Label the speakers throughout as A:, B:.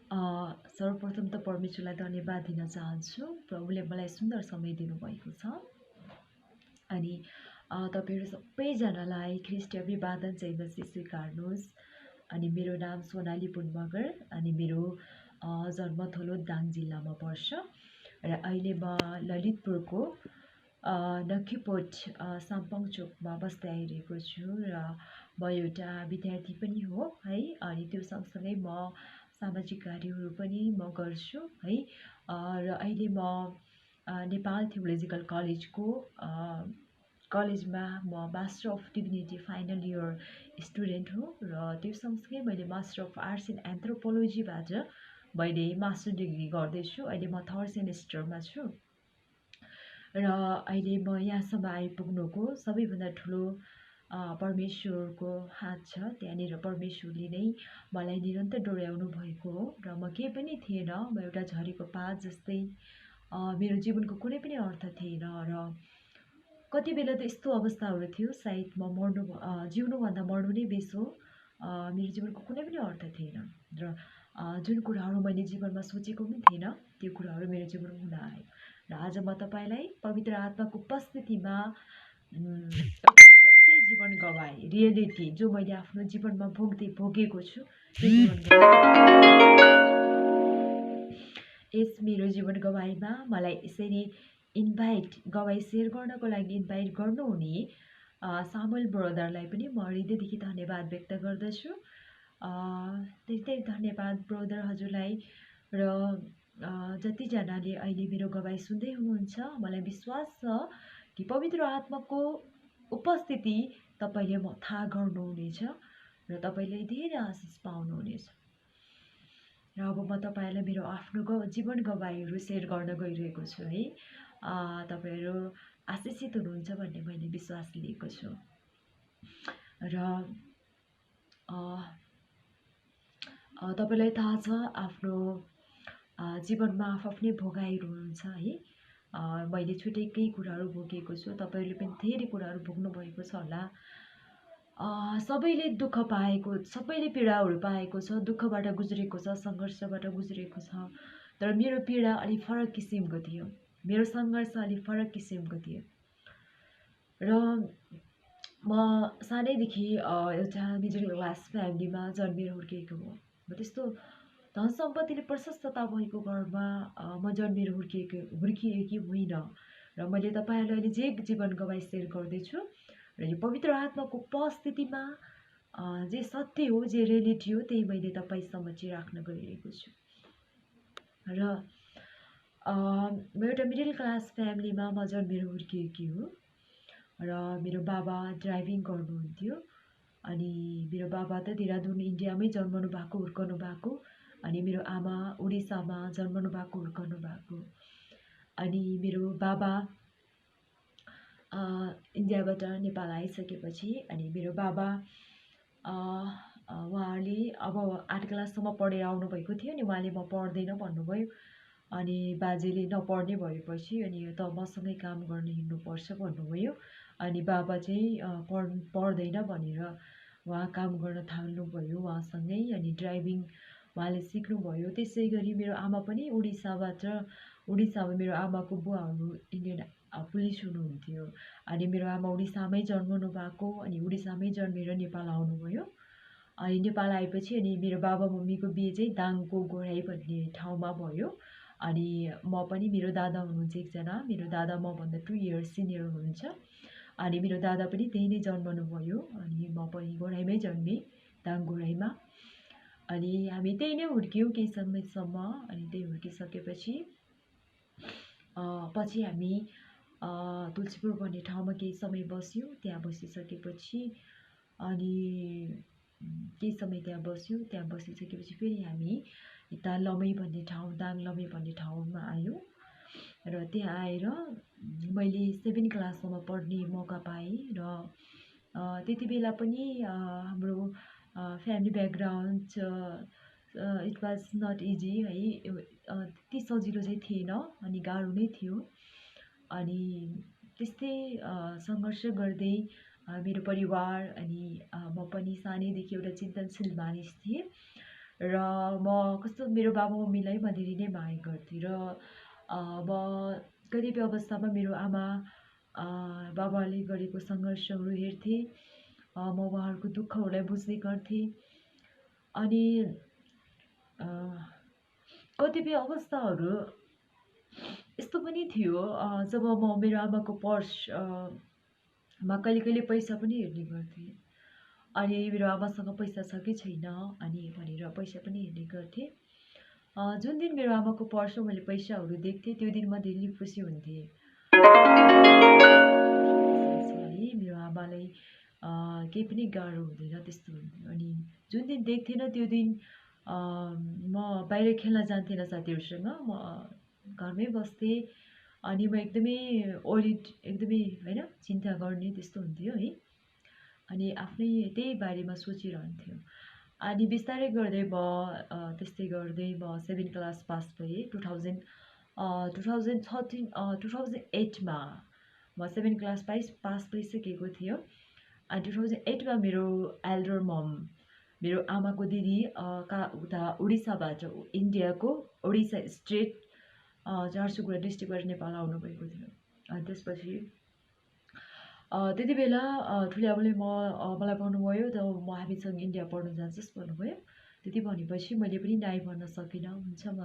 A: सर्वप्रथम त परमेश्वरलाई धन्यवाद दिन चाहन्छु। प्रभुले मलाई सुन्दर समय दिनुभएको छ। अनि तपाईँहरू सबैजनालाई ख्रीष्ट अभिवादन चाहिँ मसी स्वीकार्नुहोस्। अनि मेरो नाम सोनाली पुन मगर अनि मेरो जन्मथलो दाङ जिल्लामा पर्छ र अहिले म ललितपुरको नक्खीपोट साम्पाङ चोकमा बस्दै आइरहेको छु र म एउटा विद्यार्थी पनि हो है। अनि त्यो सँगसँगै म सामाजिक कार्यहरू पनि म गर्छु है। र अहिले म नेपाल थियोलोजिकल कलेजमा म master of divinity final year student हो र त्यो सँगसँगै मैले मास्टर अफ आर्ट्स इन एन्थ्रोपोलोजीबाट मैले मास्टर डिग्री गर्दैछु। अहिले म 3rd सेमेस्टरमा छु र अहिले म यहाँसम्म आइपुग्नुको सबैभन्दा ठुलो परमेश्वरको हात छ। त्यहाँनिर परमेश्वरले नै मलाई निरन्तर डोर्याउनु भएको हो र म केही पनि थिएन, म एउटा झरेको पात जस्तै। मेरो जीवनको कुनै पनि अर्थ थिएन र कति बेला त यस्तो अवस्थाहरू थियो सायद म जिउनुभन्दा मर्नु नै बेस हो। मेरो जीवनको कुनै पनि अर्थ थिएन र जुन कुराहरू मैले जीवनमा सोचेको पनि थिएन त्यो कुराहरू मेरो जीवनमा हुन आयो र आज म तपाईँलाई पवित्र आत्माको उपस्थितिमा एउटा सत्य जीवन गवाई रियलिटी जो मैले आफ्नो जीवनमा भोगेको छु त्यो जीवन यस मेरो जीवन गवाईमा मलाई यसरी गवाई सेयर गर्नको लागि इन्भाइट गर्नुहुने सामुएल ब्रदरलाई पनि म हृदयदेखि धन्यवाद व्यक्त गर्दछु। धेरै धन्यवाद ब्रदर हजुरलाई र जतिजनाले अहिले मेरो गवाई सुन्दै हुनुहुन्छ मलाई विश्वास छ कि पवित्र आत्माको उपस्थिति तपाईँले थाहा गर्नुहुनेछ र तपाईँले धेरै आशिष पाउनुहुनेछ। र अब म तपाईँलाई मेरो आफ्नो जीवन गवाईहरू सेयर गर्न गइरहेको छु है। तपाईँहरू आशिषित हुनुहुन्छ भन्ने मैले विश्वास लिएको छु र तपाईँलाई थाहा छ आफ्नो जीवनमा आफ्नै भोगाइहरू हुन्छ है। मैले छुटेकै कुराहरू भोगेको छु, तपाईँहरूले पनि धेरै कुराहरू भोग्नुभएको छ होला। सबैले दुःख पाएको, सबैले पीडाहरू पाएको छ, दुःखबाट गुज्रेको छ, सङ्घर्षबाट गुज्रेको छ। तर मेरो पीडा अलिक फरक किसिमको थियो, मेरो सङ्घर्ष अलिक फरक किसिमको थियो र म सानैदेखि एउटा मिडल क्लास फ्यामिलीमा जन्मेर हुर्किएको हो। म त्यस्तो धन सम्पत्तिले प्रशस्तता भएको घरमा म जन्मेर हुर्किएकी होइन र मैले तपाईँहरूलाई अहिले जे जीवन गवाई सेयर गर्दैछु र यो पवित्र आत्माको उपस्थितिमा जे सत्य हो, जे रियलिटी हो, त्यही मैले तपाईँसम्म चाहिँ राख्न गइरहेको छु। र म एउटा मिडल क्लास फ्यामिलीमा म जन्मेर हुर्किएकी हो र मेरो बाबा ड्राइभिङ गर्नुहुन्थ्यो। अनि मेरो बाबा त देहरादुन इन्डियामै जन्मनु भएको, हुर्कनु भएको। अनि मेरो आमा उडिसामा जन्मनु भएको, हुर्कनु भएको। अनि मेरो बाबा इन्डियाबाट नेपाल आइसकेपछि अनि मेरो बाबा उहाँले अब 8 क्लाससम्म पढेर आउनुभएको थियो अनि उहाँले म पढ्दैन भन्नुभयो। अनि बाजेले नपढ्ने भएपछि अनि त मसँगै काम गर्न हिँड्नुपर्छ भन्नुभयो। अनि बाबा चाहिँ पढ्दैन भनेर उहाँ काम गर्न थाल्नुभयो उहाँसँगै। अनि ड्राइभिङ उहाँले सिक्नुभयो। त्यसै गरी मेरो आमा पनि उडिसामा मेरो आमाको बुवाहरू इन्डियन पुलिस हुनुहुन्थ्यो। अनि मेरो आमा उडिसामै जन्मनु भएको अनि उडिसामै जन्मेर नेपाल आउनुभयो। अनि नेपाल आएपछि अनि मेरो बाबा मम्मीको बिहे चाहिँ दाङको गोराई भन्ने ठाउँमा भयो। अनि म पनि, मेरो दादा हुनुहुन्छ एकजना, मेरो दादा मभन्दा 2 इयर्स सिनियर हुनुहुन्छ। अनि मेरो दादा पनि त्यही नै जन्मनु भयो अनि म पनि गोराइमै जन्मेँ, दाङ गोराइमा। अनि हामी त्यही नै हुर्क्यौँ केही समयसम्म। अनि त्यही हुर्किसकेपछि पछि हामी तुलसीपुर भन्ने ठाउँमा केही समय बस्यौँ। त्यहाँ बसिसकेपछि अनि केही समय त्यहाँ बस्यौँ। त्यहाँ बसिसकेपछि फेरि हामी यता लमै भन्ने ठाउँ, दाङ लमै भन्ने ठाउँमा आयौँ। र त्यहाँ आएर मैले 7 क्लाससम्म पढ्ने मौका पाएँ र त्यति बेला पनि हाम्रो family background it was not easy है। त्यति सजिलो चाहिँ थिएन अनि गाह्रो नै थियो। अनि त्यस्तै सङ्घर्ष गर्दै मेरो परिवार अनि म पनि सानैदेखि एउटा चिन्तनशील मानिस थिएँ र म कस्तो मेरो बाबा मम्मीलाई म धेरै नै माया गर्थेँ र म कतिपय अवस्थामा मेरो आमा बाबाले गरेको सङ्घर्षहरू हेर्थेँ। म उहाँहरूको दुःखहरूलाई बुझ्ने गर्थेँ। अनि अ, कतिपय अवस्थाहरू यस्तो पनि थियो जब म मेरो आमाको पर्स मा कहिले कहिले पैसा पनि हेर्ने गर्थेँ। अनि मेरो आमासँग पैसा छ कि छैन अनि भनेर पैसा पनि हेर्ने गर्थेँ। जुन दिन मेरो आमाको पर्समा मैले पैसाहरू देख्थेँ त्यो दिन म धेरै खुसी हुन्थेँ। है मेरो आमालाई केही पनि गाह्रो हुँदैन त्यस्तो हुन्थ्यो। अनि जुन दिन देख्थेन त्यो दिन म बाहिर खेल्न जान्थेन साथीहरूसँग, म घरमै बस्थेँ। अनि म एकदमै ओरिड एकदमै होइन चिन्ता गर्ने त्यस्तो हुन्थ्यो है। अनि आफ्नै त्यही बारेमा सोचिरहन्थ्यो। अनि बिस्तारै गर्दै म त्यस्तै गर्दै म 7 क्लास पास भएँ 2008मा म 7 क्लास पास भइसकेको थियो। अनि 2008मा मेरो एल्डर मम मेरो आमाको दिदी उता उडिसाबाट इन्डियाको उडिसा स्टेट झारसुगुडा डिस्ट्रिक्टबाट नेपाल आउनुभएको थियो। अनि त्यसपछि त्यति बेला ठुल्याबाले मलाई भन्नुभयो त म हामीसँग इन्डिया पढ्न जान्छस् भन्नुभयो। त्यति भनेपछि मैले पनि नाइ भन्न सकिनँ। हुन्छ म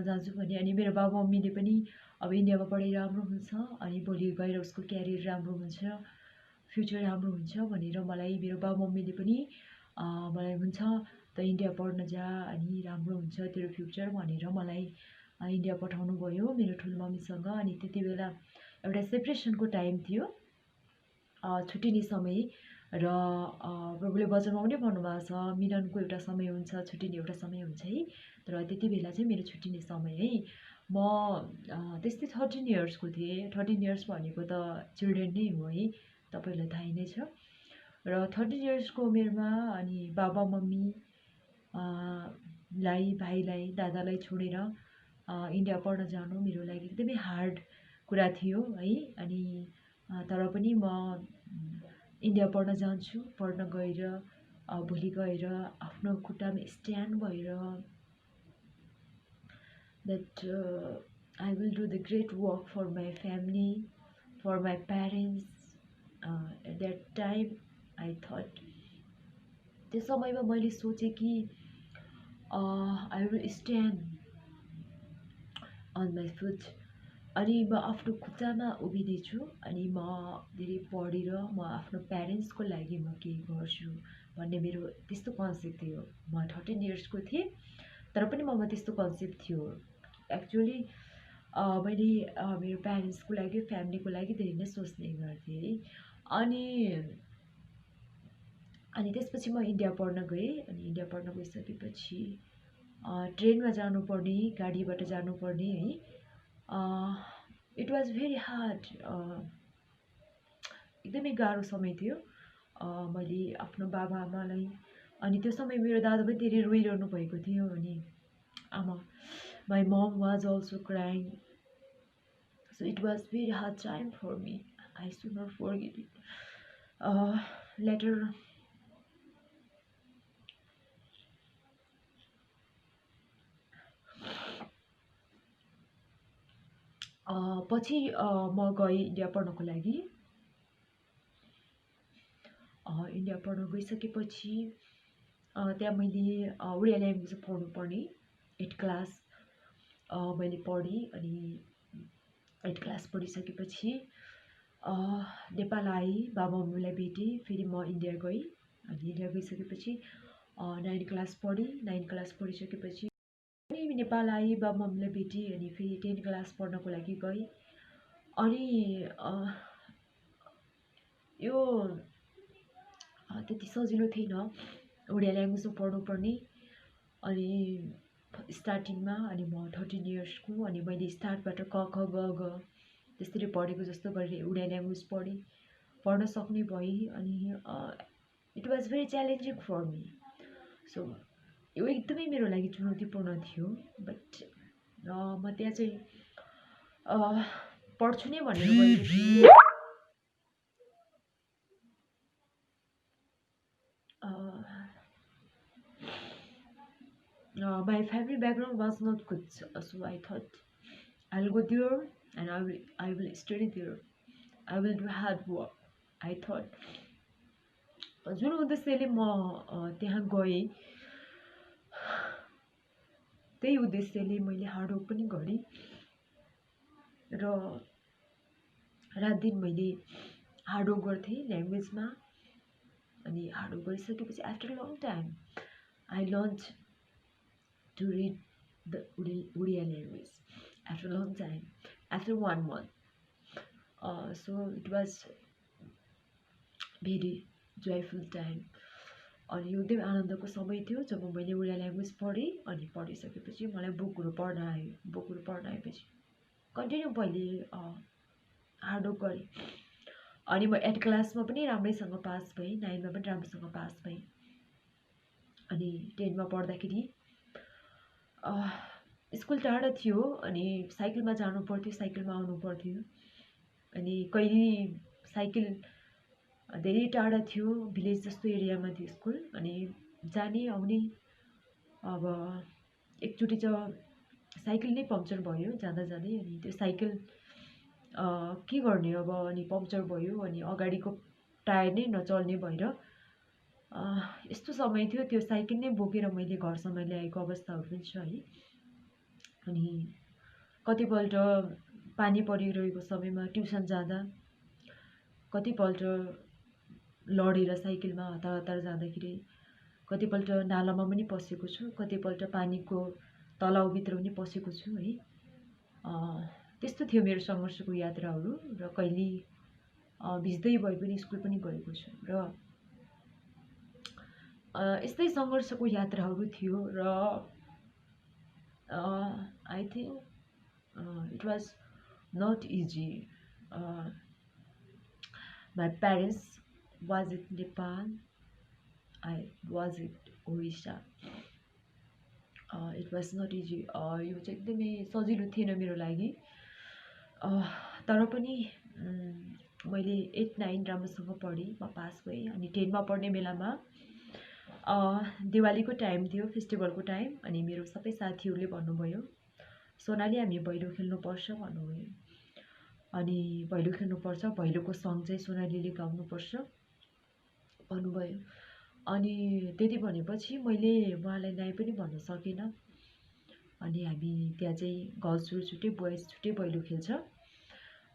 A: जान्छु भने। अनि मेरो बाबा मम्मीले पनि अब इन्डियामा पढाइ राम्रो हुन्छ अनि भोलि गएर उसको क्यारियर राम्रो हुन्छ, फ्युचर राम्रो हुन्छ भनेर मलाई मेरो बाबा मम्मीले पनि मलाई हुन्छ त इन्डिया पढ्न जा अनि राम्रो हुन्छ तेरो फ्युचर भनेर मलाई इन्डिया पठाउनु भयो मेरो ठुलो मम्मीसँग। अनि त्यति बेला एउटा सेपरेसनको टाइम थियो, छुट्टिने समय। र प्रभुले वचनमा पनि भन्नुभएको छ मिलनको एउटा समय हुन्छ, छुट्टिने एउटा समय हुन्छ है। तर त्यति बेला चाहिँ मेरो छुट्टिने समय है। म त्यस्तै 13 इयर्सको थिएँ। 13 इयर्स भनेको त चिल्ड्रेन नै हो है, तपाईँलाई थाहै नै छ। र 13 इयर्सको उमेरमा अनि बाबा मम्मी भाइलाई दादालाई छोडेर इन्डिया पढ्न जानु मेरो लागि एकदमै हार्ड कुरा थियो है। अनि तर पनि म इन्डिया पढ्न जान्छु, पढ्न गएर भोलि गएर आफ्नो खुट्टामा स्ट्यान्ड भएर that I will do the great work for my family, for my parents. At that time I thought, त्यो समयमा मैले सोचेँ कि I will stand on my foot. अनि म आफ्नो खुट्टामा उभिनेछु अनि म धेरै पढेर म आफ्नो प्यारेन्ट्सको लागि म केही गर्छु भन्ने मेरो त्यस्तो कन्सेप्ट थियो। म 13 इयर्सको थिएँ तर पनि ममा त्यस्तो कन्सेप्ट थियो। एक्चुअली मैले मेरो प्यारेन्ट्सको लागि फ्यामिलीको लागि धेरै नै सोच्ने गर्थेँ है। अनि त्यसपछि म इन्डिया पढ्न गएँ। अनि इन्डिया पढ्न गइसकेपछि ट्रेनमा जानुपर्ने, गाडीबाट जानुपर्ने है। इट वाज भेरी हार्ड, एकदमै गाह्रो समय थियो। मैले आफ्नो बाबा आमालाई, अनि त्यो समय मेरो दादा पनि धेरै रोइरहनु भएको थियो। अनि my mom was also crying, so it was very hard time for me. I should not forget it. Later पछि म गएँ इन्डिया पढ्नको लागि। इन्डिया पढ्न गइसकेपछि त्यहाँ मैले उडिया ल्याङ्ग्वेज पढ्नुपर्ने 8 क्लास मैले पढेँ। अनि 8 क्लास पढिसकेपछि नेपाल आएँ, बाबा मम्मीलाई भेटेँ, फेरि म इन्डिया गएँ। अनि इन्डिया गइसकेपछि 9 क्लास पढेँ। 9 क्लास पढिसकेपछि अनि नेपाल आएँ, बाबा मम्मीलाई भेटेँ। अनि फेरि 10 क्लास पढ्नको लागि गएँ। अनि यो त्यति सजिलो थिएन उडिया ल्याङ्ग्वेजमा पढ्नुपर्ने। अनि स्टार्टिङमा अनि म 13 इयर्सको, अनि मैले स्टार्टबाट क ख ग घ त्यसरी पढेको जस्तो गरेर उडिया ल्याङ्ग्वेज पढ्न सक्ने भएँ। अनि it was very challenging for me. So यो एकदमै मेरो लागि चुनौतीपूर्ण थियो। बट म त्यहाँ चाहिँ पढ्छु नै भनेर गएको थिएँ। My family background was not good, so I thought I'll go there and I will study there. I will do hard work. I thought जुन उद्देश्यले म त्यहाँ गएँ त्यही उद्देश्यले मैले हार्डवर्क पनि गरेँ र रात दिन मैले हार्डवर्क गर्थेँ ल्याङ्ग्वेजमा अनि हार्डवर्क गरिसकेपछि after long time I learn to read the Odia language after a long time, after 1 month. So it was very joyful time. अनि एकदम आनन्दको समय थियो जब मैले उडिया ल्याङ्ग्वेज पढेँ अनि पढिसकेपछि मलाई बुकहरू पढ्न आएपछि कन्टिन्यू पहिले हार्डवर्क गरेँ अनि म 8 क्लासमा पनि राम्रैसँग पास भएँ 9मा पनि राम्रोसँग पास भएँ अनि 10मा पढ्दाखेरि स्कुल टाढा थियो अनि साइकलमा जानु पर्थ्यो साइकलमा आउनु पर्थ्यो अनि कहिले साइकल धेरै टाढा थियो भिलेज जस्तो एरियामा थियो स्कुल अनि जाने आउने अब एकचोटि चाहिँ साइकल नै पम्चर भयो जाँदा जाँदै अनि त्यो साइकल के गर्ने अब अनि पम्चर भयो अनि अगाडिको टायर नै नचल्ने भएर यस्तो समय थियो त्यो साइकल नै बोकेर मैले घरसम्म ल्याएको अवस्थाहरू पनि छ है अनि कतिपल्ट पानी परिरहेको समयमा ट्युसन जाँदा कतिपल्ट लडेर साइकलमा हतार हतार जाँदाखेरि कतिपल्ट नालामा पनि पसेको छु कतिपल्ट पानीको तलाउभित्र पनि पसेको छु है त्यस्तो थियो मेरो सङ्घर्षको यात्राहरू र कहिले भिज्दै भए पनि स्कुल पनि गएको छु र यस्तै सङ्घर्षको यात्राहरू थियो र I think it was not easy my parents was it Nepal I was it Odisha it was not easy यो चाहिँ एकदमै सजिलो थिएन मेरो लागि तर पनि मैले 8, 9 राम्रोसँग पढेँ म पास भएँ अनि 10मा पढ्ने बेलामा दिवालीको टाइम थियो फेस्टिभलको टाइम अनि मेरो सबै साथीहरूले भन्नुभयो सोनाली हामी भैलो खेल्नुपर्छ भन्नुभयो अनि भैलो खेल्नुपर्छ भैलोको सङ चाहिँ सोनालीले गाउनुपर्छ भन्नुभयो अनि त्यति भनेपछि मैले उहाँलाई नाइ पनि भन्न सकिनँ अनि हामी त्यहाँ चाहिँ गर्ल्सहरू छुट्टै बोइज छुट्टै भैलो खेल्छ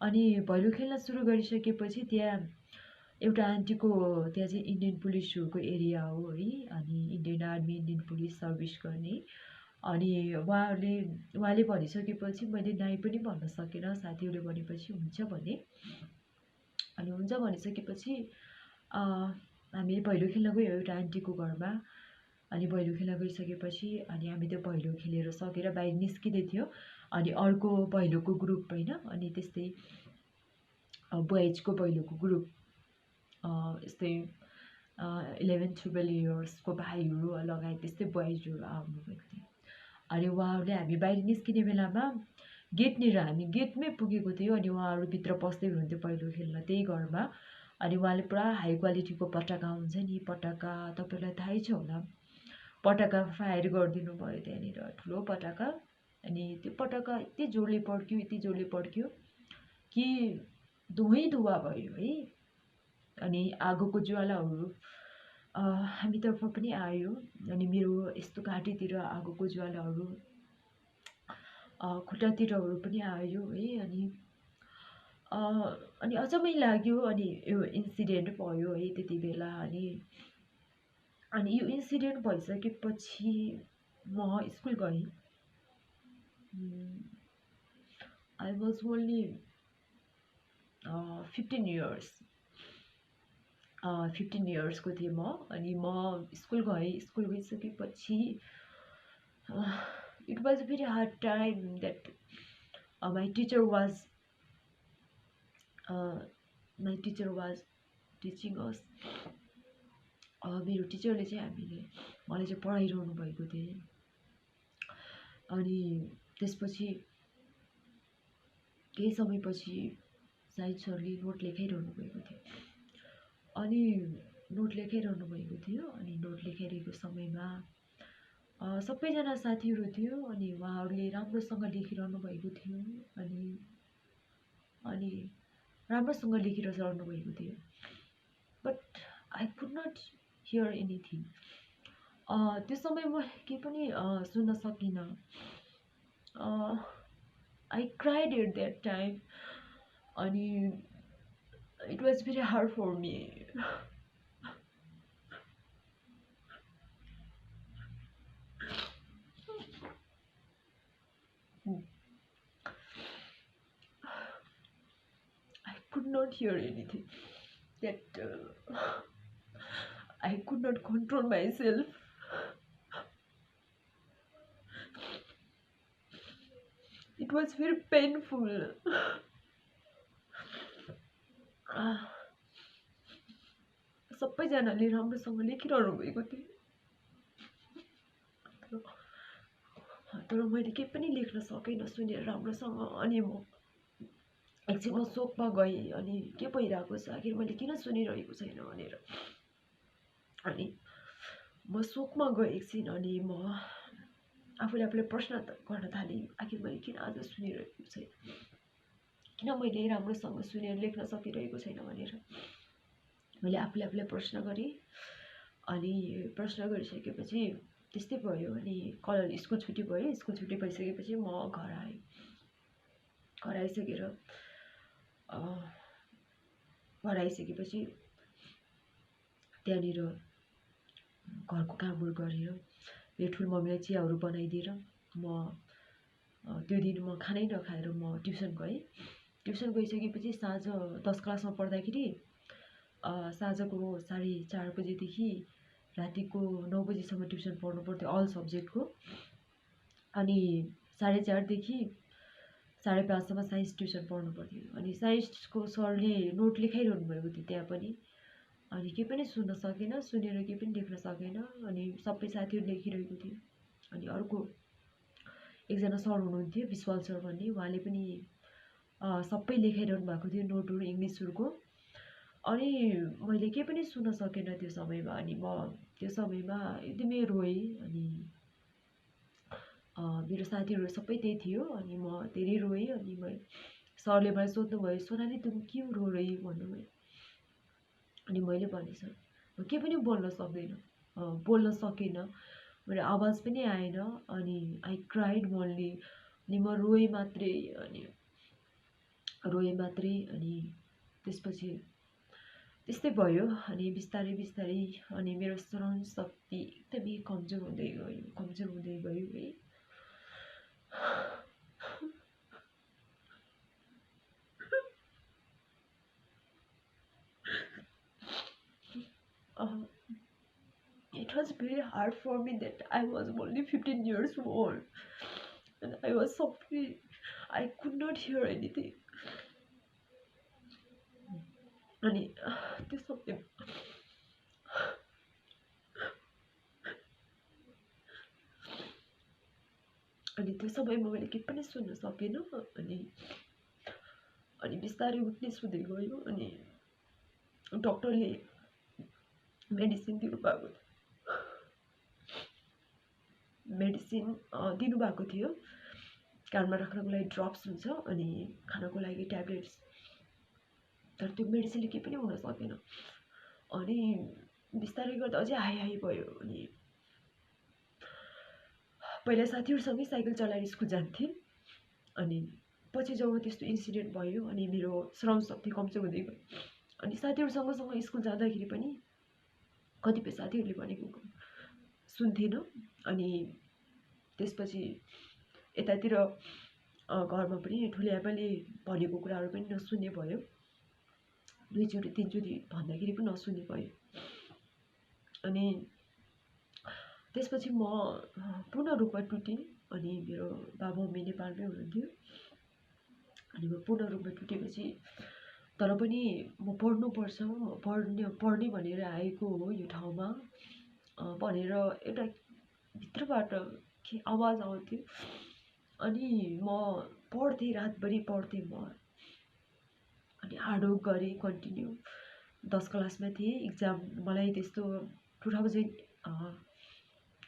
A: अनि भैलो खेल्न सुरु गरिसकेपछि त्यहाँ एउटा आन्टीको त्यहाँ चाहिँ इन्डियन पुलिसहरूको एरिया हो है अनि Indian army Indian police service गर्ने अनि उहाँले भनिसकेपछि मैले नाइ पनि भन्न सकेन साथीहरूले भनेपछि हुन्छ भने अनि हुन्छ भनिसकेपछि हामी भैलो खेल्न गयो एउटा आन्टीको घरमा अनि भैलो खेल्न गइसकेपछि अनि हामी त्यो भैलो खेलेर सकेर बाहिर निस्किँदै थियो अनि अर्को भैलोको ग्रुप होइन अनि त्यस्तै बोइजको भैलोको ग्रुप यस्तै 11-12 इयर्सको भाइहरू लगायत त्यस्तै बोइजहरू आउनुभएको थियो अनि उहाँहरूले हामी बाहिर निस्किने बेलामा गेटनिर हामी गेटमै पुगेको थियो अनि उहाँहरू भित्र पस्दै हुनुहुन्थ्यो भैलो खेल्न त्यही घरमा अनि उहाँले पुरा हाई क्वालिटीको पटाका हुन्छ नि पटाका तपाईँलाई थाहै छ होला पटाका फायर गरिदिनु भयो त्यहाँनिर ठुलो पटाका अनि त्यो पटाका यति जोडले पड्क्यो कि धुवै भयो है अनि आगोको ज्वालाहरू हामीतर्फ पनि आयो अनि मेरो यस्तो घाँटीतिर आगोको ज्वालाहरू खुट्टातिरहरू पनि आयो है अनि अचम्मै लाग्यो अनि यो इन्सिडेन्ट भयो है त्यति बेला अनि यो इन्सिडेन्ट भइसकेपछि म स्कुल गएँ आई वाज ओन्ली 15 इयर्स 15 इयर्सको थिएँ म अनि म स्कुल गइसकेपछि it was very hard time that my teacher was teaching us मेरो टिचरले चाहिँ मलाई चाहिँ पढाइरहनु भएको थियो अनि त्यसपछि केही समयपछि साइड सरले नोट लेखाइरहनु भएको थियो अनि नोट लेखाइरहेको समयमा सबैजना साथीहरू थियो अनि उहाँहरूले राम्रोसँग लेखिरहनु भएको थियो अनि अनि राम्रोसँग लेखिरहनु भएको थियो but I could not hear anything त्यो समय म केही पनि सुन्न सकिनँ I cried at that time अनि it was very hard for me I could not hear anything. That I could not control myself. It was very painful. सबैजनाले राम्रोसँग लेखिरहनु भएको थियो तर मैले केही पनि लेख्न सकिनँ सुनेर राम्रोसँग अनि म एकछिन म शोकमा गएँ अनि के भइरहेको छ आखिर मैले किन सुनिरहेको छैन भनेर अनि म शोकमा गएँ एकछिन अनि म आफूले प्रश्न गर्न थालेँ आखिर मैले किन आज सुनिरहेको छैन किन मैले राम्रोसँग सुनेर लेख्न सकिरहेको छैन भनेर मैले आफूले प्रश्न गरेँ अनि प्रश्न गरिसकेपछि त्यस्तै भयो अनि स्कुल छुट्टी भयो स्कुल छुट्टी भइसकेपछि म घर आएँ घर आइसकेर घर आइसकेपछि त्यहाँनिर घरको कामहरू गरेर मेरो ठुलो मम्मीलाई चियाहरू बनाइदिएर म त्यो दिन म खानै नखाएर म ट्युसन गएँ ट्युसन गइसकेपछि साँझ 10 क्लासमा पढ्दाखेरि साँझको 4:30 बजेदेखि रातिको 9 बजीसम्म ट्युसन पढ्नु पर्थ्यो अल सब्जेक्टको अनि 4:30 देखि 5:30 सम्म साइन्स ट्युसन पढ्नु पर्थ्यो अनि साइन्सको सरले नोट लेखाइरहनु भएको थियो त्यहाँ पनि अनि केही पनि सुन्न सकेन सुनेर केही पनि लेख्न सकेन अनि सबै साथीहरू लेखिरहेको थियो अनि अर्को एकजना सर हुनुहुन्थ्यो विश्वाल सर भन्ने उहाँले पनि सबै लेखाइरहनु भएको थियो नोटहरू इङ्ग्लिसहरूको अनि मैले केही पनि सुन्न सकेन त्यो समयमा अनि म त्यो समयमा एकदमै रोएँ अनि मेरो साथीहरू सबै त्यही थियो अनि म धेरै रोएँ अनि सरले मलाई सोध्नुभयो सोनाली तिमी किन रो रही भन्नुभयो अनि मैले भने सर म केही पनि बोल्न सकेन मेरो आवाज पनि आएन अनि आई क्राइड ओन्ली अनि म रोएँ मात्रै अनि त्यसपछि त्यस्तै भयो अनि बिस्तारै अनि मेरो स्मरण शक्ति एकदमै कमजोर हुँदै गयो है it was very hard for me that I was only 15 years old and I was suffering. I could not hear anything. अनि त्यो समय त्यो समयमा मैले केही पनि सुन्न सकेन अनि बिस्तारै विकनेस हुँदै गयो अनि डक्टरले मेडिसिन दिनुभएको थियो कानमा राख्नको लागि ड्रप्स हुन्छ अनि खानको लागि ट्याब्लेट्स तर त्यो मेडिसिनले केही पनि हुन सकेन अनि बिस्तारै गर्दा अझै हाई भयो अनि पहिला साथीहरूसँगै साइकल चलाएर स्कुल जान्थेँ अनि पछि जब त्यस्तो इन्सिडेन्ट भयो अनि मेरो स्मरण शक्ति कमजोर हुँदै गयो अनि साथीहरूसँग स्कुल जाँदाखेरि पनि कतिपय साथीहरूले भनेको सुन्थेन अनि त्यसपछि यतातिर घरमा पनि ठुले आमाले भनेको कुराहरू पनि नसुन्ने भयो 2 चोटि 3 चोटि भन्दाखेरि पनि नसुन्ने भयो अनि त्यसपछि म पूर्ण रूपमा टुटेँ अनि मेरो बाबा मम्मी नेपालमै हुनुहुन्थ्यो अनि म पूर्ण रूपमा टुटेपछि तर पनि म पढ्नुपर्छ पढ्ने भनेर आएको हो यो ठाउँमा भनेर एउटा भित्रबाट के आवाज आउँथ्यो अनि म पढ्थेँ रातभरि पढ्थेँ म अनि हार्डवर्क गरेँ कन्टिन्यू 10 क्लासमा थिएँ इक्जाम मलाई त्यस्तो 2000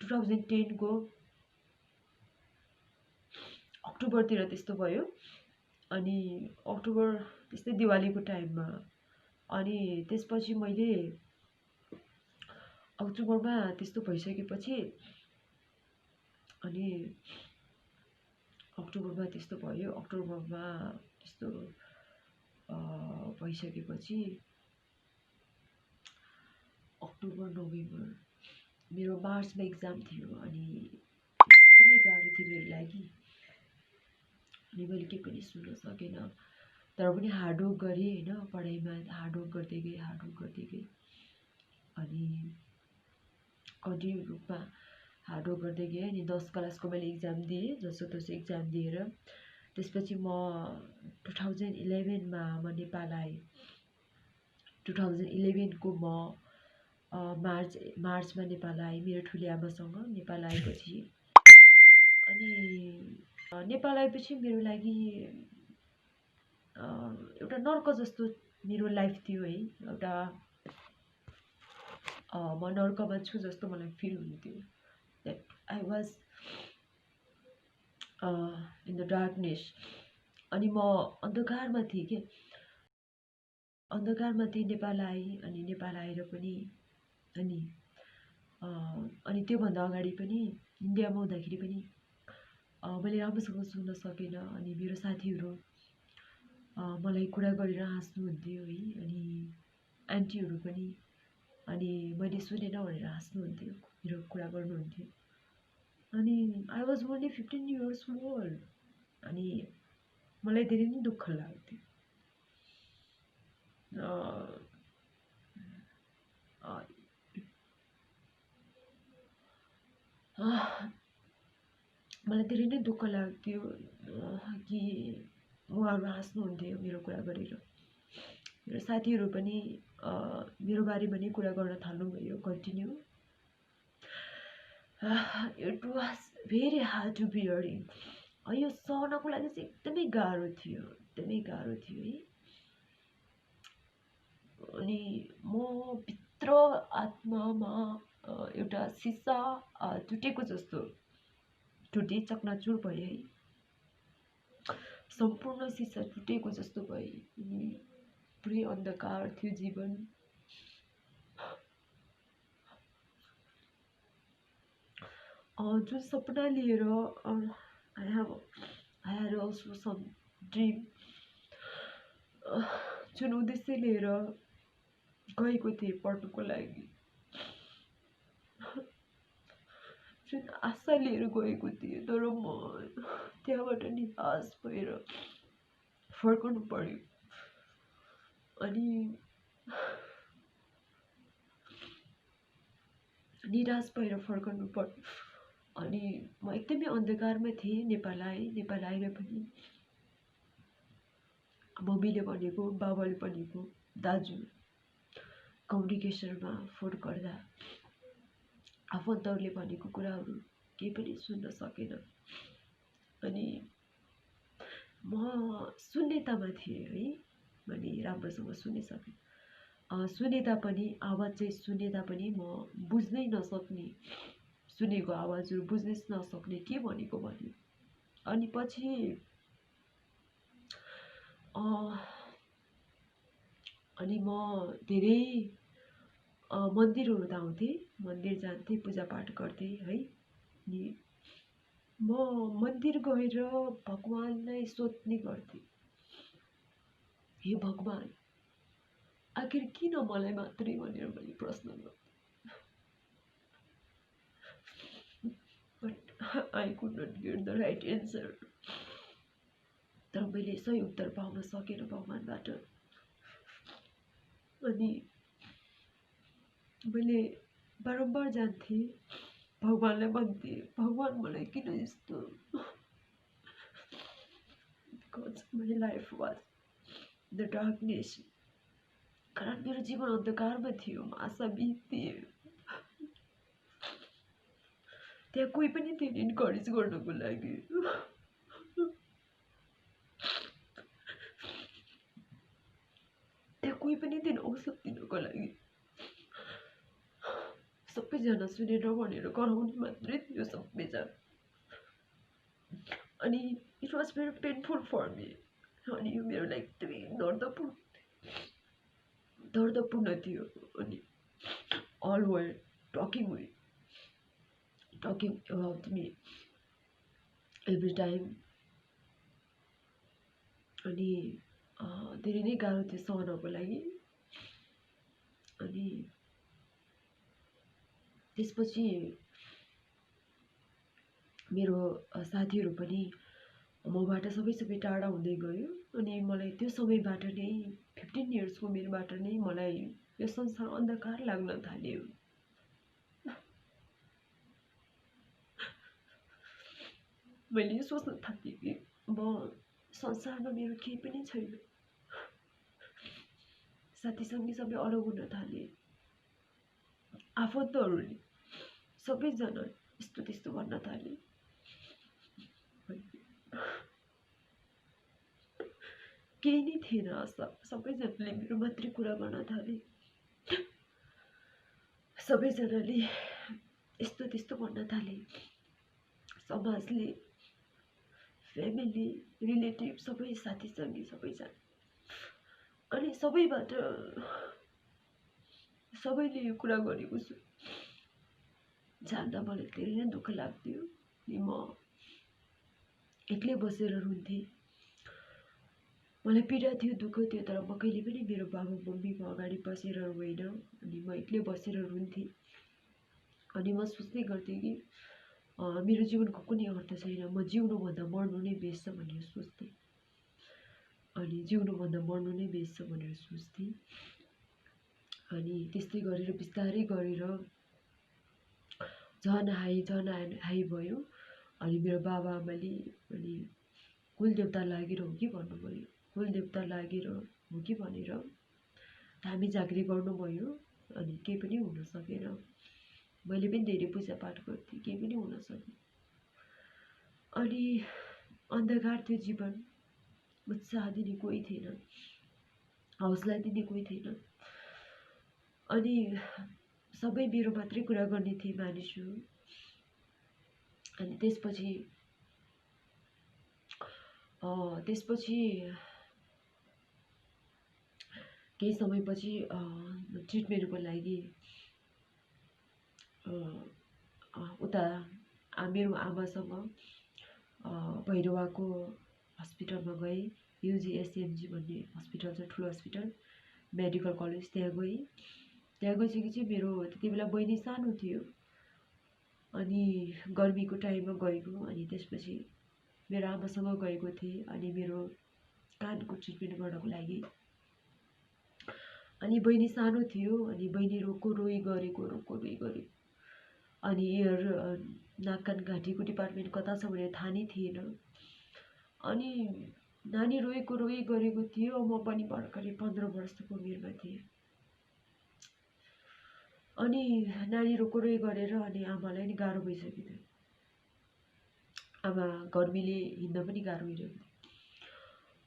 A: 2010 को अक्टोबरतिर त्यस्तो भयो। अनि अक्टोबर त्यस्तै दिवालीको टाइममा। अनि त्यसपछि मैले अक्टोबरमा त्यस्तो भइसकेपछि अनि अक्टोबरमा त्यस्तो भयो। अक्टोबरमा त्यस्तो भइसकेपछि अक्टोबर नोभेम्बर मेरो मार्चमा एक्जाम थियो। अनि एकदमै गाह्रो थियो मेरो लागि। अनि मैले केही पनि सुन्न सकेन, तर पनि हार्डवर्क गरेँ होइन। पढाइमा हार्डवर्क गर्दै गएँ। अनि कन्टिन्यू रूपमा हार्डवर्क गर्दै गएँ। अनि 10 क्लासको मैले एक्जाम दिएँ, जसोतसो एक्जाम दिएर त्यसपछि म 2011मा म नेपाल आएँ। 2011 को म मार्चमा नेपाल आएँ मेरो ठुली आमासँग। नेपाल आएपछि अनि नेपाल आएपछि मेरो लागि एउटा नर्क जस्तो मेरो लाइफ थियो है। एउटा म नर्कमा छु जस्तो मलाई फिल हुन्थ्यो। That I was in the darkness. अनि म अन्धकारमा थिएँ के, अन्धकारमा थिएँ। नेपाल आएँ। अनि नेपाल आएर पनि अनि त्योभन्दा अगाडि पनि इन्डियामा हुँदाखेरि पनि मैले राम्रोसँग सुन्न सकेन। अनि मेरो साथीहरू मलाई कुरा गरेर हाँस्नुहुन्थ्यो है। अनि आन्टीहरू पनि अनि मैले सुनेन भनेर हाँस्नुहुन्थ्यो, मेरो कुरा गर्नुहुन्थ्यो। अनि I was only 15 years old। अनि मलाई धेरै नै दुःख लाग्थ्यो। मलाई धेरै नै दुःख लाग्थ्यो कि उहाँहरू हाँस्नुहुन्थ्यो मेरो कुरा गरेर। मेरो साथीहरू पनि मेरो बारेमा नै कुरा गर्न थाल्नुभयो continue. It was very hard to bearing. यो सहनको लागि चाहिँ एकदमै गाह्रो थियो है। अनि म भित्र आत्मामा एउटा सिसा टुटेको जस्तो टुटे, चकनाचुर भए है। सम्पूर्ण सिसा टुटेको जस्तो भए। पुरै अन्धकार थियो जीवन। जुन सपना लिएर I had also some dream, जुन उद्देश्य लिएर गएको थिएँ पढ्नुको लागि, जुन आशा लिएर गएको थिएँ, तर म त्यहाँबाट निराश भएर फर्कनु पर्यो। अनि निराश भएर फर्कनु पर्यो। अनि म एकदमै अन्धकारमा थिएँ। नेपाल आएर पनि मम्मीले भनेको, बाबाले भनेको, दाजु कम्युनिकेसनमा फोन गर्दा आफन्तहरूले भनेको कुराहरू केही पनि सुन्न सकेन। अनि म शून्यतामा थिएँ है। मैले राम्रोसँग सुने तापनि आवाज चाहिँ सुने तापनि म बुझ्नै नसक्ने, सुनेको आवाजहरू बुझ्नै नसक्ने के भनेको भन्यो। अनि पछि अनि म धेरै मन्दिरहरू धाउँथेँ, मन्दिर जान्थेँ, पूजापाठ गर्थेँ है। अनि म मन्दिर गएर भगवानलाई सोध्ने गर्थेँ, हे भगवान आखिर किन मलाई मात्रै भनेर मैले प्रश्न गर्थेँ। But I could not get the right answer. तर मैले सही उत्तर पाउन सकेन भगवानबाट। अनि मैले बारम्बार जान्थेँ, भगवानलाई भन्थेँ, भगवान मलाई किन यस्तो, because my life was the darkness. कारण मेरो जीवन अन्धकारमा थियो। म आशाविहीन थिएँ। त्यहाँ कोही पनि थिएन इन्करेज गर्नको लागि। त्यहाँ कोही पनि थिएन औषध दिनको लागि। सबैजना सुनेर भनेर कराउने मात्रै थियो सबैजना। अनि it was very painful for me. अनि यो मेरो लागि एकदमै दर्दपूर्ण थियो। अनि all were talking about me every time। अनि धेरै नै गाह्रो थियो सहनको लागि। अनि त्यसपछि मेरो साथीहरू पनि मबाट सबै टाढा हुँदै गयो। अनि मलाई त्यो समयबाट नै 15 इयर्सको मेरोबाट नै मलाई यो संसार अन्धकार लाग्न थाल्यो। मैले सोच्न थालेँ कि अब संसारमा मेरो केही पनि छैन। साथीसँगी सबै अलग हुन थाले। आफन्तहरूले सबैजना यस्तो त्यस्तो भन्न थाले। केही नै थिएन आशा। सबैजनाले मेरो मात्रै कुरा गर्न थाले। सबैजनाले यस्तो त्यस्तो भन्न थाले। समाजले, फ्यामिली, रिलेटिभ, सबै साथीसँगी सबैजना। अनि सबैबाट सबैले यो कुरा गरेको छु जान्दा मलाई धेरै नै दुःख लाग्थ्यो। अनि म एक्लै बसेर रुन्थेँ। मलाई पीडा थियो, दुःख थियो, तर म कहिले पनि मेरो बाबा मम्मीको अगाडि बसेर रोइन। अनि म एक्लै बसेर रुन्थेँ। अनि म सोच्दै गर्थेँ कि मेरो जीवनको कुनै अर्थ छैन, म जिउनुभन्दा मर्नु नै बेस छ भनेर सोच्थेँ। अनि जिउनुभन्दा मर्नु नै बेस छ भनेर सोच्थेँ। अनि त्यस्तै गरेर बिस्तारै गरेर झन हाई भयो। अनि मेरो बाबा आमाले अनि कुलदेवता लागेर हो कि भन्नुभयो। कुलदेवता लागेर हो कि भनेर धामी झाँक्री गर्नुभयो। अनि केही पनि हुन सकेन। मैले पनि धेरै पूजापाठ गर्थेँ, केही पनि हुन सकेन। अनि अन्धकार थियो जीवन। उत्साह दिने कोही थिएन, हौसला दिने कोही थिएन। अनि सबै मेरो मात्रै कुरा गर्ने थिए मानिसहरू। अनि त्यसपछि केही समयपछि ट्रिटमेन्टको लागि उता मेरो आमासँग भैरवाको हस्पिटलमा गएँ। UGSMG भन्ने हस्पिटल छ, ठुलो हस्पिटल, मेडिकल कलेज। त्यहाँ गएँ। त्यहाँ गइसकेपछि चाहिँ मेरो त्यति बेला बहिनी सानो थियो। अनि गर्मीको टाइममा गएको। अनि त्यसपछि मेरो आमासँग गएको थिएँ। अनि मेरो कानको ट्रिटमेन्ट गर्नको लागि। अनि बहिनी सानो थियो। अनि बहिनी रोएको रोइ गरेको। अनि एयर नाक कान घाँटीको डिपार्टमेन्ट कता छ भनेर थाहा नै थिएन। अनि नानी रोएको गरेको थियो। म पनि भर्खरै 15 वर्षको उमेरमा थिएँ। अनि नानी रोएको गरेर अनि आमालाई नि गाह्रो भइसकेको थियो। आमा गर्मीले हिँड्न पनि गाह्रो भइरहेको थियो।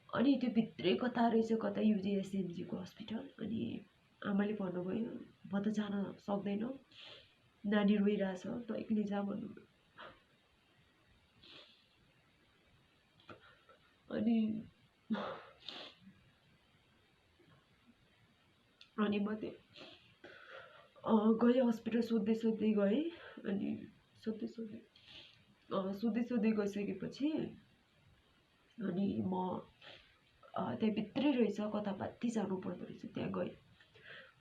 A: अनि त्यो भित्रै कता रहेछ, कता UGSMG को हस्पिटल। अनि आमाले भन्नुभयो म त जान सक्दैन, नानी रोइरहेछ, त एक्लै जा भन्नुभयो। अनि म त्यहाँ गएँ हस्पिटल। सोध्दै गएँ। अनि सोध्दै गइसकेपछि अनि म त्यहाँ भित्रै रहेछ, कता माथि जानु पर्दो रहेछ। त्यहाँ गएँ।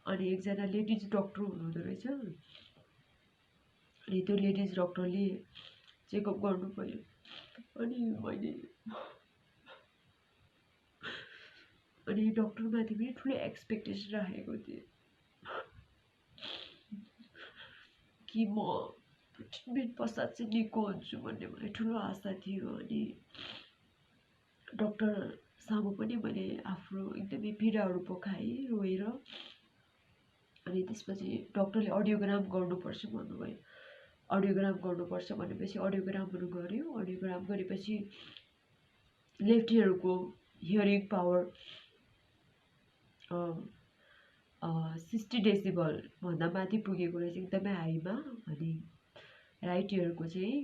A: अनि एकजना लेडिज डक्टर हुनुहुँदो रहेछ। अनि त्यो लेडिज डक्टरले चेकअप गर्नुभयो। अनि डक्टरमाथि पनि ठुलो एक्सपेक्टेसन राखेको थिएँ कि म ट्रिटमेन्ट पश्चात चाहिँ निको हुन्छु भन्ने मलाई ठुलो आशा थियो। अनि डक्टर सामु पनि मैले आफ्नो एकदमै पीडाहरू पोखाएँ रोएर। अनि त्यसपछि डक्टरले अडियोग्राम गर्नुपर्छ भन्नुभयो। अडियोग्राम गर्नुपर्छ भनेपछि अडियोग्रामहरू गऱ्यो। अडियोग्राम गरेपछि लेफ्ट इयरको हियरिङ पावर 60 डेसिबल भन्दा माथि पुगेको रहेछ, एकदमै हाईमा। अनि राइट इयरको चाहिँ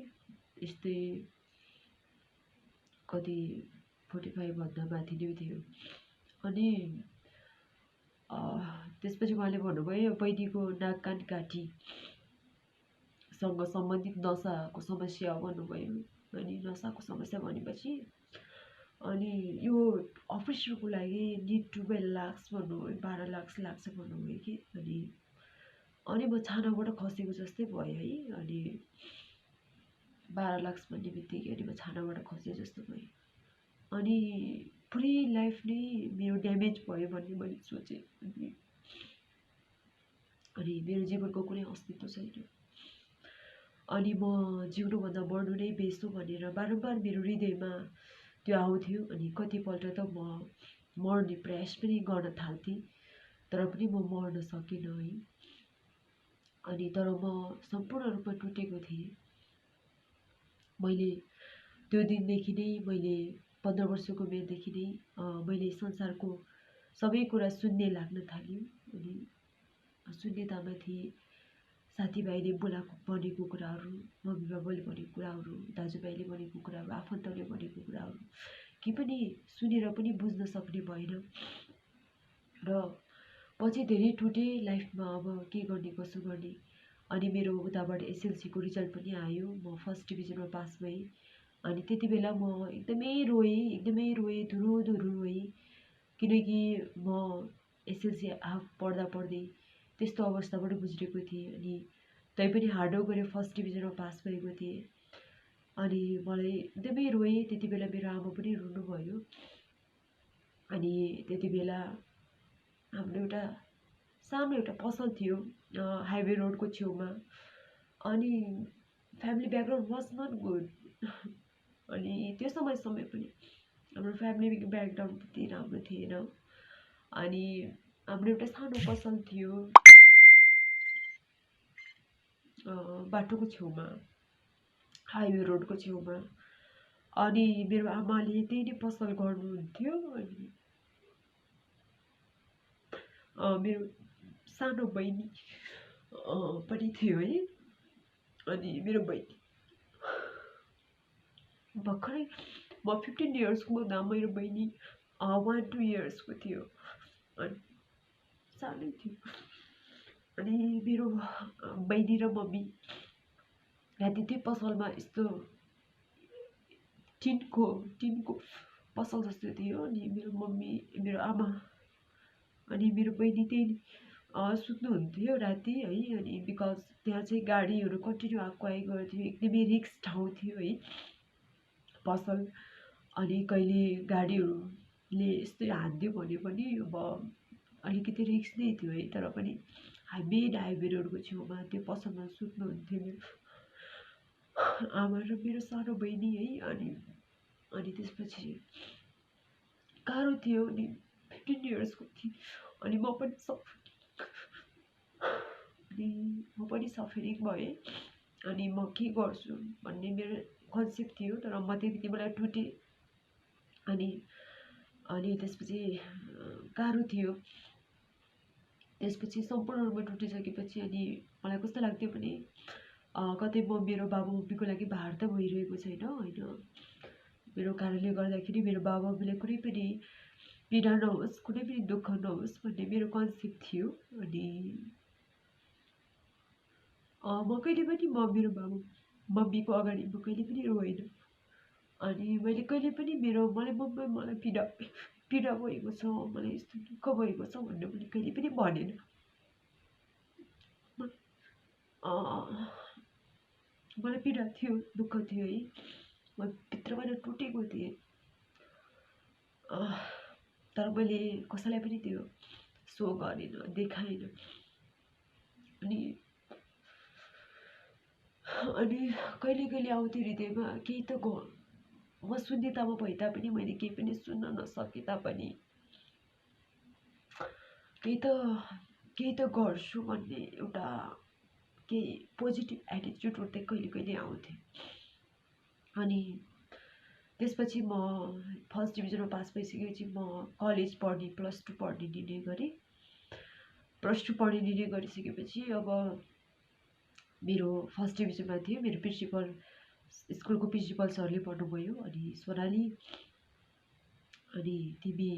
A: यस्तै कति 45 भन्दा माथि नै थियो। अनि त्यसपछि उहाँले भन्नुभयो बहिनीको नाक कान काठीसँग सम्बन्धित नसाको समस्या भन्नुभयो। अनि नसाको समस्या भनेपछि अनि यो अपरेसनको लागि निड टु 12 लाख भन्नुभयो, 12 लाख लाग्छ भन्नुभयो कि। अनि म छानाबाट खसेको जस्तै भयो है। अनि 12 लाख भन्ने बित्तिकै अनि म छानाबाट खसे जस्तो भयो। अनि पुरै लाइफ नै मेरो ड्यामेज भयो भन्ने मैले सोचेँ। अनि मेरो जीवनको कुनै अस्तित्व छैन। अनि म जिउनुभन्दा मर्नु नै बेस हो भनेर बारम्बार मेरो हृदयमा त्यो आउँथ्यो। अनि कतिपल्ट त म मर्ने प्रयास पनि गर्न थाल्थेँ, तर पनि म मर्न सकिनँ है। अनि तर म सम्पूर्ण रूपमा टुटेको थिएँ। मैले त्यो दिनदेखि नै, मैले 15 वर्षको उमेरदेखि नै मैले संसारको सबै कुरा सुन्ने लाग्न थाल्यो। अनि शून्यतामाथि साथीभाइले भनेको कुराहरू, मम्मी बाबाले भनेको कुराहरू, दाजुभाइले भनेको कुराहरू, आफन्तले भनेको कुराहरू के पनि सुनेर पनि बुझ्न सक्ने भएन। र पछि धेरै टुटे लाइफमा, अब के गर्ने कसो गर्ने। अनि मेरो उताबाट एसएलसीको रिजल्ट पनि आयो, म फर्स्ट डिभिजनमा पास भएँ। अनि त्यति बेला म एकदमै रोएँ, धुरो रोएँ। किनकि म एसएलसी पढ्दै त्यस्तो अवस्थाबाट गुज्रेको थिएँ। अनि तैपनि हार्डवर्क गरेर फर्स्ट डिभिजनमा पास भएको थिएँ। अनि मलाई एकदमै रोएँ। त्यति बेला मेरो आमा पनि रुनुभयो। अनि त्यति बेला हाम्रो सानो एउटा पसल थियो हाइवे रोडको छेउमा। अनि family background was not good. अनि त्यो समय पनि हाम्रो फ्यामिली ब्याकग्राउन्ड त्यति राम्रो थिएन। अनि हाम्रो एउटा सानो पसल थियो बाटोको छेउमा, हाइवे रोडको छेउमा। अनि मेरो आमाले त्यही नै पसल गर्नुहुन्थ्यो। अनि मेरो सानो बहिनी पनि थियो है। अनि मेरो बहिनी भर्खरै म 15 इयर्सको हुँदा मेरो बहिनी 1-2 इयर्सको थियो। अनि सानै थियो। अनि मेरो बहिनी र मम्मी राति त्यो पसलमा, यस्तो टिनको पसल जस्तो थियो। अनि मेरो आमा अनि मेरो बहिनी त्यही सुत्नुहुन्थ्यो राति है। अनि बिकज त्यहाँ चाहिँ गाडीहरू कन्टिन्यू आइ गर्थ्यो, एकदमै रिस्क ठाउँ थियो है पसल। अनि कहिले गाडीहरूले यस्तै हानिदियो भने पनि अब अलिकति रिस्क नै थियो है। तर पनि मेन हाइवे रोडको छेउमा त्यो पसलमा सुत्नुहुन्थ्यो मेरो आमा र मेरो सानो बहिनी है। अनि त्यसपछि गाह्रो थियो। अनि 15 इयर्सको थिएँ। अनि म पनि सफरिङ भएँ। अनि म के गर्छु भन्ने मेरो कन्सेप्ट थियो। तर म त्यति बेला टुटेँ। अनि त्यसपछि गाह्रो थियो। त्यसपछि सम्पूर्ण रूपमा टुटिसकेपछि अनि मलाई कस्तो लाग्थ्यो भने कतै म मेरो बाबु मम्मीको लागि भार त भइरहेको छैन होइन। मेरो कारणले गर्दाखेरि मेरो बाबु मम्मीलाई कुनै पनि पीडा नहोस्, कुनै पनि दुःख नहोस् भन्ने मेरो कन्सेप्ट थियो। अनि म कहिले पनि मेरो बाबु मम्मीको अगाडि म कहिले पनि रोएन। अनि मैले कहिले पनि मलाई पीडा भएको छ, मलाई यस्तो दुःख भएको छ भन्ने मैले कहिले पनि भनेन। मलाई पीडा थियो, दुःख थियो है। म भित्रबाट टुटेको थिएँ। तर मैले कसैलाई पनि त्यो सो गरेन, देखाएन। अनि कहिले आउँथ्यो हृदयमा केही त म शून्यतामा भए तापनि मैले केही पनि सुन्न नसके तापनि केही त गर्छु भन्ने एउटा केही पोजिटिभ एटिट्युडहरू कहिले आउँथ्यो। अनि त्यसपछि म फर्स्ट डिभिजनमा पास भइसकेपछि म कलेज पढ्ने, +2 पढ्ने निर्णय गरेँ। +2 पढ्ने निर्णय गरिसकेपछि अब मेरो फर्स्ट डिभिजनमा थियो। मेरो प्रिन्सिपल स्कुलको प्रिन्सिपल सरले भन्नुभयो, अनि सोनाली, अनि तिमी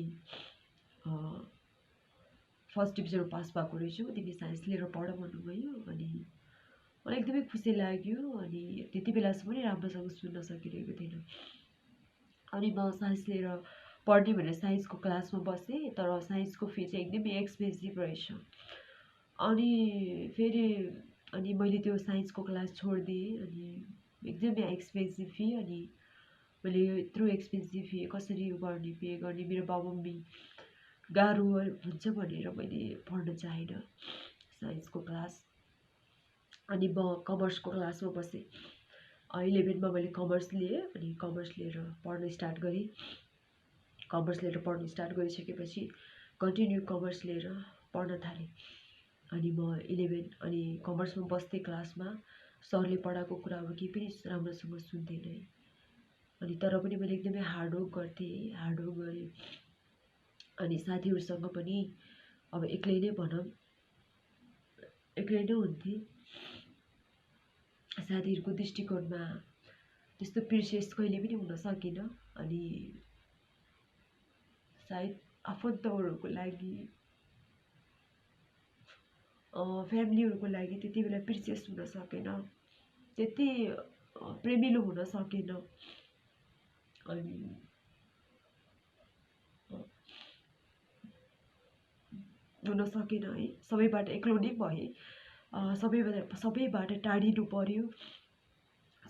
A: फर्स्ट डिभिजनमा पास भएको रहेछौ, तिमी साइन्स लिएर पढ भन्नुभयो। अनि मलाई एकदमै खुसी लाग्यो। अनि त्यति बेलासम्म पनि राम्रोसँग सुन्न सकिरहेको थिएन। अनि म साइन्स लिएर पढ्ने भनेर साइन्सको क्लासमा बसेँ, तर साइन्सको फी चाहिँ एकदमै एक्सपेन्सिभ रहेछ। अनि फेरि मैले त्यो साइन्सको क्लास छोडिदिएँ। अनि एकदमै एक्सपेन्सिभ फी, अनि मैले यत्रो एक्सपेन्सिभ फी कसरी पे गर्ने, मेरो बाबुमम्मी गाह्रो हुन्छ भनेर मैले पढ्न चाहेन साइन्सको क्लास। अनि म कमर्सको क्लासमा बसेँ। 11मा मैले कमर्स लिएँ, अनि कमर्स लिएर पढ्न स्टार्ट गरेँ। कमर्स लिएर पढ्न स्टार्ट गरिसकेपछि कन्टिन्यू कमर्स लिएर पढ्न थालेँ। अनि म 11 अनि कमर्समा बस्थेँ क्लासमा। सरले पढाएको कुराहरू केही पनि राम्रोसँग सुन्थेन। अनि तर पनि मैले एकदमै हार्डवर्क गर्थेँ, हार्डवर्क गरेँ। अनि साथीहरूसँग पनि अब एक्लै नै भनौँ, एक्लै नै हुन्थेँ। साथीहरूको दृष्टिकोणमा त्यस्तो प्रिसियस कहिले पनि हुन सकिनँ। अनि सायद आफन्तहरूको लागि, फ्यामिलीहरूको लागि त्यति बेला प्रिसियस हुन सकेन, त्यति प्रेमिलो हुन सकेन। अनि हुन सकेन है, सबैबाट एक्लो नै भएँ। सबैबाट टाढिनु पर्यो।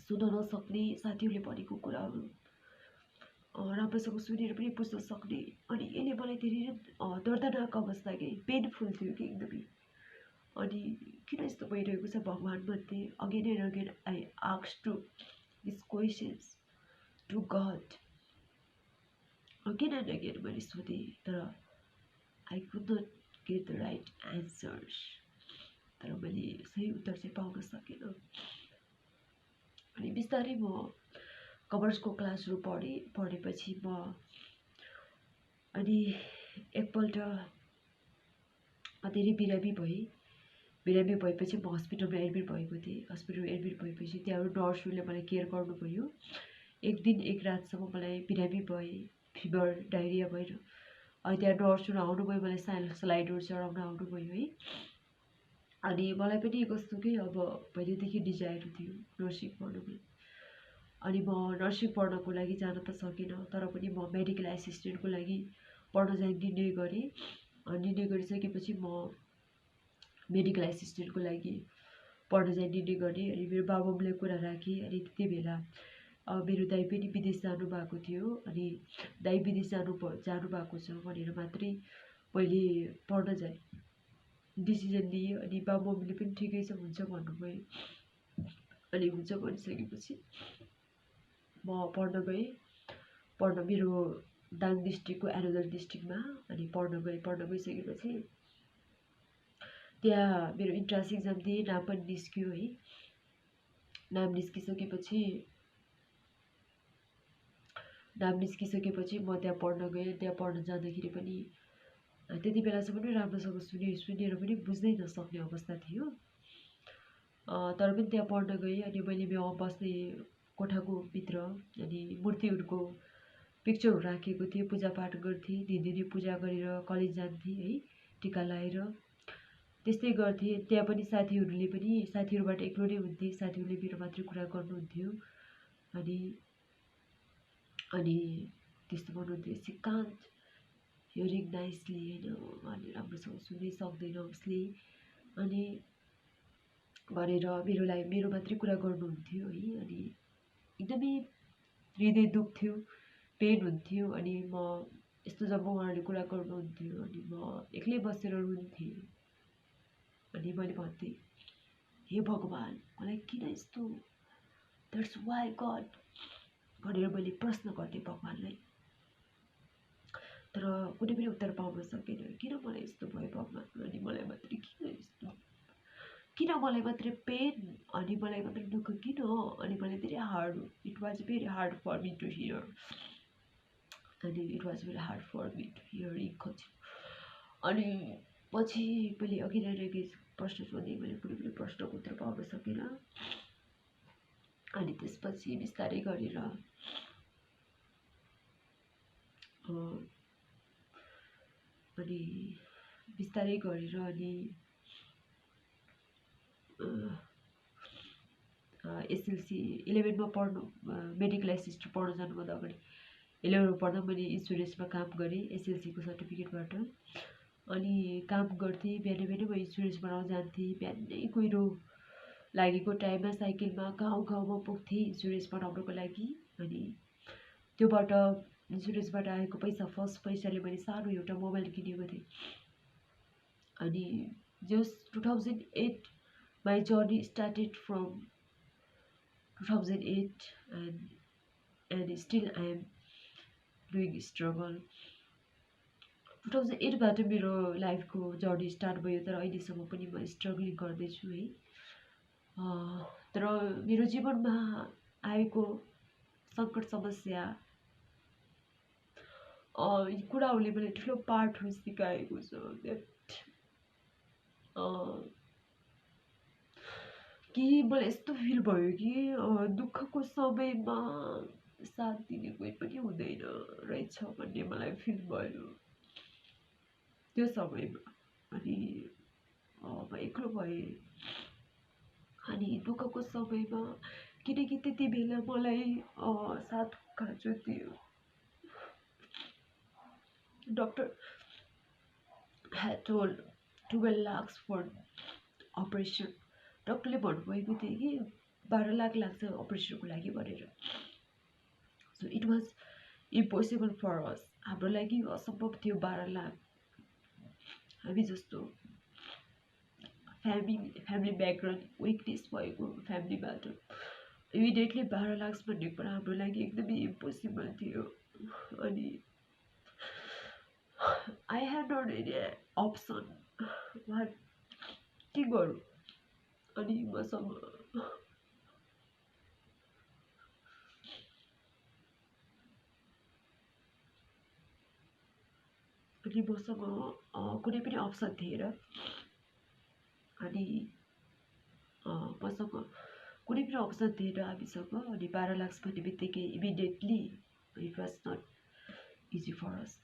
A: सुन्न नसक्ने, साथीहरूले भनेको कुराहरू राम्रोसँग सुनेर पनि बुझ्न सक्ने। अनि यसले मलाई धेरै नै दर्दनाक अवस्था के पेनफुल थियो कि एकदमै। अनि किन यस्तो भइरहेको छ भगवान् भन्थे। Again and again I asked to this questions to God. Again and again मैले सोधेँ, तर I could not get the right answers. तर मैले सही उत्तर चाहिँ पाउन सकेन। अनि बिस्तारै म कमर्सको क्लासहरू पढेपछि म अनि एकपल्ट धेरै बिरामी भएँ। बिरामी भएपछि म हस्पिटलमा एडमिट भएको थिएँ। हस्पिटलमा एडमिट भएपछि त्यहाँबाट नर्सहरूले मलाई केयर गर्नुभयो। एक दिन एक रातसम्म मलाई बिरामी भएँ, फिभर, डायरिया भएर। अनि त्यहाँ नर्सहरू आउनुभयो, मलाई स्लाइडहरू चढाउन आउनुभयो है। अनि मलाई पनि कस्तो कि अब पहिलेदेखि डिजायर थियो नर्सिङ पढ्नुको। अनि म नर्सिङ पढ्नको लागि जान त सकिनँ, तर पनि म मेडिकल एसिस्टेन्टको लागि पढ्न जाने निर्णय गरेँ। निर्णय गरिसकेपछि म मेडिकल एसिस्टेन्टको लागि पढ्न जाने निर्णय गरेँ। अनि मेरो बाबुले कुरा राखेँ। अनि त्यति बेला मेरो दाइ पनि विदेश जानुभएको थियो। अनि दाइ विदेश जानुभएको छ भनेर मात्रै मैले पढ्न जाने डिसिजन लिएँ। अनि बाबुले पनि ठिकै छ, हुन्छ भन्नुभयो। अनि हुन्छ भनिसकेपछि म पढ्न गएँ। पढ्न मेरो दाङ डिस्ट्रिक्टको एनोदर डिस्ट्रिक्टमा अनि पढ्न गइसकेपछि त्यहाँ मेरो इन्ट्रान्स इक्जाम दिएँ, नाम पनि निस्क्यो है। नाम निस्किसकेपछि म त्यहाँ पढ्न गएँ। त्यहाँ पढ्न जाँदाखेरि पनि त्यति बेलासम्म पनि राम्रोसँग सुनेर पनि बुझ्नै नसक्ने अवस्था थियो। तर पनि त्यहाँ पढ्न गएँ। अनि मैले बस्ने कोठाको भित्र अनि मूर्तिहरूको पिक्चरहरू राखेको थिएँ, पूजापाठ गर्थेँ। दिनदिनै पूजा गरेर कलेज जान्थेँ है, टिका लगाएर त्यस्तै गर्थेँ। त्यहाँ पनि साथीहरूबाट एक्लो नै हुन्थेँ। साथीहरूले मेरो मात्रै कुरा गर्नुहुन्थ्यो। अनि त्यस्तो भन्नुहुन्थ्यो, सिकान्त हियरिङ नाइसली होइन, अनि राम्रोसँग सुन्नै सक्दैन उसले अनि भनेर मेरो मात्रै कुरा गर्नुहुन्थ्यो है। अनि एकदमै हृदय दुख्थ्यो, पेन हुन्थ्यो। अनि म यस्तो जब उहाँहरूले कुरा गर्नुहुन्थ्यो अनि म एक्लै बसेर रुन्थेँ। अनि मैले भन्थेँ, हे भगवान्, मलाई किन यस्तो, द्याट्स वाइ गड भनेर मैले प्रश्न गर्थेँ भगवान्लाई। तर कुनै पनि उत्तर पाउन सकेन। किन मलाई यस्तो भयो भगवान्? अनि मलाई मात्रै किन मलाई मात्रै पेन, अनि मलाई मात्रै दुःख किन? अनि मलाई धेरै it was very hard for me to hear. अनि it was very hard for me to hear in continue. अनि पछि मैले अघि नै प्रश्न सोधेँ, मैले कुनै प्रश्नको उत्तर पाउन सकिनँ। अनि त्यसपछि बिस्तारै गरेर अनि बिस्तारै गरेर अनि एसएलसी 11मा पढ्नु मेडिकल एसिस्टेन्ट पढ्न जानुभन्दा अगाडि 11मा पढ्दा मैले इन्सुरेन्समा काम गरेँ एसएलसीको सर्टिफिकेटबाट। अनि काम गर्थेँ, बिहान बिहानै म इन्सुरेन्स बनाउन जान्थेँ। बिहानै कुहिरो लागेको टाइममा साइकलमा गाउँ गाउँमा पुग्थेँ इन्सुरेन्स बनाउनको लागि। अनि त्योबाट इन्सुरेन्सबाट आएको फर्स्ट पैसाले मैले सानो एउटा मोबाइल किनेको थिएँ। अनि जस 2008 my journey started from 2008 and still I am doing struggle. 2008बाट मेरो लाइफको जर्नी स्टार्ट भयो, तर अहिलेसम्म पनि म स्ट्रगलिङ गर्दैछु है। तर मेरो जीवनमा आएको सङ्कट समस्या यी कुराहरूले मलाई ठुलो पाठ सिकाएको छ। कि मलाई यस्तो फिल भयो कि दुःखको समयमा साथ दिने कोही पनि हुँदैन रहेछ भन्ने मलाई फिल भयो त्यो समयमा। अनि म एक्लो भएँ अनि दुःखको समयमा, किनकि त्यति बेला मलाई साथ खाँचो थियो। Doctor had told 12 lakhs for operation. डक्टरले भन्नुभएको थियो कि 12 लाख लाग्छ अपरेसनको लागि भनेर। So it was impossible for us, हाम्रो लागि असम्भव थियो 12 लाख। हामी जस्तो फ्यामिली ब्याकग्राउन्ड विकनेस भएको फ्यामिलीबाट इमिडिएटली 12 लाख भन्ने कुरा हाम्रो लागि एकदमै इम्पोसिबल थियो। अनि I had not any option, के गरौँ। अनि मसँग कुनै पनि अप्सन थिएन। अनि मसँग कुनै पनि अप्सन थिएन हामीसँग। अनि 12 लाख भन्ने बित्तिकै immediately it was not easy for us.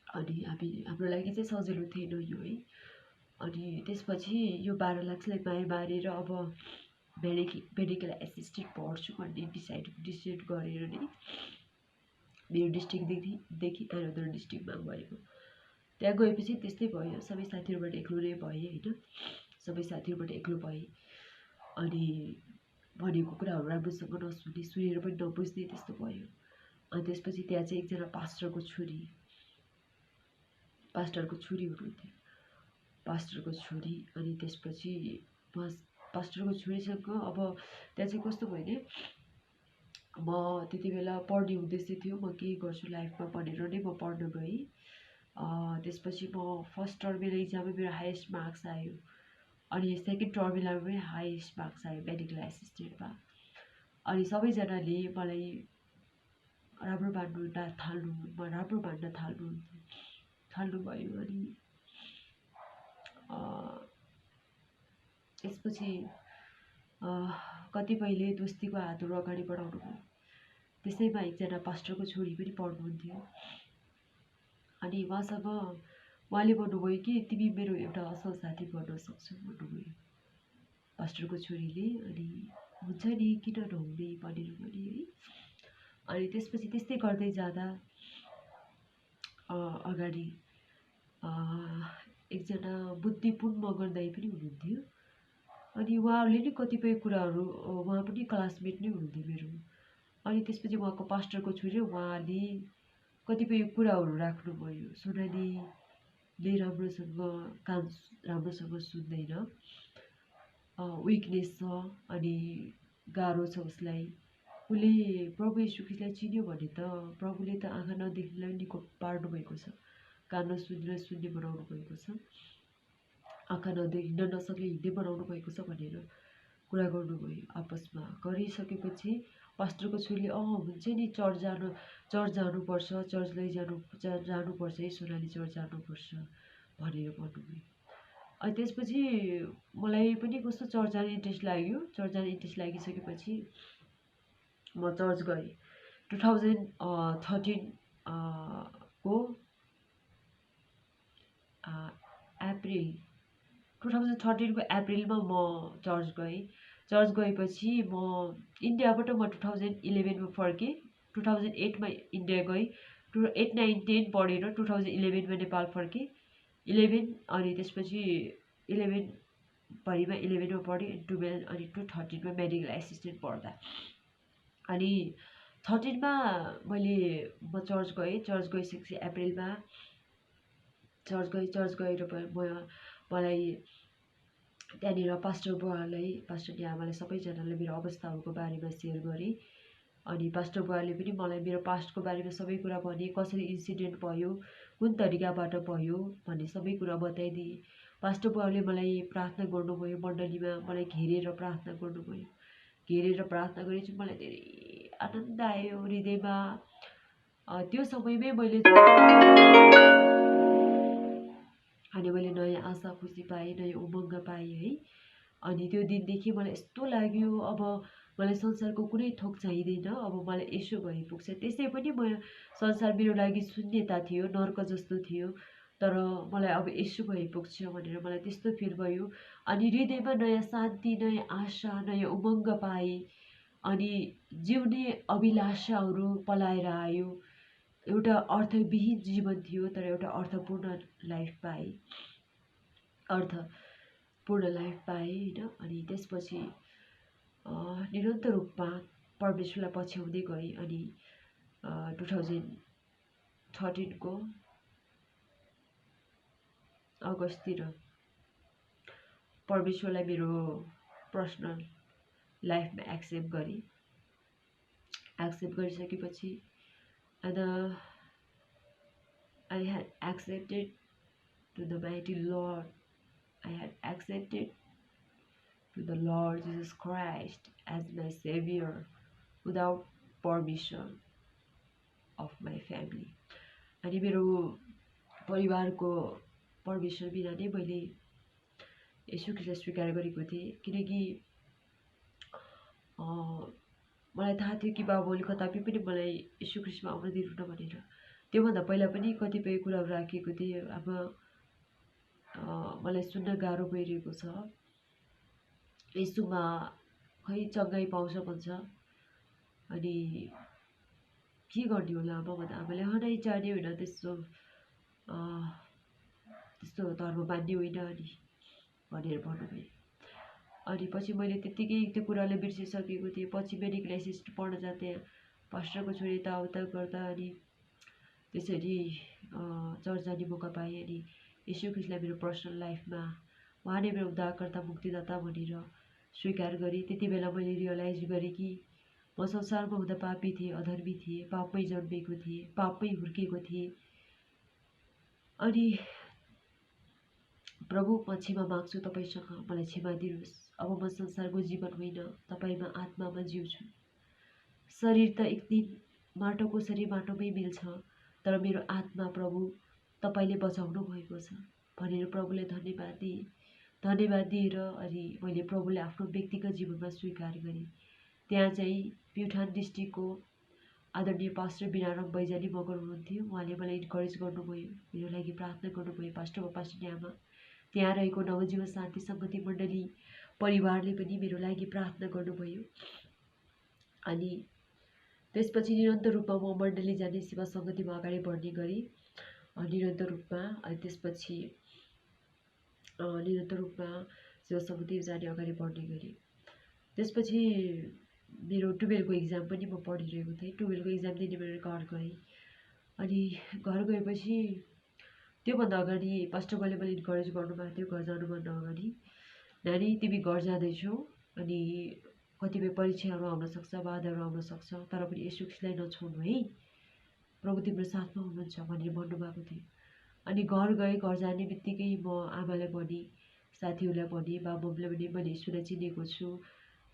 A: अनि हाम्रो लागि चाहिँ सजिलो थिएन यो है। अनि त्यसपछि यो 12 लाखलाई माया मारेर अब मेडिकल एसिस्टेन्ट पढ्छु भन्ने डिसाइड गरेर नै मेरो डिस्ट्रिक्टदेखि अनदर डिस्ट्रिक्टमा गएको। त्यहाँ गएपछि त्यस्तै भयो, सबै साथीहरूबाट एक्लो नै भएँ होइन। सबै साथीहरूबाट एक्लो भएँ। अनि भनेको कुराहरू राम्रोसँग नसुने, सुनेर पनि नबुझ्ने त्यस्तो भयो। अनि त्यसपछि त्यहाँ चाहिँ एकजना पास्टरको छोरी हुनुहुन्थ्यो, पास्टरको छोरी। अनि त्यसपछि पास्टरको छोरीसँग अब त्यहाँ चाहिँ कस्तो भयो भने, म त्यति बेला पढ्ने उद्देश्य थियो, म के गर्छु लाइफमा भनेर नै म पढ्न गएँ। त्यसपछि म फर्स्ट टर्मिनल इक्जाममा मेरो हाइएस्ट मार्क्स आयो। अनि सेकेन्ड टर्मिनलमा पनि हाइएस्ट मार्क्स आयो मेडिकल एसिस्टेन्टमा। अनि सबैजनाले मलाई राम्रो मान्न थाल्नुभयो। अनि त्यसपछि कतिपयले दोस्तीको हातहरू अगाडि बढाउनु भयो। त्यसैमा एकजना पास्टरको छोरी पनि पढ्नुहुन्थ्यो। अनि उहाँले भन्नुभयो कि तिमी मेरो एउटा असल साथी बन्न सक्छौ भन्नुभयो पास्टरको छोरीले। अनि हुन्छ नि, किन नहुने भनेर भने है। अनि त्यसपछि त्यस्तै गर्दै जाँदा अगाडि एकजना बुद्धिपूर्ण मगर दाइ पनि हुनुहुन्थ्यो। अनि उहाँहरूले नि कतिपय कुराहरू, उहाँ पनि क्लासमेट नै हुनुहुन्थ्यो मेरो। अनि त्यसपछि उहाँको पास्टरको छोरी उहाँले कतिपय कुराहरू राख्नुभयो। सोनालीले राम्रोसँग सुन्दैन, विकनेस छ, अनि गाह्रो छ उसलाई। उसले प्रभु येशू ख्रीष्टलाई चिन्यो भने त प्रभुले त आँखा नदेख्नेलाई निको पार्नु भएको छ, कान नसुन्नेलाई सुन्ने बनाउनु भएको छ, आँखा हिँड्न नसक्ने हिँड्ने बनाउनु भएको छ भनेर कुरा गर्नुभयो। आपसमा गरिसकेपछि पास्टरको छोरीले हुन्छ नि, चर्च जानुपर्छ, चर्च जानुपर्छ है सोनाली, चर्च जानुपर्छ भनेर भन्नुभयो। अनि त्यसपछि मलाई पनि कस्तो चर्च जान इन्ट्रेस्ट लाग्यो। चर्च जान इन्ट्रेस्ट लागिसकेपछि म चर्च गएँ। 2013 को अप्रिल 2013 को अप्रिलमा म चर्च गएँ। चर्च गएपछि म इन्डियाबाट म 2011 मा फर्केँ। 2008 मा इन्डिया गएँ। 8, 9, 10 पढेर 2011 मा नेपाल फर्केँ। 11 अनि त्यसपछि 11 भरिमा 11 मा पढेँ। 12 अनि 13 मा मेडिकल एसिस्टेन्ट पढ्दा अनि 13 मा म चर्च गएँ। चर्च गइसकेपछि अप्रिलमा चर्च गएर मलाई त्यहाँनिर पास्टर बुवालाई, पास्टर नि आमालाई, सबैजनालाई मेरो अवस्थाहरूको बारेमा सेयर गरेँ। अनि पास्टर बुवाले पनि मलाई मेरो पास्टको बारेमा सबै कुरा भने, कसरी इन्सिडेन्ट भयो, कुन तरिकाबाट भयो भन्ने सबै कुरा बताइदिए। पास्टर बुवाले मलाई प्रार्थना गर्नुभयो, मण्डलीमा मलाई घेरेर प्रार्थना गर्नुभयो। घेरेर प्रार्थना गरेपछि मलाई धेरै आनन्द आयो हृदयमा। त्यो समयमै मैले नयाँ आशा खुसी पाएँ, नयाँ उमङ्ग पाएँ है। अनि त्यो दिनदेखि मलाई यस्तो लाग्यो, अब मलाई संसारको कुनै थोक चाहिँदैन, अब मलाई यसो भइपुग्छ। त्यसै पनि संसार मेरो लागि शून्यता थियो, नर्क जस्तो थियो, तर मलाई अब यसो भइपुग्छ भनेर मलाई त्यस्तो फिल भयो। अनि हृदयमा नयाँ शान्ति, नयाँ आशा, नयाँ उमङ्ग पाएँ। अनि जिउने अभिलाषाहरू पलाएर आयो। एउटा अर्थविहीन जीवन थियो, तर एउटा अर्थपूर्ण लाइफ पाएँ, अर्थपूर्ण लाइफ पाएँ होइन। अनि त्यसपछि निरन्तर रूपमा परमेश्वरलाई पछ्याउँदै गएँ। अनि 2013 को अगस्ततिर परमेश्वरलाई मेरो पर्सनल लाइफमा एक्सेप्ट गरेँ। एक्सेप्ट गरिसकेपछि and I had accepted to the mighty Lord. I had accepted to the Lord Jesus Christ as my Savior without permission of my family. अनि मेरो परिवारको पर्मिसन बिना नै मैले येशू ख्रीष्टलाई स्वीकार गरेको थिएँ। किनकि मलाई थाहा थियो कि बाबुले कदापि पनि मलाई येशू ख्रीष्टमा आउन दिनुहुन्न भनेर। त्योभन्दा पहिला पनि कतिपय कुराहरू राखेको थिएँ। अब मलाई सुन्न गाह्रो भइरहेको छ, येशूमा खै चङ्गाइ पाउँछ भन्छ। अनि के गर्ने होला अब भन्दा आमाले हनै जाने होइन, त्यस्तो धर्म मान्ने होइन अनि भनेर भन्नुभयो। अनि पछि मैले त्यत्तिकै त्यो कुरालाई बिर्सिसकेको थिएँ। पछि मेडिकल एसिस्टेन्ट पढ्न जाँदा पास्टरको छोरी यताउता गर्दा अनि त्यसरी चर्च जाने मौका पाएँ। अनि येशू ख्रीष्टलाई मेरो पर्सनल लाइफमा उहाँ नै मेरो उद्धारकर्ता, मुक्तिदाता भनेर स्वीकार गरेँ। त्यति बेला मैले रियलाइज गरेँ कि म संसारमा हुँदा पापी थिएँ, अधर्मी थिएँ, पापमै जन्मेको थिएँ, पापमै हुर्केको थिएँ। अनि प्रभु, म क्षमा माग्छु तपाईँसँग, मलाई क्षमा दिनुहोस्। अब म संसारको जीवन होइन, तपाईँमा आत्मामा जिउँछु। शरीर त एक दिन माटोको शरीर माटोमै मिल्छ, तर मेरो आत्मा प्रभु तपाईँले बचाउनु भएको छ भनेर प्रभुलाई धन्यवाद दिएँ। धन्यवाद दिएर अनि मैले प्रभुलाई आफ्नो व्यक्तिगत जीवनमा स्वीकार गरेँ। त्यहाँ चाहिँ प्युठान डिस्ट्रिक्टको आदरणीय पास्टर बिनाराम बैजाली मगर हुनुहुन्थ्यो। उहाँले मलाई इन्करेज गर्नुभयो, मेरो लागि प्रार्थना गर्नुभयो। पास्टर आमा, त्यहाँ रहेको नवजीवन शान्ति सङ्गति मण्डली परिवारले पनि मेरो लागि प्रार्थना गर्नुभयो। अनि त्यसपछि निरन्तर रूपमा म मण्डली जाने सेवा सङ्गतिमा अगाडि बढ्ने गरेँ निरन्तर रूपमा। अनि त्यसपछि निरन्तर रूपमा सेवा सङ्गति जाने अगाडि बढ्ने गरेँ। त्यसपछि मेरो 12 को इक्जाम पनि म पढिरहेको थिएँ। 12 को इक्जाम दिने मैले घर गएँ। अनि घर गएपछि त्योभन्दा अगाडि पास्टर बाले मलाई इन्करेज गर्नुभएको थियो, घर जानुभन्दा अगाडि, नानी तिमी घर जाँदैछौ अनि कतिपय परीक्षाहरू आउन सक्छ, बाधाहरू आउन सक्छ, तर पनि येशू ख्रीष्टलाई नछोड्नु है, प्रभु तिम्रो साथमा हुनुहुन्छ भनेर भन्नुभएको थियो। अनि घर गएँ। घर जाने बित्तिकै म आमालाई भने, साथीहरूलाई भने, बाबुले पनि मैले येशूलाई चिनेको छु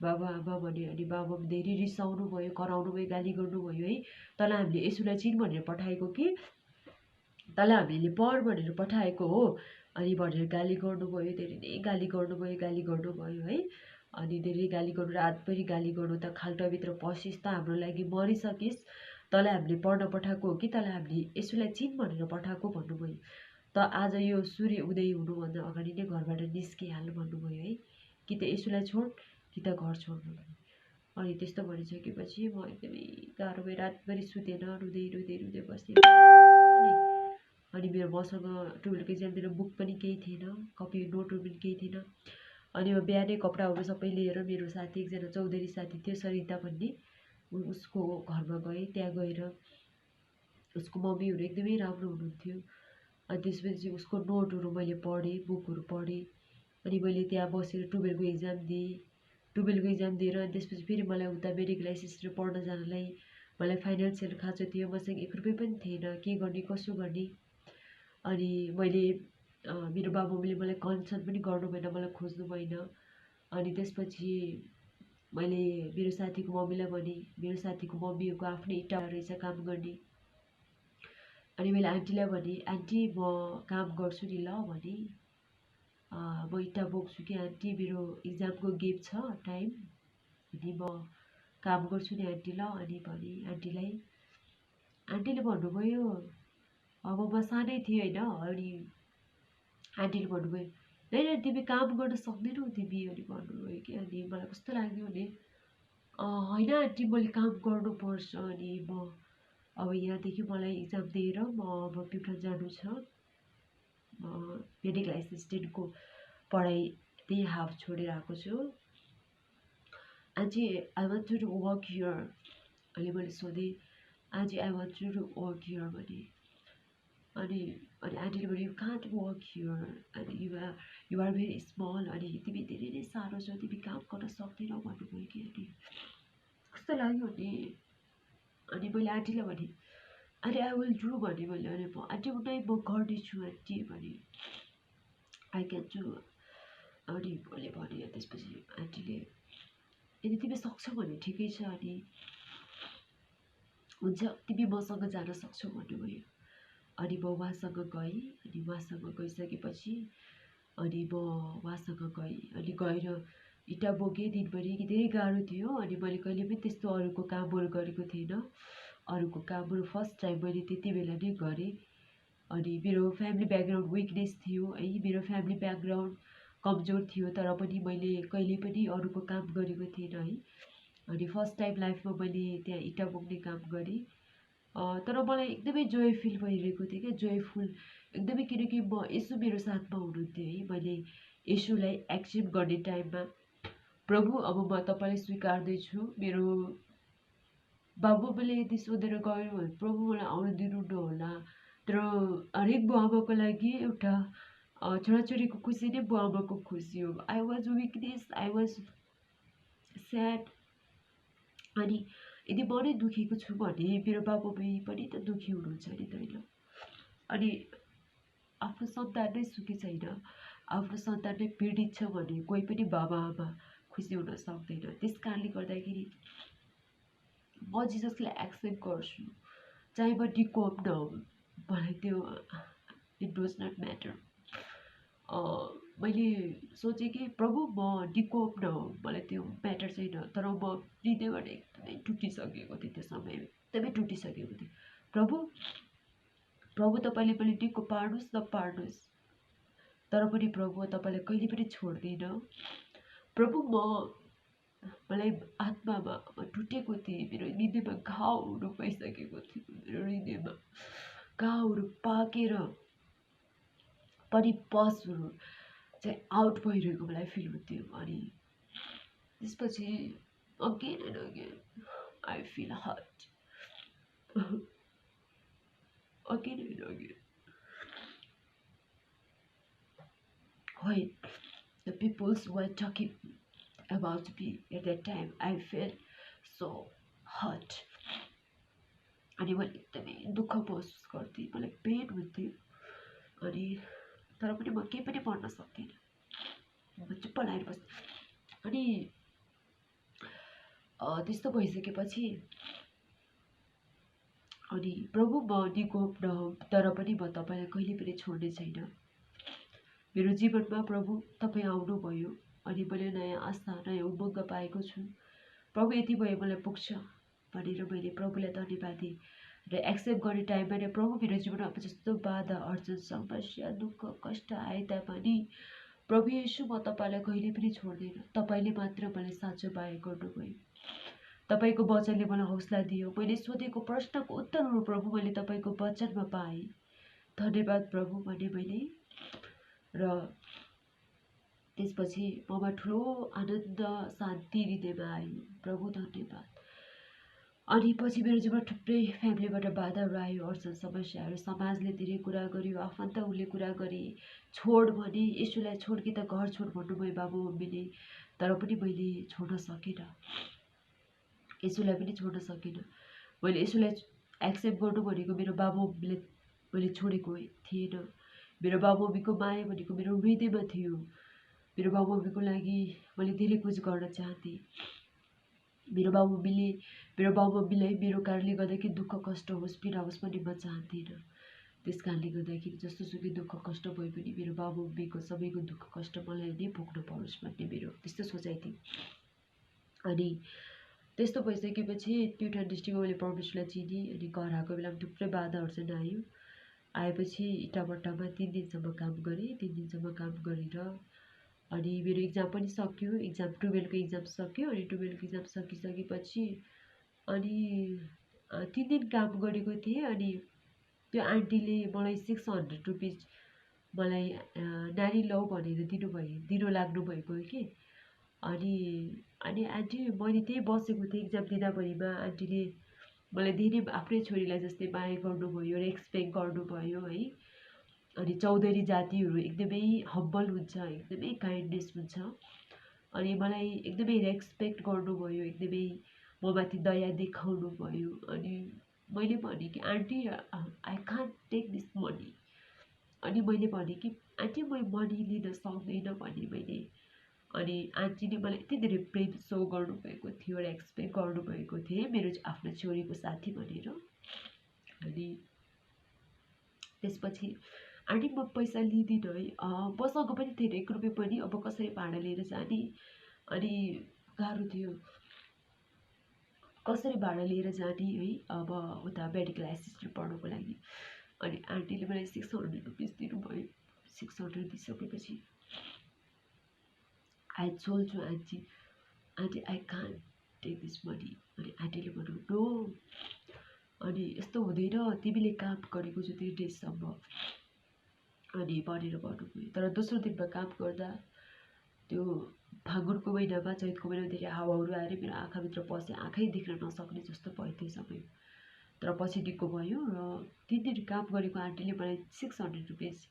A: बाबा आमा भने। अनि बाबा धेरै रिसाउनु भयो, कराउनु भयो, गाली गर्नुभयो है, तँलाई हामीले येशूलाई चिन भनेर पठाएको कि तँलाई हामीले पढ भनेर पठाएको हो अनि भनेर गाली गर्नुभयो, धेरै नै गाली गर्नुभयो है। अनि धेरै गाली गर्नु, रातभरि गाली गर्नु, त खाल्टोभित्र पसिस् त हाम्रो लागि मरिसकिस्, तँलाई हामीले पढ्न पठाएको हो कि तँलाई हामीले यसोलाई चिन भनेर पठाएको भन्नुभयो। त आज यो सूर्य उदय हुनुभन्दा अगाडि नै घरबाट निस्किहाल्नु भन्नुभयो है, कि त यसोलाई छोड कि त घर छोड भन्नुभयो। अनि त्यस्तो भनिसकेपछि म एकदमै गाह्रो भयो, रातभरि सुतेन, रुँदै बस्थेँ। अनि मसँग टुवेल्भको इक्जाम दिएर बुक पनि केही थिएन, कपी नोटहरू पनि केही थिएन। अनि म बिहानै कपडाहरू सबै लिएर मेरो साथी एकजना चौधरी साथी थियो सरिता भन्ने, उसको घरमा गएँ। त्यहाँ गएर उसको मम्मीहरू एकदमै राम्रो हुनुहुन्थ्यो। अनि त्यसपछि उसको नोटहरू मैले पढेँ, बुकहरू पढेँ। अनि मैले त्यहाँ बसेर टुवेल्भको इक्जाम दिएँ। टुवेल्भको इक्जाम दिएर अनि त्यसपछि फेरि मलाई उता मेडिकल एसिस्टेन्ट पढ्न जानलाई मलाई फाइनेन्सियल खाँचो थियो, मसँग 1 रुपियाँ पनि थिएन, के गर्ने कसो गर्ने। अनि मैले मेरो बाबुले मलाई कन्सल्ट पनि गर्नु भएन, मलाई खोज्नु भएन। अनि त्यसपछि मैले मेरो साथीको मम्मीलाई भने, मेरो साथीको मम्मीहरूको आफ्नै इँटा रहेछ काम गर्ने। अनि मैले आन्टीलाई भने, आन्टी म काम गर्छु नि ल भने, म इँटा बोक्छु कि आन्टी, मेरो इक्जामको गेप छ टाइम, अनि म काम गर्छु नि आन्टी ल। अनि भने आन्टीलाई, आन्टीले भन्नुभयो, अब म सानै थिएँ होइन। अनि आन्टीले भन्नुभयो, नै तिमी काम गर्न सक्दैनौ तिमी, अनि भन्नुभयो कि। अनि मलाई कस्तो लाग्यो भने, होइन आन्टी मैले काम गर्नुपर्छ, अनि म अब यहाँदेखि मलाई इक्जाम दिएर म अब प्युठान जानु छ, मेडिकल एसिस्टेन्टको पढाइ त्यही हाफ छोडेर आएको छु। Aunty I want to work here. अनि मैले सोधेँ, aunty I want to work here भने। अनि आन्टीले भने, यु कान्ट वर्क हियर, अनि यु आर भेरी स्मल, अनि तिमी धेरै नै सानो छौ, तिमी काम गर्न सक्दैनौ भन्नुभयो कि। अनि कस्तो लाग्यो भने, अनि मैले आन्टीलाई भने, आन्टी आई विल डु भने मैले। अनि आन्टी नै म गर्नेछु आन्टी भने, आई क्यान डु। अनि मैले भने, त्यसपछि आन्टीले, यदि तिमी सक्छौ भने ठिकै छ, अनि हुन्छ तिमी मसँग जान सक्छौ भन्नुभयो। अनि म उहाँसँग गएँ। अनि उहाँसँग गइसकेपछि अनि म उहाँसँग गएँ। अनि गएर इँटा बोकेँ दिनभरि, धेरै गाह्रो थियो। अनि मैले कहिले पनि त्यस्तो अरूको कामहरू गरेको थिएन, अरूको कामहरू फर्स्ट टाइम मैले त्यति बेला नै गरेँ। अनि मेरो फ्यामिली ब्याकग्राउन्ड विकनेस थियो है, मेरो फ्यामिली ब्याकग्राउन्ड कमजोर थियो, तर पनि मैले कहिले पनि अरूको काम गरेको थिएन है। अनि फर्स्ट टाइम लाइफमा मैले त्यहाँ इँटा बोक्ने काम गरेँ। तर मलाई एकदमै जोय फिल भइरहेको थियो क्या, जोयफुल एकदमै, किनकि म यसो मेरो साथमा हुनुहुन्थ्यो है। मैले यसोलाई एक्सेप्ट गर्ने टाइममा, प्रभु अब म तपाईँलाई स्वीकार्दैछु, मेरो बाबुले यदि सोधेर गयो भने प्रभु मलाई आउनु दिनु नहोला, तर हरेक बुवाआमाको लागि एउटा छोराछोरीको खुसी नै बुवाआमाको खुसी हो। I was weakness, I was sad. अनि यदि म नै दुखेको छु भने मेरो बाबुआमा पनि त दुखी हुनुहुन्छ नि त होइन। अनि आफ्नो सन्तान नै सुखी छैन, आफ्नो सन्तान नै पीडित छ भने कोही पनि बाबाआमा खुसी हुन सक्दैन। त्यस कारणले गर्दाखेरि म जिजसलाई एक्सेप्ट गर्छु, चाहे म डिकोम नहुँ, मलाई त्यो इट डज नट म्याटर। मैले सोचेँ कि प्रभु म डिकोम नहुँ, मलाई त्यो म्याटर छैन, तर म हृदयबाट एकदमै टुटिसकेको थिएँ, त्यो समय एकदमै टुटिसकेको थिएँ। प्रभु तपाईँले पनि डिको पार्नुहोस् नपार्नुहोस्, तर पनि प्रभु तपाईँलाई कहिले पनि छोड्दिनँ। प्रभु मलाई आत्मामा टुटेको थिएँ, मेरो हृदयमा घाउहरू भइसकेको थियो, मेरो हृदयमा घाउहरू पाकेर पनि पसहरू चाहिँ आउट भइरहेको मलाई फिल हुन्थ्यो। अनि त्यसपछि again and again I feel hurt, again and again when the peoples were talking about me at that time, I felt so hurt. अनि मैले एकदमै दुःख महसुस गर्थेँ, मलाई पेन हुन्थ्यो। अनि तर पनि म केही पनि पढ्न सक्दिनँ, म चुप्प लागेर बस्थेँ। अनि त्यस्तो भइसकेपछि अनि प्रभु म निकोप नहौँ तर पनि म तपाईँलाई कहिले पनि छोड्ने छैन। मेरो जीवनमा प्रभु तपाईँ आउनुभयो अनि मैले नयाँ आस्था नयाँ उमङ्ग पाएको छु। प्रभु यति भयो मलाई पुग्छ भनेर मैले प्रभुलाई धन्यवाद दिएँ र एक्सेप्ट गर्ने टाइममा नै प्रभु मेरो जीवनमा जस्तो बाधा अडचन समस्या दुःख कष्ट आए तापनि प्रभु येशू म तपाईँलाई कहिले पनि छोड्दैन। तपाईँले मात्र मलाई साँचो माया गर्नुभयो। तपाईँको वचनले मलाई हौसला दियो। मैले सोधेको प्रश्नको उत्तरहरू प्रभु मैले तपाईँको वचनमा पाएँ। धन्यवाद प्रभु भने मैले र त्यसपछि ममा ठुलो आनन्द शान्ति हृदयमा आयो। प्रभु धन्यवाद। अनि पछि मेरो जीवनमा थुप्रै फ्यामिलीबाट बाधाहरू आयो, अडचन समस्याहरू, समाजले धेरै कुरा गर्यो, आफन्तहरूले कुरा गरे, छोड भने, यसुलाई छोड कि त घर छोड भन्नुभयो बाबु मम्मीले, तर पनि मैले छोड्न सकिनँ। यसुलाई पनि छोड्न सकिनँ। मैले यसुलाई एक्सेप्ट गर्नु भनेको मेरो बाबु मम्मीले मैले छोडेको थिएन। मेरो बाबु मम्मीको माया भनेको मेरो हृदयमा थियो। मेरो बाबु मम्मीको लागि मैले धेरै कुछ गर्न चाहन्थेँ। मेरो बाबु मम्मीलाई मेरो कारणले गर्दाखेरि दुःख कष्ट होस् पीडा होस् पनि म चाहन्थिनँ। त्यस कारणले गर्दाखेरि जस्तोसुकै दुःख कष्ट भए पनि मेरो बाबु मम्मीको सबैको दुःख कष्ट मलाई नै भोग्नु परोस् भन्ने मेरो त्यस्तो सोचाइ थियो। अनि त्यस्तो भइसकेपछि प्युठान डिस्ट्रिक्टमा मैले परमेश्वरलाई चिनेँ। अनि घर आएको बेलामा थुप्रै बाधाहरू चाहिँ आयो। आएपछि इटाभट्टामा 3 दिनसम्म काम गरेँ। 3 दिनसम्म काम गरेर अनि मेरो इक्जाम पनि सक्यो। 12को इक्जाम सक्यो। अनि 12को इक्जाम सकिसकेपछि अनि 3 दिन काम गरेको थिएँ। अनि त्यो आन्टीले मलाई 600 रुपिस मलाई नानी लौ भनेर दिनु लाग्नुभएको कि। अनि आन्टी मैले त्यही बसेको थिएँ इक्जाम दिँदाभरिमा। आन्टीले मलाई धेरै आफ्नै छोरीलाई जस्तै माया गर्नुभयो, रेस्पेक्ट गर्नुभयो है। अनि चौधरी जातिहरू एकदमै हम्बल हुन्छ, एकदमै काइन्डनेस हुन्छ। अनि मलाई एकदमै रेस्पेक्ट गर्नुभयो, एकदमै ममाथि दया देखाउनु भयो। अनि मैले भनेँ कि aunty I can't take this money. अनि मैले भनेँ कि आन्टी म मनी लिन सक्दैन भने मैले। अनि आन्टीले मलाई यति धेरै प्रेम सो गर्नुभएको थियो, रेस्पेक्ट गर्नुभएको थियो मेरो आफ्नो छोरीको साथी भनेर। अनि त्यसपछि आन्टी म पैसा लिँदिनँ है, मसँग पनि थिएन 1 रुपियाँ पनि। अब कसरी भाडा लिएर जाने, अनि गाह्रो थियो कसरी भाडा लिएर जाने है, अब उता मेडिकल एसिस्टेन्ट पढ्नुको लागि। अनि आन्टीले मलाई 600 रुपिस दिनुभयो। 600 दिइसकेपछि I told you aunty I can't take this money. अनि आन्टीले भन्नु नो, अनि यस्तो हुँदैन, तिमीले काम गरेको छु 3 डेजसम्म अनि भनेर भन्नुभयो। तर दोस्रो दिनमा काम गर्दा त्यो फागुनको महिनामा, चैतको महिनामा धेरै हावाहरू आएर मेरो आँखाभित्र पसे, आँखै देख्न नसक्ने जस्तो भयो त्यो समय। तर पछि निको भयो र 3 दिन काम गरेको आन्टीले मलाई 600 रुपिस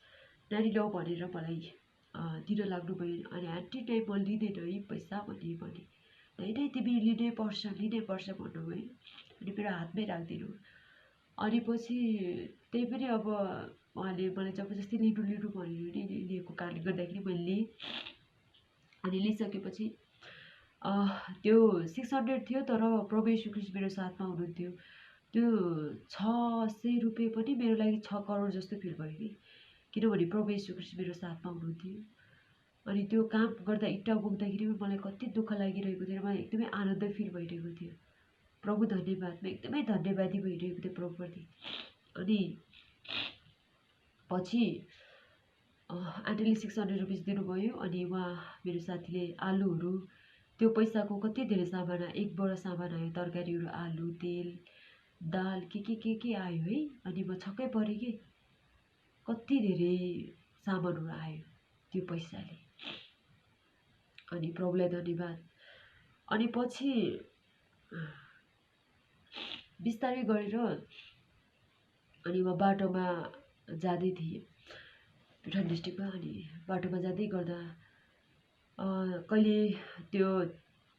A: नानी लौ भनेर मलाई दिन लाग्नुभयो। अनि आन्टी नै म लिँदैन है पैसा भने होइन तिमी लिनै पर्छ भन्नुभयो। अनि मेरो हातमै राखिदिनु। अनि पछि त्यही पनि अब उहाँले मलाई जबरजस्ती लिनु भनेर नि लिएको कारणले गर्दाखेरि मैले लिएँ। अनि लिइसकेपछि त्यो 600 थियो, तर प्रभु येशू ख्रीष्ट मेरो साथमा हुनुहुन्थ्यो। त्यो 600 रुपियाँ पनि मेरो लागि 6 करोड जस्तो फिल भयो कि, किनभने प्रभु येशू ख्रीष्ट मेरो साथमा हुनुहुन्थ्यो। अनि त्यो काम गर्दा इँटा बोक्दाखेरि पनि मलाई कति दुःख लागिरहेको थियो, मलाई एकदमै आनन्द फिल भइरहेको थियो। प्रभु धन्यवाद, म एकदमै धन्यवादी भइरहेको थिएँ प्रभुप्रति। अनि पछि आन्टीले 600 रुपिस दिनुभयो। अनि उहाँ मेरो साथीले आलुहरू, त्यो पैसाको कति धेरै सामान आयो, 1 बोरा सामान आयो, तरकारीहरू, आलु, तेल, दाल के आयो है। अनि म छक्कै परेँ कि कति धेरै सामानहरू आयो त्यो पैसाले। अनि प्रभुलाई धन्यवाद। अनि पछि बिस्तारै गरेर अनि म बाटोमा जाँदै थिएँ प्युठान डिस्ट्रिक्टमा। अनि बाटोमा जाँदै गर्दा कहिले त्यो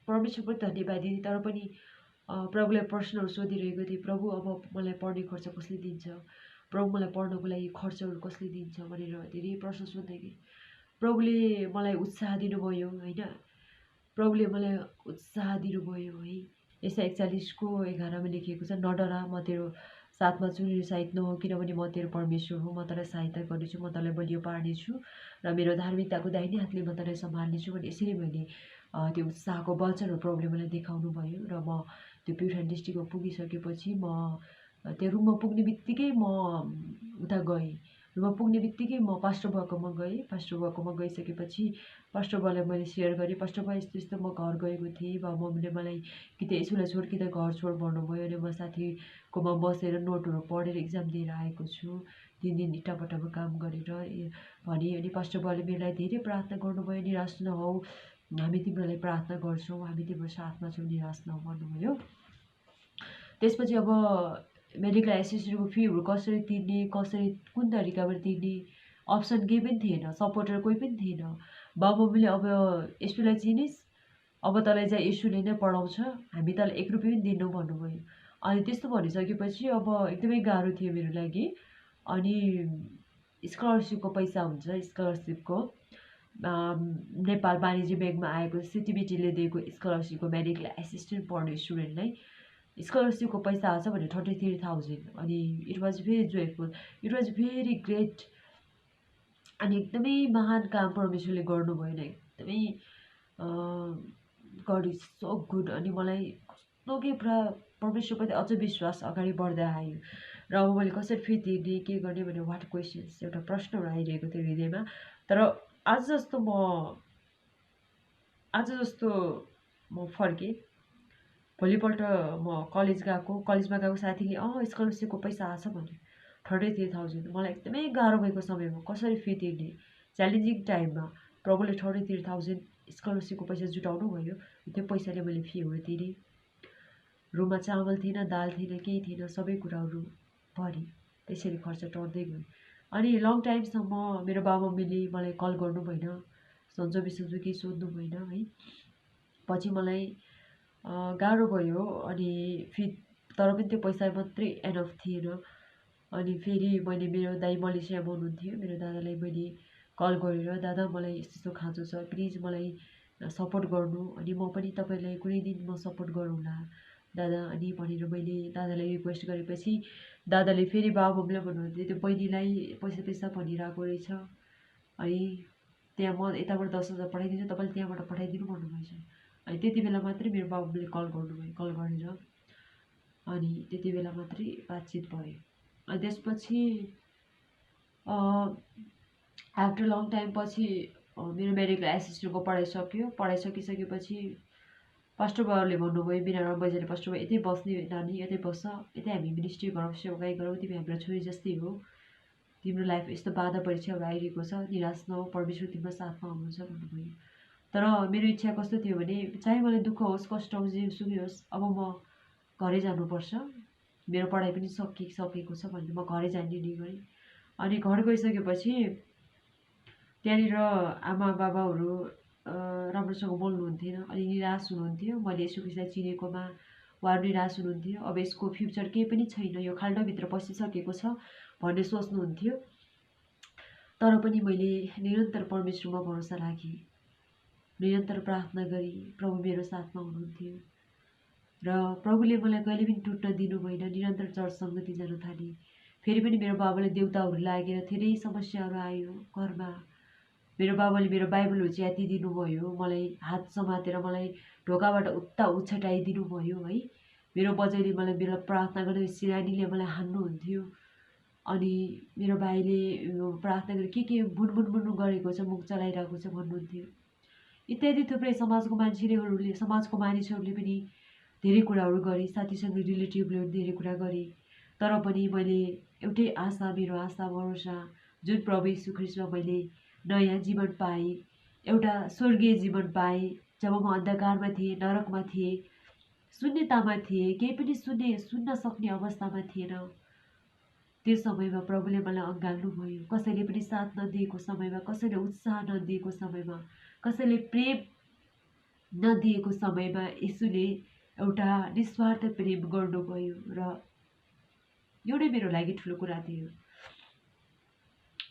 A: परमेश्वर पनि धन्यवाद दिएँ, तर पनि प्रभुलाई प्रश्नहरू सोधिरहेको थिएँ। प्रभु अब मलाई पढ्ने खर्च कसले दिन्छ, प्रभु मलाई पढ्नको लागि खर्चहरू कसले दिन्छ भनेर धेरै प्रश्न सोध्दै थिएँ। प्रभुले मलाई उत्साह दिनुभयो होइन, प्रभुले मलाई उत्साह दिनुभयो है। यसा 41:11 लेखिएको छ, नडरा म तेरो साथमा छु निरुत्साहित नहो, किनभने म तेरो परमेश्वर हो, म तँलाई सहायता गर्नेछु, म तँलाई बलियो पार्नेछु र मेरो धार्मिकताको दाहिने हातले म तँलाई सम्हाल्नेछु भने यसरी मैले त्यो उत्साहको वचनहरू प्रभुले मलाई देखाउनु भयो। र म त्यो प्युठान डिस्ट्रिक्टमा पुगिसकेपछि म त्यो रुममा पुग्ने बित्तिकै म उता गएँ। रुममा पुग्ने बित्तिकै म पास्टर बुवाकोमा गएँ। पास्टर बुवाकोमा गइसकेपछि पास्टर बुवालाई मैले सेयर गरेँ, पास्टर बुवा यस्तो यस्तो म घर गएको थिएँ, बाबा मम्मीले मलाई कि त स्कुललाई छोड कि त घर छोड भन्नुभयो, अनि म साथीकोमा बसेर नोटहरू पढेर इक्जाम दिएर आएको छु, 3 दिन इट्टापट्टामा काम गरेर भने। अनि पास्टर बुवाले मेरो लागि धेरै प्रार्थना गर्नुभयो, निराश नहौ, हामी तिम्रो लागि प्रार्थना गर्छौँ, हामी तिम्रो साथमा छौँ, निराश नहौ भन्नुभयो। त्यसपछि अब मेडिकल एसिस्टेन्टको फीहरू कसरी तिर्ने, कसरी कुन तरिकाबाट तिर्ने अप्सन केही पनि थिएन, सपोर्टर कोही पनि थिएन। बाबुमम्मीले अब यसुलाई चिनिस्, अब तँलाई चाहिँ यसुले नै पढाउँछ, हामी तँलाई 1 रुपियाँ पनि दिन्नौँ भन्नुभयो। अनि त्यस्तो भनिसकेपछि अब एकदमै गाह्रो थियो मेरो लागि। अनि स्कलरसिपको पैसा हुन्छ, स्कलरसिपको नेपाल वाणिज्य ब्याङ्कमा आएको सिटिबिटीले दिएको स्कलरसिपको मेडिकल एसिस्टेन्ट पढ्ने स्टुडेन्टलाई स्कलरसिपको पैसा आउँछ भने 33,000। अनि it was very joyful, it was very great. अनि एकदमै महान काम परमेश्वरले गर्नुभयो नि, एकदमै गड इज सो गुड। अनि मलाई कस्तो के पुरा परमेश्वरप्रति अझ विश्वास अगाडि बढ्दै आयो। र अब मैले कसरी फी तिर्ने, के गर्ने भने वाट क्वेसन्स, एउटा प्रश्नहरू आइरहेको थियो हृदयमा। तर आज जस्तो म फर्केँ। भोलिपल्ट म कलेजमा गएको साथीले स्कलरसिपको पैसा आछ भन्यो, 33,000। मलाई एकदमै गाह्रो भएको समयमा कसरी फी तिर्ने, च्यालेन्जिङ टाइममा प्रभुले 33,000 स्कलरसिपको पैसा जुटाउनु भयो। त्यो पैसाले मैले फीहरू तिरेँ। रुममा चामल थिएन, दाल थिएन, केही थिएन, सबै कुराहरू भरि त्यसरी खर्च टर्दै गयो। अनि लङ टाइमसम्म मेरो बाबामम्मीले मलाई कल गर्नु भएन, सन्चो बिसन्चो केही सोध्नु भएन है। पछि मलाई गाह्रो भयो। अनि तर पनि त्यो पैसा मात्रै एनफ थिएन। अनि फेरि मैले मेरो दाइ मलेसियामा हुनुहुन्थ्यो, मेरो दादालाई मैले कल गरेर, दादा मलाई यस्तो यस्तो खाँचो छ, प्लिज मलाई सपोर्ट गर्नु, अनि म पनि तपाईँलाई कुनै दिन म सपोर्ट गरौँला दादा अनि भनेर मैले दादालाई रिक्वेस्ट गरेपछि दादाले फेरि बाबामम्मीलाई भन्नुहुन्थ्यो त्यो बहिनीलाई पैसा भनिरहेको रहेछ, अनि त्यहाँ म यताबाट 10,000 पठाइदिन्छु, तपाईँले त्यहाँबाट पठाइदिनु भन्नुभएछ। अनि त्यति बेला मात्रै मेरो बाबुले कल गर्नुभयो, कल गरेर अनि त्यति बेला मात्रै बातचित भयो। अनि त्यसपछि आफ्टर लङ टाइम पछि मेरो मेडिकल एसिस्टेन्टको पढाइ सकिसकेपछि पास्टर बाबाले भन्नुभयो, बिना बजारले पास्टर बाबा यतै बस्ने नानी, यतै बस्छ, यतै हामी मिनिस्ट्री गरौँ, सेवाकाई गरौँ, तिमी हाम्रो छोरी जस्तै हो, तिम्रो लाइफ यस्तो बाधा परीक्षाहरू आइरहेको छ, निराश नहो, परमेश्वर तिम्रो साथमा हुनुहुन्छ भन्नुभयो। तर मेरो इच्छा कस्तो थियो भने चाहे मलाई दुःख होस्, कष्ट होस्, जेसुकै होस्, अब म घरै जानुपर्छ, मेरो पढाइ पनि सकेको छ भनेर म घरै जाने निर्णय गरेँ। अनि घर गइसकेपछि त्यहाँनिर आमा बाबाहरू राम्रोसँग बोल्नुहुन्थेन, अलि निराश हुनुहुन्थ्यो। मैले यसो ख्रिस्टलाई चिनेकोमा उहाँहरू निराश हुनुहुन्थ्यो, अब यसको फ्युचर केही पनि छैन, यो खाल्डोभित्र पसिसकेको छ भन्ने सोच्नुहुन्थ्यो। तर पनि मैले निरन्तर परमेश्वरमा भरोसा राखेँ, निरन्तर प्रार्थना गरेँ, प्रभु मेरो साथमा हुनुहुन्थ्यो र प्रभुले मलाई कहिले पनि टुट्न दिनु भएन। निरन्तर चर्च सङ्गति जान थालेँ। फेरि पनि मेरो बाबाले देउताहरू लागेर धेरै समस्याहरू आयो घरमा। मेरो बाबाले मेरो बाइबलहरू च्यातिदिनु भयो, मलाई हात समातेर मलाई ढोकाबाट उता उछटाइदिनु भयो है। मेरो बजैले मलाई मेरो प्रार्थना गर्ने सिरानीले मलाई हान्नुहुन्थ्यो। अनि मेरो भाइले प्रार्थना गरेर के बुनबुन गरेको छ, मुख चलाइरहेको छ भन्नुहुन्थ्यो। इत्यादि थुप्रै समाजको मानिसहरूले पनि धेरै कुराहरू गरे, साथीसँग रिलेटिभले धेरै कुरा गरे। तर पनि मैले एउटै आशा, मेरो आशा भरोसा जुन प्रभु यीशु ख्रीष्टमा मैले नयाँ जीवन पाएँ, एउटा स्वर्गीय जीवन पाएँ। जब म अन्धकारमा थिएँ, नरकमा थिएँ, शून्यतामा थिएँ, केही पनि सुन्न सक्ने अवस्थामा थिएन, त्यो समयमा प्रभुले मलाई अँगाल्नु भयो। कसैले पनि साथ नदिएको समयमा, कसैले उत्साह नदिएको समयमा, कसैले प्रेम नदिएको समयमा यीशुले एउटा निस्वार्थ प्रेम गर्नुभयो र यो नै मेरो लागि ठुलो कुरा थियो।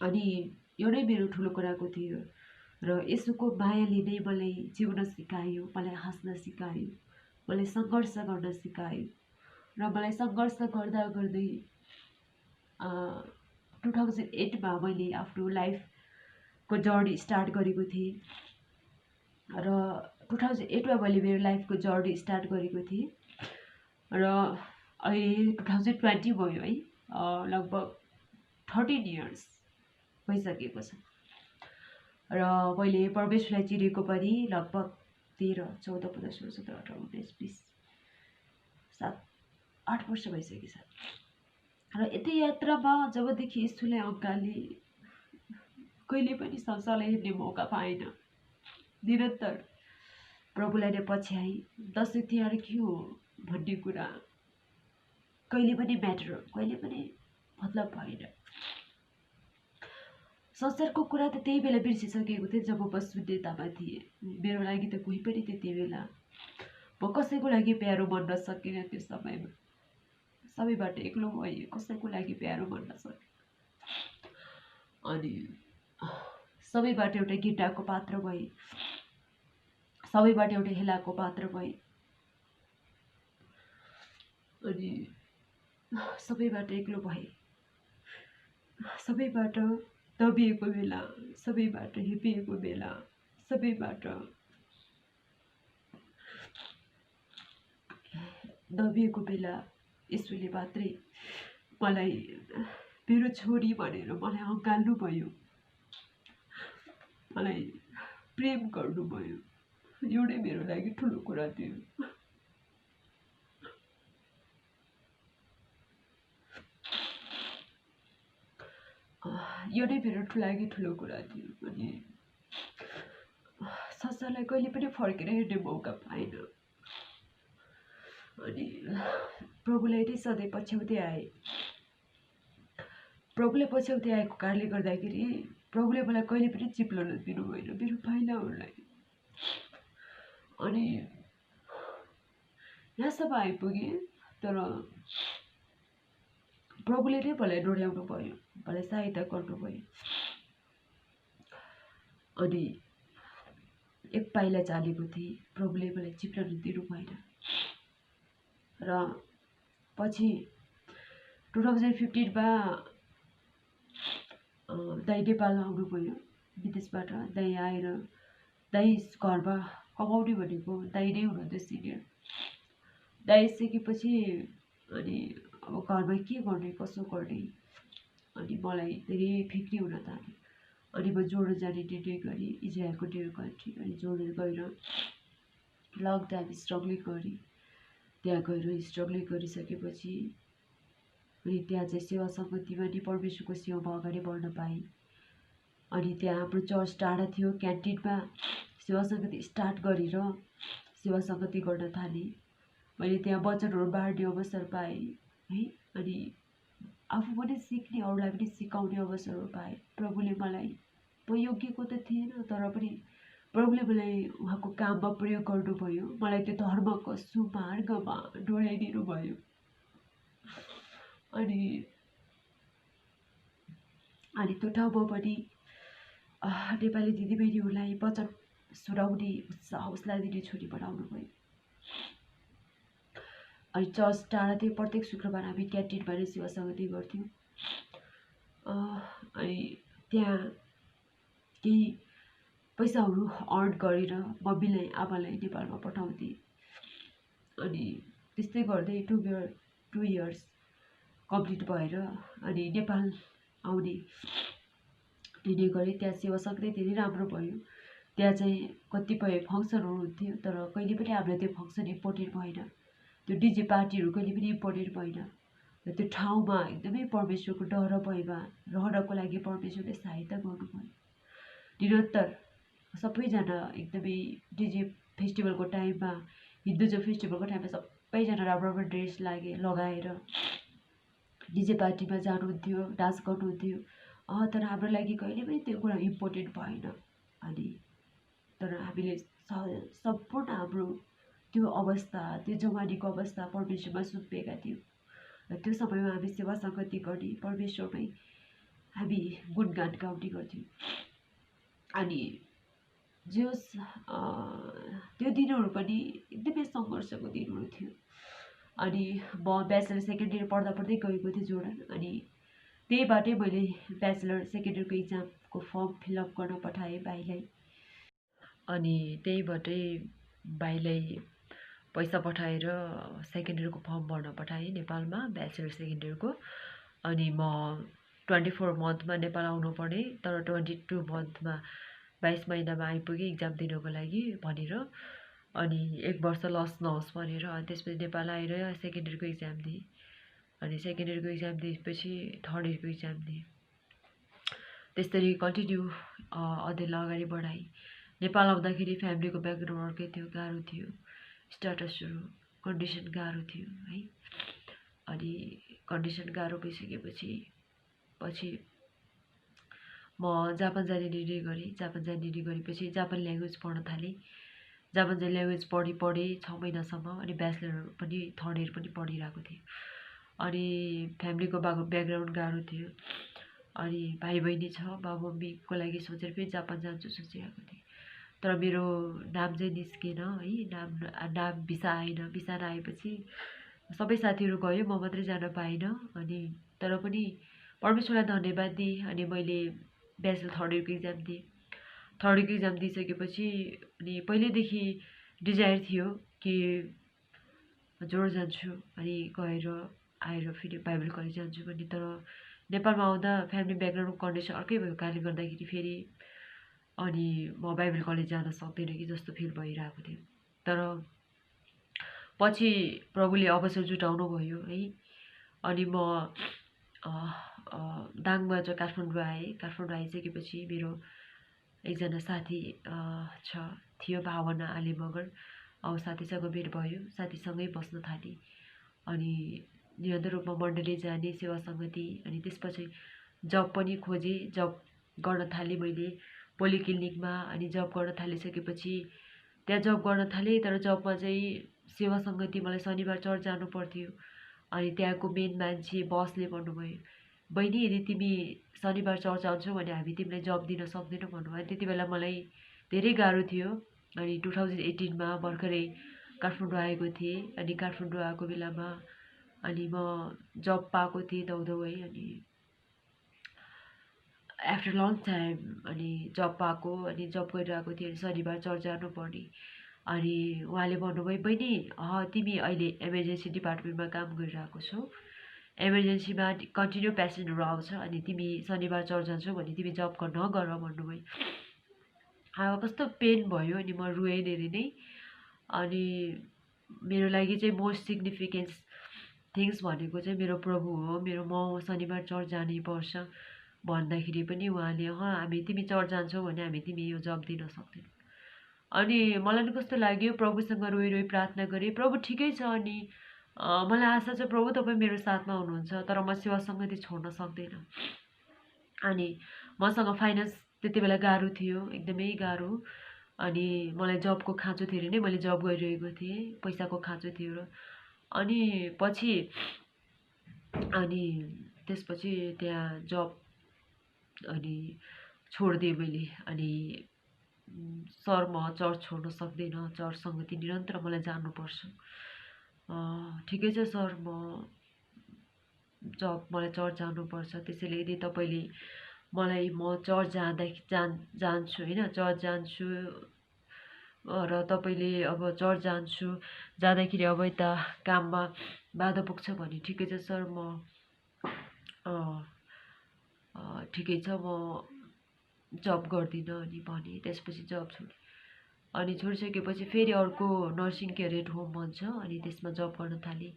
A: अनि यो नै मेरो ठुलो कुराको थियो र यसुको मायाले नै मलाई जिउन सिकायो, मलाई हाँस्न सिकायो, मलाई सङ्घर्ष गर्न सिकायो। र मलाई सङ्घर्ष गर्दा गर्दै 2008मा मैले आफ्नो लाइफको जर्नी स्टार्ट गरेको थिएँ र 2008मा मैले मेरो लाइफको जर्नी स्टार्ट गरेको थिएँ र अहिले 2020 भयो है, लगभग 13 इयर्स भइसकेको छ र मैले परमेश्वरलाई चिनेको पनि लगभग 13, 14, 15, 16, 17, 18, 19, 20, 7, 8 वर्ष भइसकेको छ र यति यात्रामा जबदेखि यीशुलाई अँगाले कहिले पनि संसारलाई हेर्ने मौका पाएन। निरन्तर प्रभुलाई नै पछ्याएँ। दसैँ तिहार के हो भन्ने कुरा कहिले पनि म्याटर, कहिले पनि मतलब भएन। संसारको कुरा त त्यही बेला बिर्सिसकेको थिएँ जब म शून्यतामा थिएँ। मेरो लागि त कोही पनि त्यति बेला, म कसैको लागि प्यारो बन्न सकिनँ। त्यो समयमा सबैबाट एक्लो भएँ, कसैको लागि प्यारो बन्न सकेँ। अनि सबैबाट एउटा घृणाको पात्र भएँ, सबैबाट एउटा हेलाको पात्र भएँ अनि सबैबाट एक्लो भएँ, सबैबाट दबिएको बेला, सबैबाट हेपिएको बेला, सबैबाट दबिएको बेला यसुले मात्रै मलाई मेरो छोरी भनेर मलाई अँगाल्नु भयो, मलाई प्रेम गर्नुभयो। यो नै मेरो लागि ठुलो कुरा थियो। यो नै मेरो लागि ठुलो कुरा थियो। अनि संसारलाई कहिले पनि फर्केर हेर्ने मौका पाएन। अनि प्रभुलाई नै सधैँ पछ्याउँदै आएँ। प्रभुलाई पछ्याउँदै आएको कारणले गर्दाखेरि प्रभुले मलाई कहिले पनि चिप्लन दिनु भएन मेरो पाइलाहरूलाई। अनि यहाँसम्म आइपुगेँ, तर प्रभुले नै मलाई डोर्याउनु भयो, मलाई सहायता गर्नुभयो। अनि एक पाइला चालेको थिएँ, प्रभुले मलाई चिप्लन दिनु भएन। र पछि 2015मा दाइ नेपाल आउनुभयो विदेशबाट। दाइ आएर दाइ घरमा कमाउने भनेको दाइ नै हुनुहुन्थ्यो सिनियर। दाइ आइसकेपछि अनि अब घरमा के गर्ने कसो गर्ने, अनि मलाई धेरै फिक्री हुन थाल्यो। अनि म जोर्डन जाने निर्णय गरेँ, इजरायलको डियर कन्ट्री। अनि जोर्डन गएर लङ टाइम स्ट्रगलिङ गरेँ। त्यहाँ गएर स्ट्रगलिङ गरिसकेपछि अनि त्यहाँ चाहिँ सेवा सङ्गतिमा नि परमेश्वरको सेवामा अगाडि बढ्न पाएँ। अनि त्यहाँ हाम्रो चर्च टाढा थियो, क्यान्टिनमा सेवा सङ्गति स्टार्ट गरेर सेवा सङ्गति गर्न थालेँ। मैले त्यहाँ वचनहरू बाँड्ने अवसर पाएँ है। अनि आफू पनि सिक्ने, अरूलाई पनि सिकाउने अवसरहरू पाएँ। प्रभुले मलाई, म योग्यको त थिएन, तर पनि प्रभुले मलाई उहाँको काममा प्रयोग गर्नुभयो। मलाई त्यो धर्मको सुमार्गमा डोर्याइदिनु भयो। अनि त्यो ठाउँमा पनि नेपाली दिदीबहिनीहरूलाई वचन सुनाउने, हौसला दिने छोरी बनाउनु भयो। अनि चर्च टाढा थियो, प्रत्येक शुक्रबार हामी क्यान्टिनमा नै सेवा सङ्गति गर्थ्यौँ। अनि त्यहाँ केही पैसाहरू अर्न गरेर मम्मीलाई आमालाई नेपालमा पठाउँथेँ। अनि त्यस्तै गर्दै 2 इयर्स कम्प्लिट भएर अनि नेपाल आउने निर्णय गरेँ। त्यहाँ सेवा सङ्गति धेरै राम्रो भयो। त्यहाँ चाहिँ कतिपय फङ्सनहरू हुन्थ्यो, तर कहिले पनि हामीलाई त्यो फङ्सन इम्पोर्टेन्ट भएन, त्यो डिजे पार्टीहरू कहिले पनि इम्पोर्टेन्ट भएन। र त्यो ठाउँमा एकदमै परमेश्वरको डर भएमा रहनको लागि परमेश्वरले सहायता गर्नुभयो। निरन्तर सबैजना एकदमै डिजे फेस्टिभलको टाइममा, हिन्दूजम फेस्टिभलको टाइममा सबैजना राम्रो राम्रो ड्रेस लगाएर डिजे पार्टीमा जानुहुन्थ्यो, डान्स गर्नुहुन्थ्यो। तर हाम्रो लागि कहिले पनि त्यो कुरा इम्पोर्टेन्ट भएन। अनि तर हामीले सम्पूर्ण हाम्रो त्यो अवस्था, त्यो जवानीको अवस्था परमेश्वरमा सुम्पेका थियौँ। र त्यो समयमा हामी सेवा सङ्गति गर्ने, परमेश्वरमै हामी गुणगान गाउने गर्थ्यौँ। अनि त्यो दिनहरू पनि एकदमै सङ्घर्षको दिनहरू थियो। अनि म ब्याचलर सेकेन्ड इयर पढ्दा पढ्दै गएको थिएँ जोर्डन। अनि त्यहीबाटै मैले ब्याचलर सेकेन्ड इयरको इक्जामको फर्म फिलअप गर्न पठाएँ भाइलाई। अनि त्यहीबाटै भाइलाई पैसा पठाएर सेकेन्ड इयरको फर्म भर्न पठाएँ नेपालमा, ब्याचलर सेकेन्ड इयरको। अनि म 24 मन्थमा नेपाल आउनुपर्ने, तर 22 मन्थमा 22 महिनामा आइपुगेँ इक्जाम दिनको लागि भनेर। अनि 1 वर्ष लस नहोस् भनेर। अनि त्यसपछि नेपाल आएर सेकेन्ड इयरको इक्जाम दिएँ। अनि सेकेन्ड इयरको इक्जाम दिएपछि थर्ड इयरको इक्जाम दिएँ। त्यसरी कन्टिन्यू अध्ययनलाई अगाडि बढाएँ। नेपाल आउँदाखेरि फ्यामिलीको ब्याकग्राउन्ड अर्कै थियो, गाह्रो थियो, स्ट्याटसहरू, कन्डिसन गाह्रो थियो है। अनि कन्डिसन गाह्रो भइसकेपछि म जापान जाने निर्णय गरेँ। जापान जाने निर्णय गरेपछि जापान ल्याङ्ग्वेज पढ्न थालेँ। जापान ल्याङ्ग्वेज पढेँ 6 महिनासम्म। अनि ब्याचलर पनि थर्ड इयर पनि पढिरहेको थिएँ। अनि फ्यामिलीको ब्याकग्राउन्ड गाह्रो थियो। अनि भाइ बहिनी छ, बाबु मम्मीको लागि सोचेर फेरि जापान जान्छु सोचिरहेको थिएँ। तर मेरो नाम चाहिँ निस्केन है, नाम भिसा आएन। भिसा नआएपछि सबै साथीहरू गयो, म मात्रै जान पाइनँ। अनि तर पनि परमेश्वरलाई धन्यवाद दिएँ। अनि मैले ब्याचलर थर्ड इयरको इक्जाम दिएँ। थर्ड इयरको इक्जाम दिइसकेपछि अनि पहिल्यैदेखि डिजायर थियो कि जोड जान्छु, अनि गएर आएर फेरि बाइबल कलेज जान्छु भन्ने। तर नेपालमा आउँदा फ्यामिली ब्याकग्राउन्डको कन्डिसन अर्कै भएको कारणले गर्दाखेरि फेरि अनि म बाइबल कलेज जान सक्दैन कि जस्तो फिल भइरहेको थियो। तर पछि प्रभुले अवसर जुटाउनु भयो है। अनि म दाङबाट काठमाडौँ आएँ। काठमाडौँ आइसकेपछि मेरो एकजना साथी थियो, भावना आले मगर। साथीसँग भेट भयो, साथीसँगै बस्न थालेँ। अनि निरन्तर रूपमा मण्डली जाने, सेवा सङ्गति। अनि त्यसपछि जब पनि खोजेँ, जब गर्न थालेँ मैले पोलिक्लिनिकमा। अनि जब गर्न थालिसकेपछि त्यहाँ जब गर्न थालेँ। तर जबमा चाहिँ सेवा सङ्गति मलाई शनिबार चर्च जानु पर्थ्यो। अनि त्यहाँको मेन मान्छे बसले भन्नुभयो, बहिनी यदि तिमी शनिबार चर्च आउँछौ भने हामी तिमीलाई जब दिन सक्दैनौँ भन्नुभयो। त्यति बेला मलाई धेरै गाह्रो थियो। अनि 2018मा भर्खरै काठमाडौँ आएको थिएँ। अनि काठमाडौँ आएको बेलामा अनि म जब पाएको थिएँ दाउदौ है। अनि आफ्टर लङ टाइम अनि जब पाएको, अनि जब गरिरहेको थिएँ। शनिबार चर्च जानुपर्ने। अनि उहाँले भन्नुभयो, बहिनी तिमी अहिले इमर्जेन्सी डिपार्टमेन्टमा काम गरिरहेको छौ, इमर्जेन्सीमा कन्टिन्यू पेसेन्टहरू आउँछ, अनि तिमी शनिबार चर्च जान्छौ भने तिमी जब नगर भन्नुभयो। कस्तो पेन भयो। अनि म रोएँ धेरै नै। अनि मेरो लागि चाहिँ मोस्ट सिग्निफिकेन्स थिङ्स भनेको चाहिँ मेरो प्रभु हो। म शनिबार चर्च जानै पर्छ भन्दाखेरि पनि उहाँले हामी तिमी चर्च जान्छौ भने हामी तिमी यो जब दिन सक्दैनौँ। अनि मलाई नि कस्तो लाग्यो, प्रभुसँग रोइ रोइ प्रार्थना गरेँ, प्रभु ठिकै छ। अनि मलाई आशा छ प्रभु तपाईँ मेरो साथमा हुनुहुन्छ, तर म सेवा सङ्गति छोड्न सक्दैन। अनि मसँग फाइनेन्स त्यति बेला गाह्रो थियो, एकदमै गाह्रो। अनि मलाई जबको खाँचो थियो अरे नै, मैले जब गरिरहेको थिएँ, पैसाको खाँचो थियो र। अनि पछि अनि त्यसपछि त्यहाँ जब अनि छोडिदिएँ मैले। अनि सर म चर्च छोड्न सक्दैन, चर्च सङ्गति निरन्तर मलाई जानुपर्छ। ठिकै छ सर, मलाई चर्च जानुपर्छ, त्यसैले यदि तपाईँले मलाई म चर्च जान्छु होइन, चर्च जान्छु र तपाईँले अब चर्च जाँदाखेरि अब यता काममा बाधा पुग्छ भने ठिकै छ सर, ठिकै छ म जब गर्दिनँ अनि भने। त्यसपछि जब छोडेँ। अनि छोडिसकेपछि फेरि अर्को नर्सिङ केयर एट होम भन्छ, अनि त्यसमा जब गर्न थालेँ।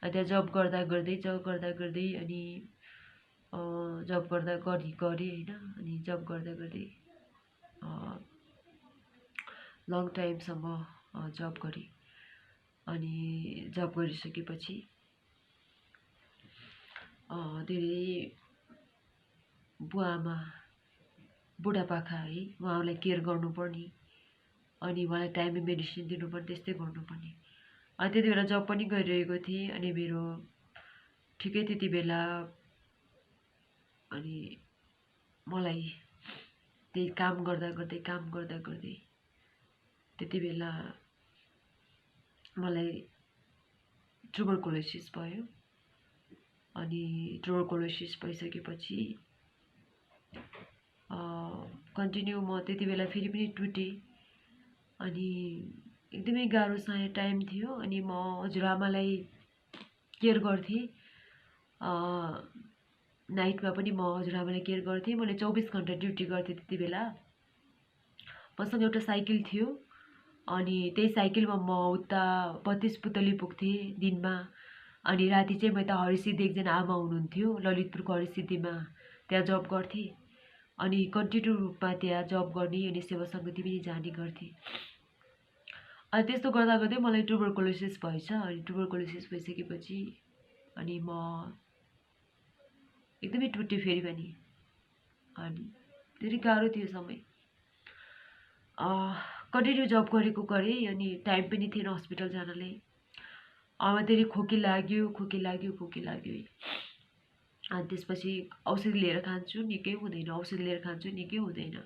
A: अनि त्यहाँ जब गर्दा गर्दै अनि जब गर्दा गरेँ होइन। अनि जब गर्दा गर्दै लङ टाइमसम्म जब गरेँ। अनि जब गरिसकेपछि धेरै बुढापाका है, उहाँलाई केयर गर्नुपर्ने। अनि उहाँलाई टाइमली मेडिसिन दिनुपर्ने, त्यस्तै गर्नुपर्ने। अनि त्यति बेला जब पनि गरिरहेको थिएँ। अनि मेरो ठिकै त्यति बेला अनि मलाई त्यही काम गर्दा गर्दै त्यति बेला मलाई ट्युबरकुलोसिस भयो। अनि ट्युबरकुलोसिस भइसकेपछि कन्टिन्यू म त्यति बेला फेरि पनि टुटेँ। अनि एकदमै गाह्रो टाइम थियो। अनि म हजुरआमालाई केयर गर्थेँ। नाइटमा पनि म हजुरआमालाई केयर गर्थेँ। मैले 24 घन्टा ड्युटी गर्थेँ त्यति बेला। मसँग एउटा साइकल थियो अनि त्यही साइकलमा म उता 32 पुतली पुग्थेँ दिनमा। अनि राति चाहिँ म यता हरिसिद्धि एकजना आमा हुनुहुन्थ्यो ललितपुरको हरिसिद्धिमा, त्यहाँ जब गर्थेँ। अनि कन्टिन्यू रूपमा त्यहाँ जब गर्ने अनि सेवा सङ्गति पनि जाने गर्थेँ। अनि त्यस्तो गर्दा गर्दै मलाई ट्युबरकुलोसिस भएछ। अनि ट्युबरकुलोसिस भइसकेपछि अनि म एकदमै टुटेँ फेरि पनि। अनि धेरै गाह्रो थियो समय। कन्टिन्यू जब गरेको गरेँ अनि टाइम पनि थिएन हस्पिटल जानलाई। धेरै खोकी लाग्यो अनि त्यसपछि औषधि लिएर खान्छु निकै हुँदैन, औषधि लिएर खान्छु निकै हुँदैन।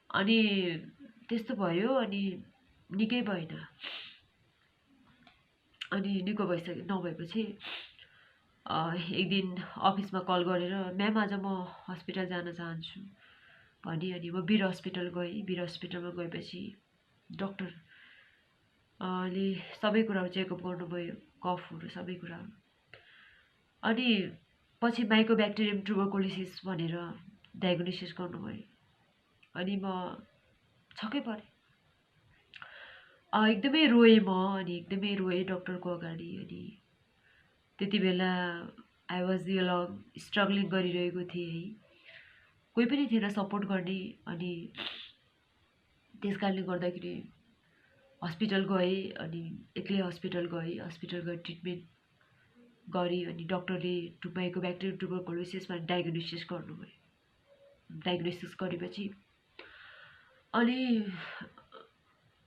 A: अनि त्यस्तो भयो। अनि निकै भएन। अनि निको नभएपछि एक दिन अफिसमा कल गरेर म्याम आज म हस्पिटल जान चाहन्छु भने अनि म वीर हस्पिटल गएँ। वीर हस्पिटलमा गएपछि डक्टर ले सबै कुराहरू चेकअप गर्नुभयो, कफहरू सबै कुराहरू। अनि पछि माइकोब्याक्टेरियम ट्युबरकुलोसिस भनेर डायग्नोसिस गर्नुभयो। अनि म छक्कै परेँ। एकदमै रोएँ म। अनि एकदमै रोएँ डक्टरको अगाडि। अनि त्यति बेला आई वाज यङ, स्ट्रगलिङ गरिरहेको थिएँ है। कोही पनि थिएन सपोर्ट गर्ने। अनि त्यस कारणले गर्दाखेरि हस्पिटल गएँ। अनि एक्लै हस्पिटल गएँ ट्रिटमेन्ट गरेँ। अनि डक्टरले माइकोब्याक्टेरियम ट्युबरकुलोसिसमा डायग्नोसिस गर्नुभयो। डायग्नोसिस गरेपछि अनि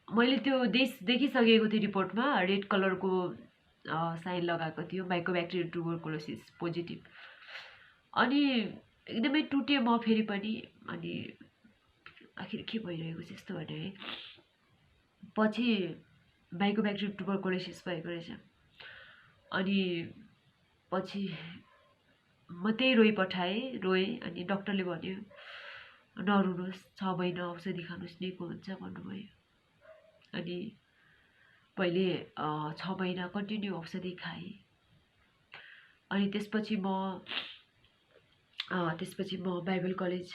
A: मैले त्यो देखिसकेको थिएँ रिपोर्टमा रेड कलरको साइन लगाएको थियो माइकोब्याक्टेरियम ट्युबरकुलोसिस पोजिटिभ। अनि एकदमै टुटेँ म फेरि पनि। अनि आखिर के भइरहेको छ यस्तो भने है। पछि माइकोब्याक्टेरियम ट्युबरकुलोसिस भएको रहेछ। अनि पछि म त्यही रोएँ। अनि डक्टरले भन्यो नरुनुहोस्, 6 महिना औषधि खानुहोस् निको हुन्छ भन्नुभयो। अनि पहिले 6 महिना कन्टिन्यू औषधि खाएँ। अनि त्यसपछि म बाइबल कलेज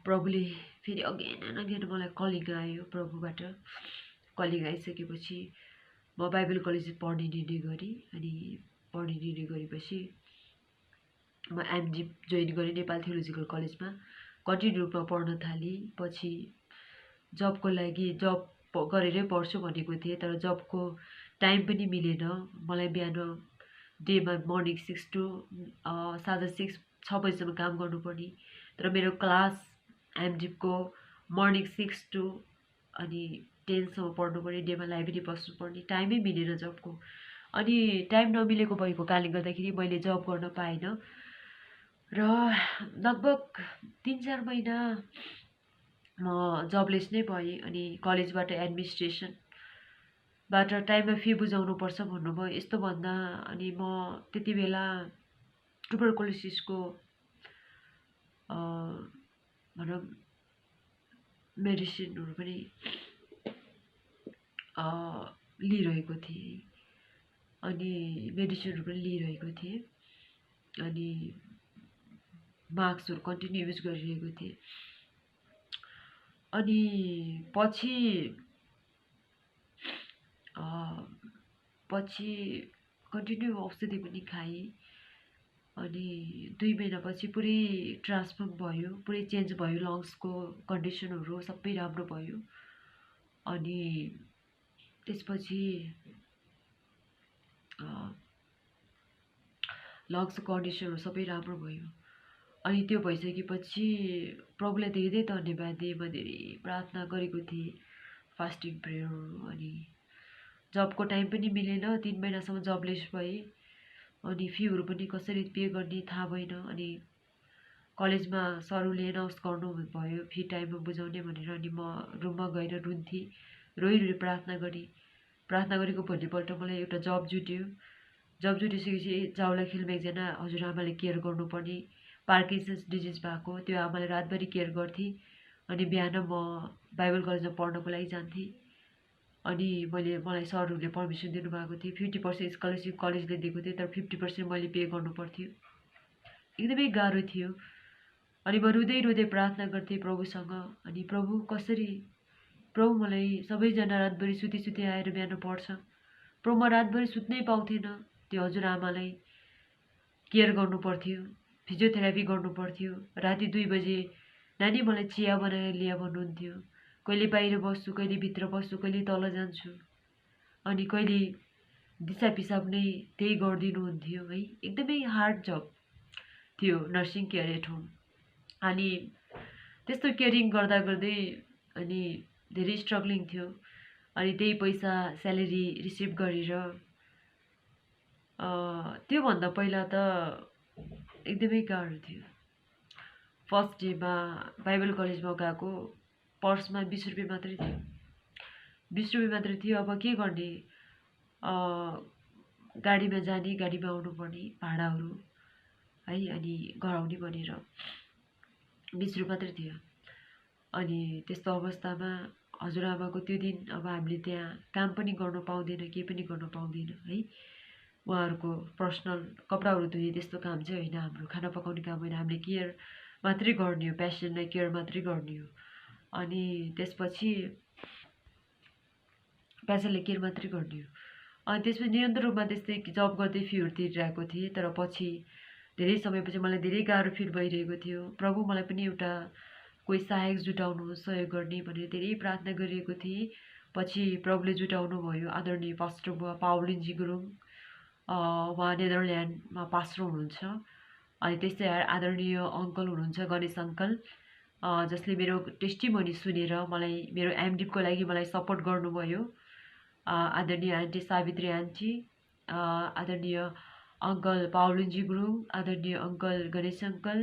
A: प्रभुले फेरि अगेन एन्ड अगेन मलाई कलिङ आयो प्रभुबाट। कलिङ आइसकेपछि म बाइबल कलेज पढ्ने निर्णय गरेँ। अनि पढ्ने निर्णय गरेपछि म एमजिप जोइन गरेँ नेपाल थियोलोजिकल कलेजमा। कन्टिन्यू रूपमा पढ्न थालेँ। पछि जबको लागि जब गरेरै पढ्छु भनेको थिएँ, तर जबको टाइम पनि मिलेन। मलाई बिहान डेमा मर्निङ 6 to साँझ 6 बजीसम्म काम गर्नुपर्ने। तर मेरो क्लास एमजिपको मर्निङ 6 to अनि 10सम्म पढ्नुपर्ने। डेमा लाइब्रेरी बस्नुपर्ने, टाइमै मिलेन जबको। अनि टाइम नमिलेको भएको कारणले गर्दाखेरि मैले जब गर्न पाइनँ। र लगभग 3-4 महिना म जबलेस नै भएँ। अनि कलेजबाट एडमिनिस्ट्रेसनबाट टाइममा फी बुझाउनुपर्छ भन्नुभयो। यस्तो भन्दा अनि म त्यति बेला ट्युबरकुलोसिसको भनौँ मेडिसिनहरू पनि लिइरहेको थिएँ। अनि अनि मास्कहरू कन्टिन्यू युज गरिरहेको थिएँ। अनि पछि कन्टिन्यू औषधि पनि खाएँ। अनि 2 महिनापछि पुरै ट्रान्सफर्म भयो, पुरै चेन्ज भयो। लङ्सको कन्डिसनहरू सबै राम्रो भयो। अनि त्यसपछि लङ्सको कन्डिसनहरू सबै राम्रो भयो। अनि त्यो भइसकेपछि प्रभुलाई धेरै धन्यवाद दिएँ। म धेरै प्रार्थना गरेको थिएँ, फास्टिङ प्रेयरहरू। अनि जबको टाइम पनि मिलेन, 3 महिनासम्म जबलेस भएँ। अनि फीहरू पनि कसरी पे गर्ने थाहा भएन। अनि कलेजमा सरहरूले एनाउन्स गर्नुभयो फी टाइममा बुझाउने भनेर। अनि म रुममा गएर रुन्थेँ, रोइ प्रार्थना गरेँ। प्रार्थना गरेको भोलिपल्ट मलाई एउटा जब जुट्यो। जब जुटिसकेपछि जाउला खेलमा एकजना हजुरआमाले केयर गर्नुपर्ने पार्किन्सन्स डिजिज भएको, त्यो आमाले रातभरि केयर गर्थे। अनि बिहान म बाइबल कलेजमा पढ्नको लागि जान्थेँ। अनि मलाई सरहरूले पर्मिसन दिनुभएको थियो। 50% स्कलरसिप कलेजले दिएको थियो, तर 50% मैले पे गर्नु पर्थ्यो। एकदमै गाह्रो थियो। अनि म रुँदै रुँदै प्रार्थना गर्थेँ प्रभुसँग। अनि प्रभु मलाई सबैजना रातभरि सुती आएर बिहान पढ्छ। प्रभु म रातभरि सुत्नै पाउँथेन। त्यो हजुरआमालाई केयर गर्नु पर्थ्यो, फिजियोथेरापी गर्नु पर्थ्यो। राति 2 बजे नानी मलाई चिया बनाएर ल्याए भन्नुहुन्थ्यो। कहिले बाहिर बस्छु, कहिले भित्र बस्छु, कहिले तल जान्छु, अनि कहिले दिसा पिसाब नै त्यही गरिदिनुहुन्थ्यो है। एकदमै हार्ड जब थियो नर्सिङ केयर एट होम। अनि त्यस्तो केयरिङ गर्दा गर्दै अनि धेरै स्ट्रगलिङ थियो। अनि त्यही पैसा स्यालेरी रिसिभ गरेर त्योभन्दा पहिला त एकदमै गाह्रो थियो। फर्स्ट डेमा बाइबल कलेजमा गएको, पर्समा 20 रुपियाँ मात्रै थियो। 20 रुपियाँ मात्रै थियो। अब के गर्ने, गाडीमा जाने, गाडीमा आउनुपर्ने भाडाहरू है, अनि घर आउने भनेर 20 रुपियाँ मात्रै थियो। अनि त्यस्तो अवस्थामा हजुरआमाको त्यो दिन अब हामीले त्यहाँ काम पनि गर्न पाउँदैन, केही पनि गर्न पाउँदैन है। उहाँहरूको पर्सनल कपडाहरू धुने त्यस्तो काम चाहिँ होइन हाम्रो, खाना पकाउने काम होइन। हामीले केयर मात्रै गर्ने हो, पेसेन्टलाई केयर मात्रै गर्ने हो। अनि त्यसपछि पेसेन्टलाई केयर मात्रै गर्ने हो। अनि त्यसपछि निरन्तर रूपमा त्यस्तै जब गर्दै फीहरू तिरिरहेको थिएँ। तर पछि धेरै समयपछि मलाई धेरै गाह्रो फिल भइरहेको थियो। प्रभु मलाई पनि एउटा कोही सहायक जुटाउनुहोस्, सहयोग गर्ने भनेर धेरै प्रार्थना गरिरहेको थिएँ। पछि प्रभुले जुटाउनु भयो। आदरणीय पास्टर बुवा पाउलिनजी गुरुङ, उहाँ नेदरल्यान्डमा पास्टर हुनुहुन्छ। अनि त्यस्तै आदरणीय अङ्कल हुनुहुन्छ गणेश अङ्कल, जसले मेरो टेस्टिमोनी सुनेर मलाई मेरो एमडिपको लागि मलाई सपोर्ट गर्नुभयो। आदरणीय आन्टी सावित्री आन्टी, आदरणीय अङ्कल पाउलिनजी गुरुङ, आदरणीय अङ्कल गणेश अङ्कल,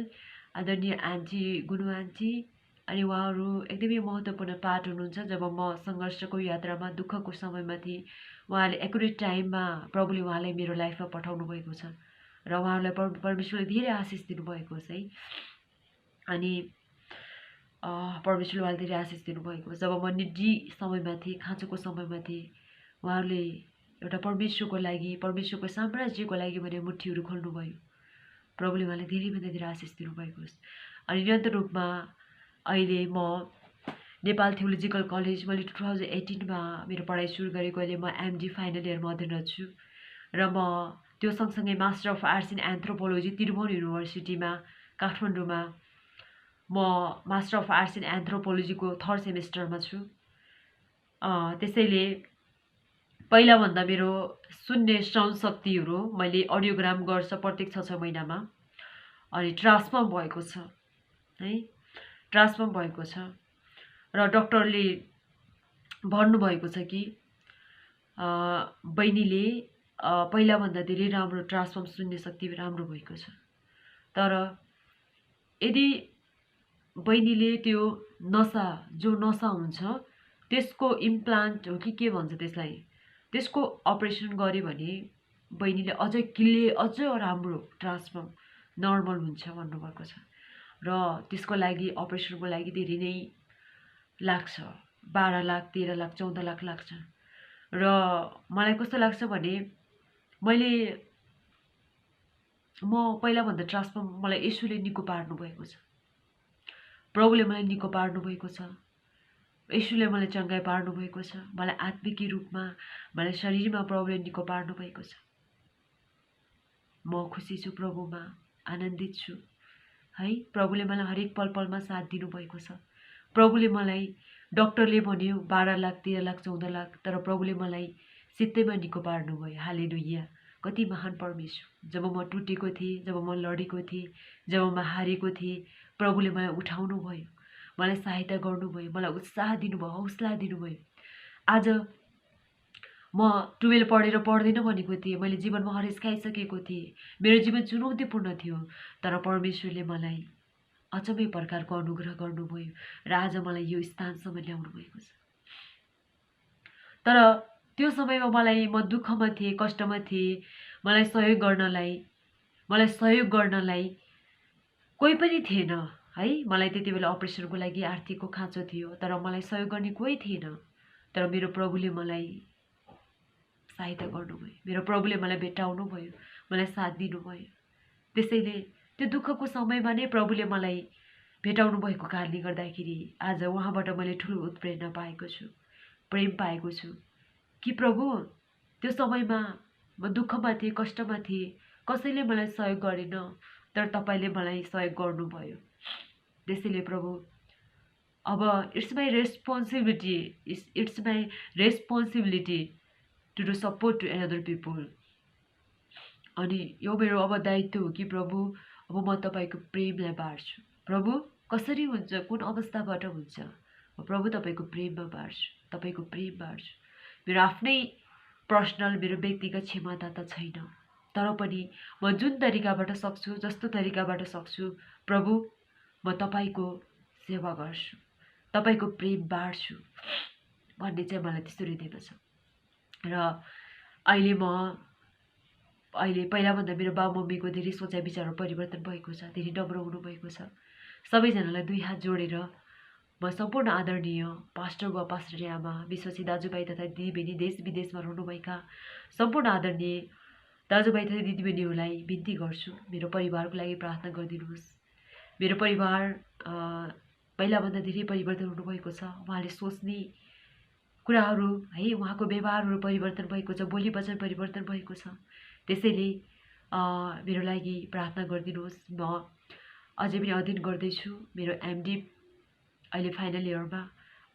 A: आदरणीय आन्टी गुनु आन्टी। अनि उहाँहरू एकदमै महत्त्वपूर्ण पार्ट हुनुहुन्छ। जब म सङ्घर्षको यात्रामा, दुःखको समयमा थिएँ, उहाँले एकुरेट टाइममा प्रभुले उहाँलाई मेरो लाइफमा पठाउनु भएको छ र उहाँहरूलाई परमेश्वरले धेरै आशिष दिनुभएको छ है। अनि परमेश्वरले उहाँले धेरै आशिष दिनुभएको छ। जब म निजी समयमा थिएँ, खाँचोको समयमा थिएँ, उहाँहरूले एउटा परमेश्वरको लागि, परमेश्वरको साम्राज्यको लागि भने मुठीहरू खोल्नुभयो। प्रभुले उहाँलाई धेरैभन्दा धेरै आशिष दिनुभएको छ। अनि निरन्तर रूपमा अहिले म नेपाल थियोलोजिकल कलेज, मैले 2018मा मेरो पढाइ सुरु गरेको। अहिले म एमडी फाइनल इयरमा अध्ययनरत छु र म त्यो सँगसँगै master of arts in anthropology Tribhuvan युनिभर्सिटीमा काठमाडौँमा म मास्टर अफ आर्ट्स इन एन्थ्रोपोलोजीको 3rd सेमेस्टरमा छु। त्यसैले पहिलाभन्दा मेरो सुन्ने श्रवण शक्तिहरू मैले अडियोग्राम गर्छ प्रत्येक 6 महिनामा। अनि ट्रान्सफर्म भएको छ है, ट्रान्सफर्म भएको छ। र डक्टरले भन्नुभएको छ कि बहिनीले पहिलाभन्दा धेरै राम्रो ट्रान्सफर्म सुन्ने शक्ति राम्रो भएको छ। तर यदि बहिनीले त्यो नसा, जो नसा हुन्छ त्यसको इम्प्लान्ट हो कि के भन्छ त्यसलाई, त्यसको अपरेसन गर्यो भने बहिनीले अझ राम्रो ट्रान्सफर्म नर्मल हुन्छ भन्नुभएको छ। र त्यसको लागि अपरेसनको लागि धेरै नै लाग्छ, 12 लाख 13 लाख 14 लाख लाग्छ। र मलाई कस्तो लाग्छ भने म पहिलाभन्दा ट्रान्सफर्म मलाई येशूले निको पार्नु भएको छ। प्रभुले मलाई निको पार्नु भएको छ। येशूले मलाई चङ्गाइ पार्नु भएको छ। मलाई आत्मिकी रूपमा, मलाई शरीरमा प्रभुले निको पार्नु भएको छ। म खुसी छु, प्रभुमा आनन्दित छु है। प्रभुले मलाई हरेक पलमा साथ दिनुभएको छ। प्रभुले मलाई, डक्टरले भन्यो 12 लाख 13 लाख 14 लाख, तर प्रभुले मलाई सित्तैमा निको पार्नुभयो। हालेलुया, कति महान परमेश्वर। जब म टुटेको थिएँ, जब म लडेको थिएँ, जब म हारेको थिएँ, प्रभुले मलाई उठाउनु भयो, मलाई सहायता गर्नुभयो, मलाई उत्साह दिनुभयो, हौसला दिनुभयो। आज म 12 पढेर पढ्दैन भनेको थिएँ, मैले जीवनमा हरेस खाइसकेको थिएँ, मेरो जीवन चुनौतीपूर्ण थियो, तर परमेश्वरले मलाई अचम्मै प्रकारको अनुग्रह गर्नुभयो र आज मलाई यो स्थानसम्म ल्याउनु भएको छ। तर त्यो समयमा म दुःखमा थिएँ, कष्टमा थिएँ, मलाई सहयोग गर्नलाई कोही पनि थिएन है। मलाई त्यति बेला अपरेसनको लागि आर्थिकको खाँचो थियो, तर मलाई सहयोग गर्ने कोही थिएन। तर मेरो प्रभुले मलाई सहायता गर्नुभयो, मेरो प्रभुले मलाई भेट्टाउनु भयो, मलाई साथ दिनुभयो। त्यसैले त्यो दुःखको समयमा नै प्रभुले मलाई भेटाउनु भएको कारणले गर्दाखेरि आज उहाँबाट मैले ठुलो उत्प्रेरणा पाएको छु, प्रेम पाएको छु कि प्रभु त्यो समयमा म दुःखमा थिएँ, कष्टमा थिएँ, कसैले मलाई सहयोग गरेन, तर तपाईँले मलाई सहयोग गर्नुभयो। त्यसैले प्रभु अब it's my responsibility to do support to another people. अनि यो मेरो अब दायित्व हो कि प्रभु अब म तपाईँको प्रेमलाई बाँड्छु। प्रभु कसरी हुन्छ, कुन अवस्थाबाट हुन्छ, म प्रभु तपाईँको प्रेममा बाँड्छु, तपाईँको प्रेम बाँड्छु। मेरो आफ्नै पर्सनल, मेरो व्यक्तिगत क्षमता त छैन, तर पनि म जुन तरिकाबाट सक्छु, जस्तो तरिकाबाट सक्छु प्रभु म तपाईँको सेवा गर्छु, तपाईँको प्रेम बाँड्छु भन्ने चाहिँ मलाई त्यस्तो हृदयमा छ। र अहिले पहिलाभन्दा मेरो बाबुमम्मीको धेरै सोचाइ विचारहरू परिवर्तन भएको छ, धेरै नम्र हुनुभएको छ। सबैजनालाई दुई हात जोडेर म सम्पूर्ण आदरणीय पास्टर वा पास्टरी आमा, विश्वासी दाजुभाइ तथा दिदीबहिनी, देश विदेशमा रहनुभएका सम्पूर्ण आदरणीय दाजुभाइ तथा दिदीबहिनीहरूलाई बिन्ती गर्छु, मेरो परिवारको लागि प्रार्थना गरिदिनुहोस्। मेरो परिवार पहिलाभन्दा धेरै परिवर्तन हुनुभएको छ। उहाँले सोच्ने कुराहरू है, उहाँको व्यवहारहरू परिवर्तन भएको छ, बोली वचन परिवर्तन भएको छ। त्यसैले मेरो लागि प्रार्थना गरिदिनुहोस्। म अझै पनि अध्ययन गर्दैछु, मेरो एमडी अहिले फाइनल इयरमा,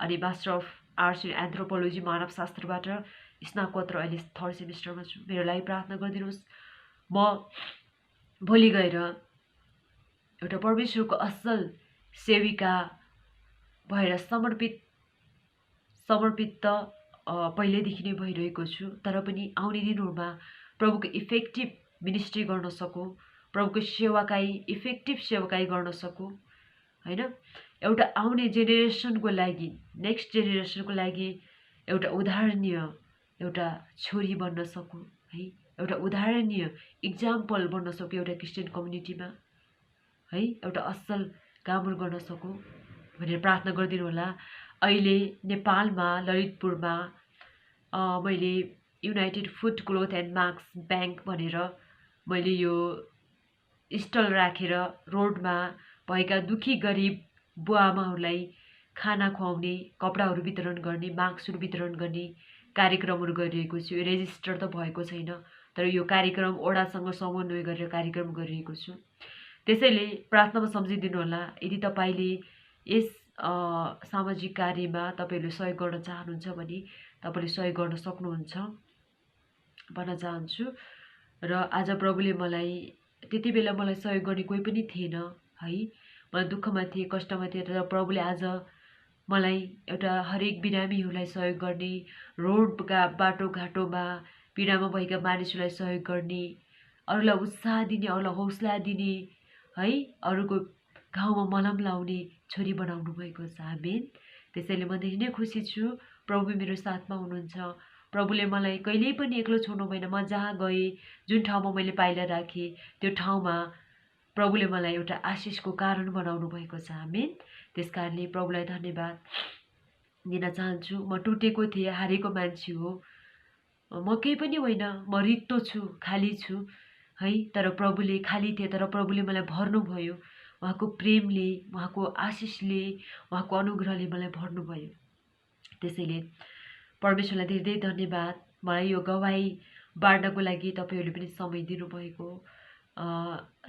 A: अनि master of arts in anthropology मानवशास्त्रबाट स्नातकोत्तर अहिले 3rd सेमिस्टरमा छु। मेरो लागि प्रार्थना गरिदिनुहोस्। म भोलि गएर एउटा परमेश्वरको असल सेविका भएर समर्पित त पहिल्यैदेखि नै भइरहेको छु, तर पनि आउने दिनहरूमा प्रभुको इफेक्टिभ मिनिस्ट्री गर्न सकौँ, प्रभुको इफेक्टिभ सेवाकाई गर्न सकौँ होइन। एउटा आउने जेनेरेसनको लागि, नेक्स्ट जेनेरेसनको लागि एउटा उदाहरणीय एउटा छोरी बन्न सकौँ है, एउटा उदाहरणीय इक्जाम्पल बन्न सकौँ एउटा क्रिस्चियन कम्युनिटीमा है, एउटा असल कामहरू गर्न सकौँ भनेर प्रार्थना गरिदिनु होला। अहिले नेपालमा ललितपुरमा मैले United food cloth and mask bank भनेर मैले यो स्टल राखेर रोडमा भएका दुखी गरिब बुवा आमाहरूलाई खाना खुवाउने, कपडाहरू वितरण गर्ने, मास्कहरू वितरण गर्ने कार्यक्रमहरू गरिरहेको छु। यो रेजिस्टर त भएको छैन, तर यो कार्यक्रम ओडासँग समन्वय गरेर कार्यक्रम गरिरहेको छु। त्यसैले प्रार्थनामा सम्झिदिनु होला। यदि तपाईँले यस सामाजिक कार्यमा तपाईँहरूले सहयोग गर्न चाहनुहुन्छ भने तपाईँले सहयोग गर्न सक्नुहुन्छ भन्न चाहन्छु। र आज प्रभुले मलाई, त्यति बेला मलाई सहयोग गर्ने कोही पनि थिएन है, म दुःखमा थिएँ, कष्टमा थिएँ, तर प्रभुले आज मलाई एउटा हरेक बिरामीहरूलाई सहयोग गर्ने, रोडका बाटोघाटोमा पीडामा भएका मानिसहरूलाई सहयोग गर्ने, अरूलाई उत्साह दिने, अरूलाई हौसला दिने है, अरूको घाउमा मलम लाउने छोरी बनाउनु भएको छ। आमेन। त्यसैले म धेरै नै खुसी छु, प्रभु मेरो साथमा हुनुहुन्छ। प्रभुले मलाई कहिल्यै पनि एक्लो छोड्नु भएन। म जहाँ गएँ, जुन ठाउँमा मैले पाइला राखेँ, त्यो ठाउँमा प्रभुले मलाई एउटा आशिषको कारण बनाउनु भएको छ। आमेन। त्यस कारणले प्रभुलाई धन्यवाद दिन चाहन्छु। म टुटेको थिएँ, हारेको मान्छे हो, म केही पनि होइन, म रित्तो छु, खाली छु है, तर प्रभुले, खाली थिएँ तर प्रभुले मलाई भर्नुभयो। उहाँको प्रेमले, उहाँको आशिषले, उहाँको अनुग्रहले मलाई भर्नुभयो। त्यसैले परमेश्वरलाई धेरै धेरै धन्यवाद। मलाई यो गवाई बाँड्नको लागि तपाईँहरूले पनि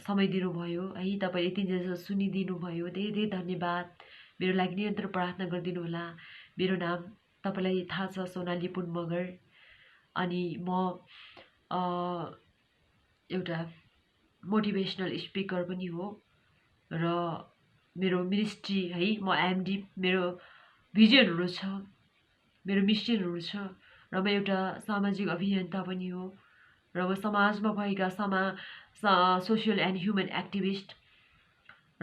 A: समय दिनुभयो है, तपाईँले यति जसो सुनिदिनु भयो, धेरै धेरै धन्यवाद। मेरो लागि निरन्तर प्रार्थना गरिदिनु होला। मेरो नाम तपाईँलाई थाहा छ, सोनाली पुन मगर, अनि म एउटा मोटिभेसनल स्पिकर पनि हो, र मेरो मिनिस्ट्री है, म एमडी, मेरो भिजनहरू छ, मेरो मिसनहरू छ, र म एउटा सामाजिक अभियन्ता पनि हो, र म समाजमा भएका सोसियल एन्ड ह्युमन एक्टिभिस्ट,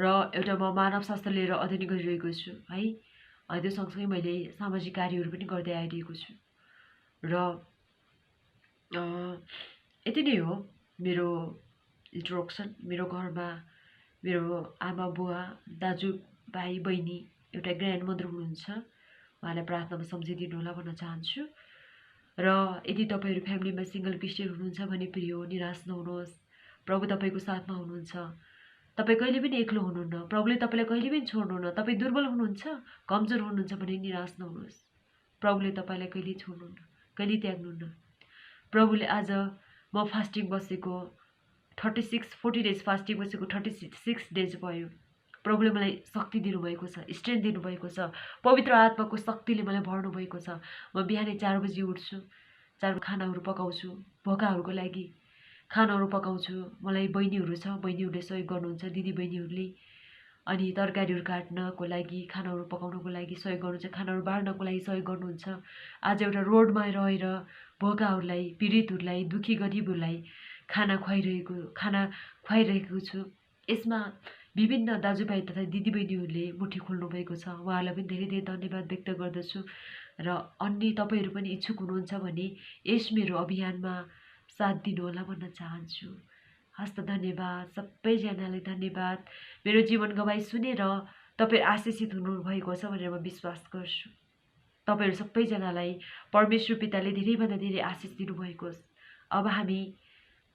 A: र एउटा म मानवशास्त्र लिएर अध्ययन गरिरहेको छु है। त्यो सँगसँगै मैले सामाजिक कार्यहरू पनि गर्दै आइरहेको छु। र यति नै हो मेरो इन्ट्रोडक्सन। मेरो घरमा मेरो आमा बुवा दाजु भाइ बहिनी एउटा ग्रान्ड मदर हुनुहुन्छ, उहाँलाई प्रार्थनामा सम्झिदिनु होला भन्न चाहन्छु। र यदि तपाईँहरू फ्यामिलीमा सिङ्गल क्रिस्चियन हुनुहुन्छ भने प्रिय निराश नहुनुहोस्, प्रभु तपाईँको साथमा हुनुहुन्छ। तपाईँ कहिले पनि एक्लो हुनुहुन्न, प्रभुले तपाईँलाई कहिले पनि छोड्नुहुन्न। तपाईँ दुर्बल हुनुहुन्छ, कमजोर हुनुहुन्छ भने निराश नहुनुहोस्, प्रभुले तपाईँलाई कहिले छोड्नुहुन्न, कहिले त्याग्नुहुन्न। प्रभुले आज म फास्टिङ बसेको 40 डेज फास्टिङ बसेको 36 डेज भयो। प्रभुले मलाई शक्ति दिनुभएको छ, स्ट्रेन्थ दिनुभएको छ, पवित्र आत्माको शक्तिले मलाई भर्नुभएको छ। म बिहानै 4 बजी उठ्छु, 4 खानाहरू पकाउँछु, भोकाहरूको लागि खानाहरू पकाउँछु। मलाई बहिनीहरू छ, बहिनीहरूले सहयोग गर्नुहुन्छ, दिदी बहिनीहरूले। अनि तरकारीहरू काट्नको लागि, खानाहरू पकाउनको लागि सहयोग गर्नुहुन्छ, खानाहरू बाँड्नको लागि सहयोग गर्नुहुन्छ। आज एउटा रोडमा रहेर भोकाहरूलाई, पीडितहरूलाई, दुखी गरिबहरूलाई खाना खुवाइरहेको छु। यसमा विभिन्न दाजुभाइ तथा दिदीबहिनीहरूले मुठी खोल्नुभएको छ, उहाँहरूलाई पनि धेरै धेरै धन्यवाद व्यक्त गर्दछु। र अन्य तपाईँहरू पनि इच्छुक हुनुहुन्छ भने यस मेरो अभियानमा साथ दिनुहोला भन्न चाहन्छु। हस्त धन्यवाद, सबैजनालाई धन्यवाद। मेरो जीवन गवाई सुनेर तपाईँ आशिषित हुनुभएको छ भनेर म विश्वास गर्छु। तपाईँहरू सबैजनालाई परमेश्वर पिताले धेरैभन्दा धेरै आशिष दिनुभएको छ। अब हामी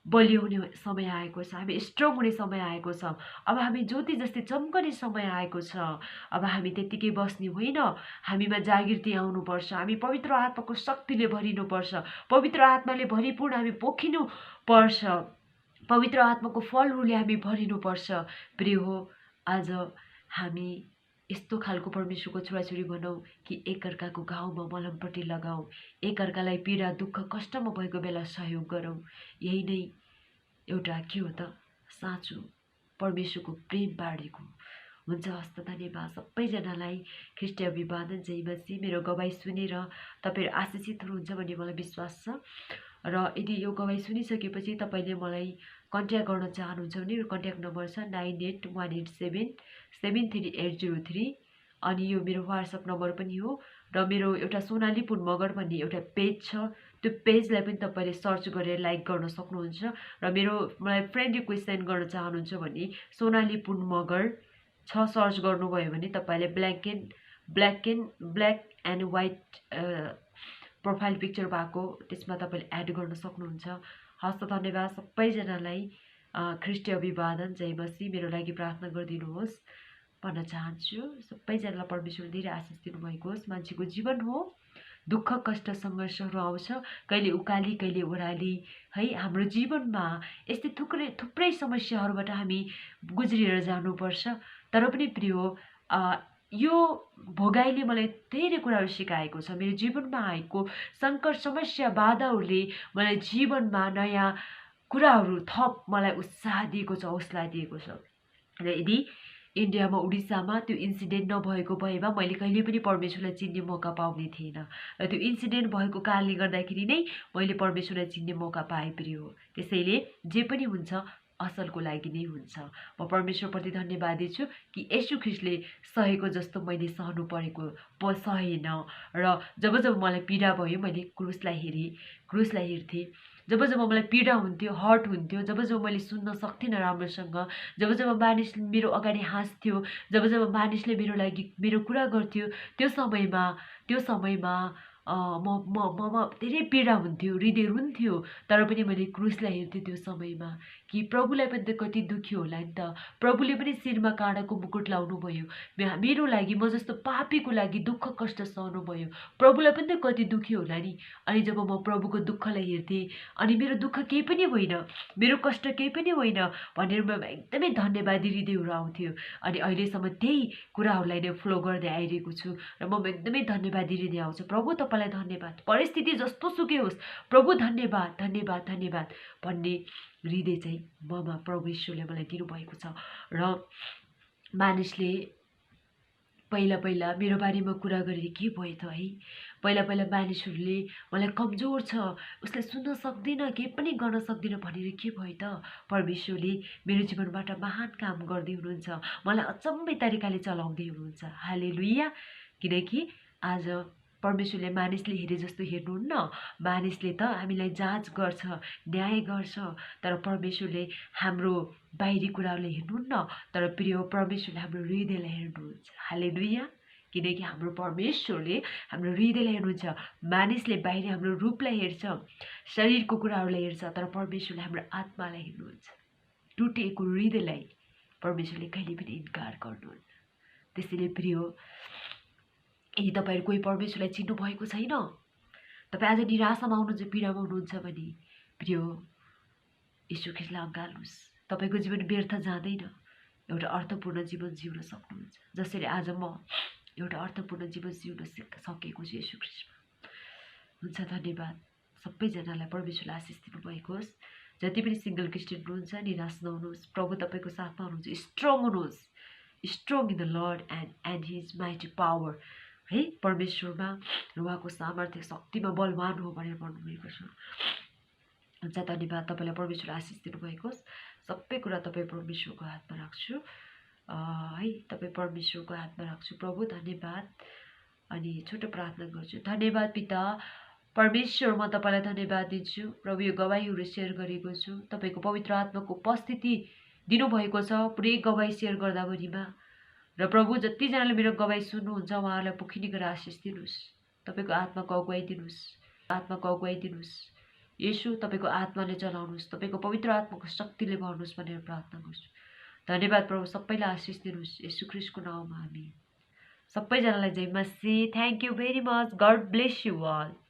A: बलियो हुने समय आएको छ, हामी स्ट्रङ हुने समय आएको छ, अब हामी ज्योति जस्तै चम्कने समय आएको छ। अब हामी त्यत्तिकै बस्ने होइन, हामीमा जागृति आउनुपर्छ, हामी पवित्र आत्माको शक्तिले भरिनुपर्छ, पवित्र आत्माले भरिपूर्ण हामी पोखिनु पर्छ, पवित्र आत्माको फलहरूले हामी भरिनुपर्छ। प्रिय हो, आज हामी यस्तो खालको परमेश्वरको छोराछोरी बनौँ कि एकअर्काको घाउमा मलमपट्टि लगाऊ, एकअर्कालाई पीडा दुःख कष्टमा भएको बेला सहयोग गरौँ। यही नै एउटा के हो त, साँचो परमेश्वरको प्रेम बाँडेको हुन्छ। हस्त धन्यवाद सबैजनालाई। ख्रीष्टीय अभिवादन, जय मसीह। मेरो गवाई सुनेर तपाईँहरू आशिषित हुनुहुन्छ भन्ने मलाई विश्वास छ। र यदि यो गवाई सुनिसकेपछि तपाईँले मलाई कन्ट्याक्ट गर्न चाहनुहुन्छ भने मेरो कन्ट्याक्ट नम्बर छ 9818773803। अनि यो मेरो वाट्सएप नम्बर पनि हो। र मेरो एउटा सोनाली पुन मगर भन्ने एउटा पेज छ, त्यो पेजलाई पनि तपाईँले सर्च गरेर लाइक गर्न सक्नुहुन्छ। र मलाई फ्रेन्ड रिक्वेस्ट सेन्ड गर्न चाहनुहुन्छ भने सोनाली पुन मगर छ सर्च गर्नुभयो भने तपाईँले black and white profile picture भएको त्यसमा तपाईँले एड गर्न सक्नुहुन्छ। हस्त धन्यवाद सबैजनालाई। ख्रीष्टीय अभिवादन, जय मसीह। मेरो लागि प्रार्थना गरिदिनुहोस् भन्न चाहन्छु। सबैजनालाई परमेश्वरले धेरै आशिष दिनुभएको होस्। मान्छेको जीवन हो, दुःख कष्ट सङ्घर्षहरू आउँछ, कहिले उकाली कहिले ओह्राली है। हाम्रो जीवनमा यस्तै थुप्रै समस्याहरूबाट हामी गुज्रिएर जानुपर्छ। तर पनि प्रिय यो भोगाइले मलाई धेरै कुराहरू सिकाएको छ। मेरो जीवनमा आएको सङ्कट समस्या बाधाहरूले मलाई जीवनमा नयाँ कुराहरू थप मलाई उत्साह दिएको छ, हौसला दिएको छ। र यदि इन्डियामा उडिसामा त्यो इन्सिडेन्ट नभएको भएमा मैले कहिले पनि परमेश्वरलाई चिन्ने मौका पाउने थिएन। र त्यो इन्सिडेन्ट भएको कारणले गर्दाखेरि नै मैले परमेश्वरलाई चिन्ने मौका पाए प्रिय हो। त्यसैले जे पनि हुन्छ असलको लागि नै हुन्छ। म परमेश्वरप्रति धन्यवादी छु कि येशू ख्रीष्टले सहेको जस्तो मैले सहनु परेको सहेन। र जब मलाई पीडा भयो मैले क्रुसलाई हेर्थेँ। जब मलाई पीडा हुन्थ्यो, हर्ट हुन्थ्यो, जब मैले सुन्न सक्थिनँ राम्रोसँग, जब मानिस मेरो अगाडि हाँस्थ्यो, जब मानिसले मेरो लागि मेरो कुरा गर्थ्यो, त्यो समयमा ममा धेरै पीडा हुन्थ्यो, हृदय रुन्थ्यो। तर पनि मैले क्रुसलाई हेर्थेँ त्यो समयमा कि प्रभुलाई पनि त कति दुख्यो होला नि त। प्रभुले पनि शिरमा काँडाको मुकुट लाउनु भयो मेरो लागि, म जस्तो पापीको लागि दुःख कष्ट सहनु भयो। प्रभुलाई पनि त कति दुख्यो होला नि। अनि जब म प्रभुको दुःखलाई हेर्थेँ, अनि मेरो दुःख केही पनि होइन, मेरो कष्ट केही पनि होइन भनेर म एकदमै धन्यवादी हृदयहरू आउँथ्यो। अनि अहिलेसम्म त्यही कुराहरूलाई नै फ्लो गर्दै आइरहेको छु र म एकदमै धन्यवादी हृदय आउँछ। प्रभु तपाईँलाई धन्यवाद, परिस्थिति जस्तो सुकै होस्, प्रभु धन्यवाद धन्यवाद धन्यवाद भन्ने हृदय चाहिँ ममा प्रभु ईश्वरले मलाई दिनुभएको छ। र मानिसले पहिला मेरो बारेमा कुरा गरेर के भयो त है, पहिला मानिसहरूले मलाई कमजोर छ, उसले सुन्न सक्दैन, केही पनि गर्न सक्दैन भनेर के भयो त। परमेश्वरले मेरो जीवनबाट महान काम गर्दै हुनुहुन्छ, मलाई अचम्मै तरिकाले चलाउँदै हुनुहुन्छ। हालेलुया। किनकि आज परमेश्वरले मानिसले हेरे जस्तो हेर्नुहुन्न। मानिसले त हामीलाई जाँच गर्छ, न्याय गर्छ, तर परमेश्वरले हाम्रो बाहिरी कुराहरूले हेर्नुहुन्न, तर प्रिय परमेश्वरले हाम्रो हृदयलाई हेर्नुहुन्छ। हालेलुया। किनकि हाम्रो परमेश्वरले हाम्रो हृदयलाई हेर्नुहुन्छ। मानिसले बाहिर हाम्रो रूपलाई हेर्छ, शरीरको कुराहरूलाई हेर्छ, तर परमेश्वरले हाम्रो आत्मालाई हेर्नुहुन्छ। टुटेको हृदयलाई परमेश्वरले कहिले पनि इन्कार गर्नुहुन्न। त्यसैले प्रिय, यदि तपाईँहरू कोही परमेश्वरलाई चिन्नु भएको छैन, तपाईँ आज निराशामा हुनुहुन्छ, पीडामा हुनुहुन्छ भने प्रिय, यीशु ख्रीष्टलाई अँगाल्नुहोस्। तपाईँको जीवन व्यर्थ जाँदैन, एउटा अर्थपूर्ण जीवन जिउन सक्नुहुन्छ। जसरी आज म एउटा अर्थपूर्ण जीवन जिउन सकेको छु यीशु ख्रीष्टमा। हुन्छ, धन्यवाद। सबैजनालाई परमेश्वरले आशिष दिनुभएको होस्। जति पनि सिङ्गल क्रिस्चियन हुनुहुन्छ, निराश नहुनुहोस्। प्रभु तपाईँको साथमा हुनुहुन्छ। स्ट्रङ हुनुहोस्, strong in the lord and his mighty power. है, परमेश्वरमा उहाँको सामर्थ्य शक्तिमा बलवान हो भनेर भन्नुभएको छ। हुन्छ, धन्यवाद। तपाईँलाई परमेश्वरले आशिष दिनुभएको होस्। सबै कुरा तपाईँ परमेश्वरको हातमा राख्छु है, तपाईँ परमेश्वरको हातमा राख्छु। प्रभु धन्यवाद। अनि छोटो प्रार्थना गर्छु। धन्यवाद पिता परमेश्वर, म तपाईँलाई धन्यवाद दिन्छु। प्रभु, यो गवाईहरू सेयर गरेको छु, तपाईँको पवित्र आत्माको उपस्थिति दिनुभएको छ पुरै गवाई सेयर गर्दाभरिमा। र प्रभु, जतिजनाले मेरो गवाई सुन्नुहुन्छ उहाँहरूलाई पोखिने गरेर आशिष दिनुहोस्। तपाईँको आत्माको अगुवाई दिनुहोस्, आत्माको अगुवाई दिनुहोस्। येशू, तपाईँको आत्माले चलाउनुहोस्, तपाईँको पवित्र आत्माको शक्तिले भर्नुहोस् भनेर प्रार्थना गर्छु। धन्यवाद प्रभु, सबैलाई आशिष दिनुहोस् येशू ख्रीष्टको नाममा। हामी सबैजनालाई जय मसीह। Thank you very much. God bless you all.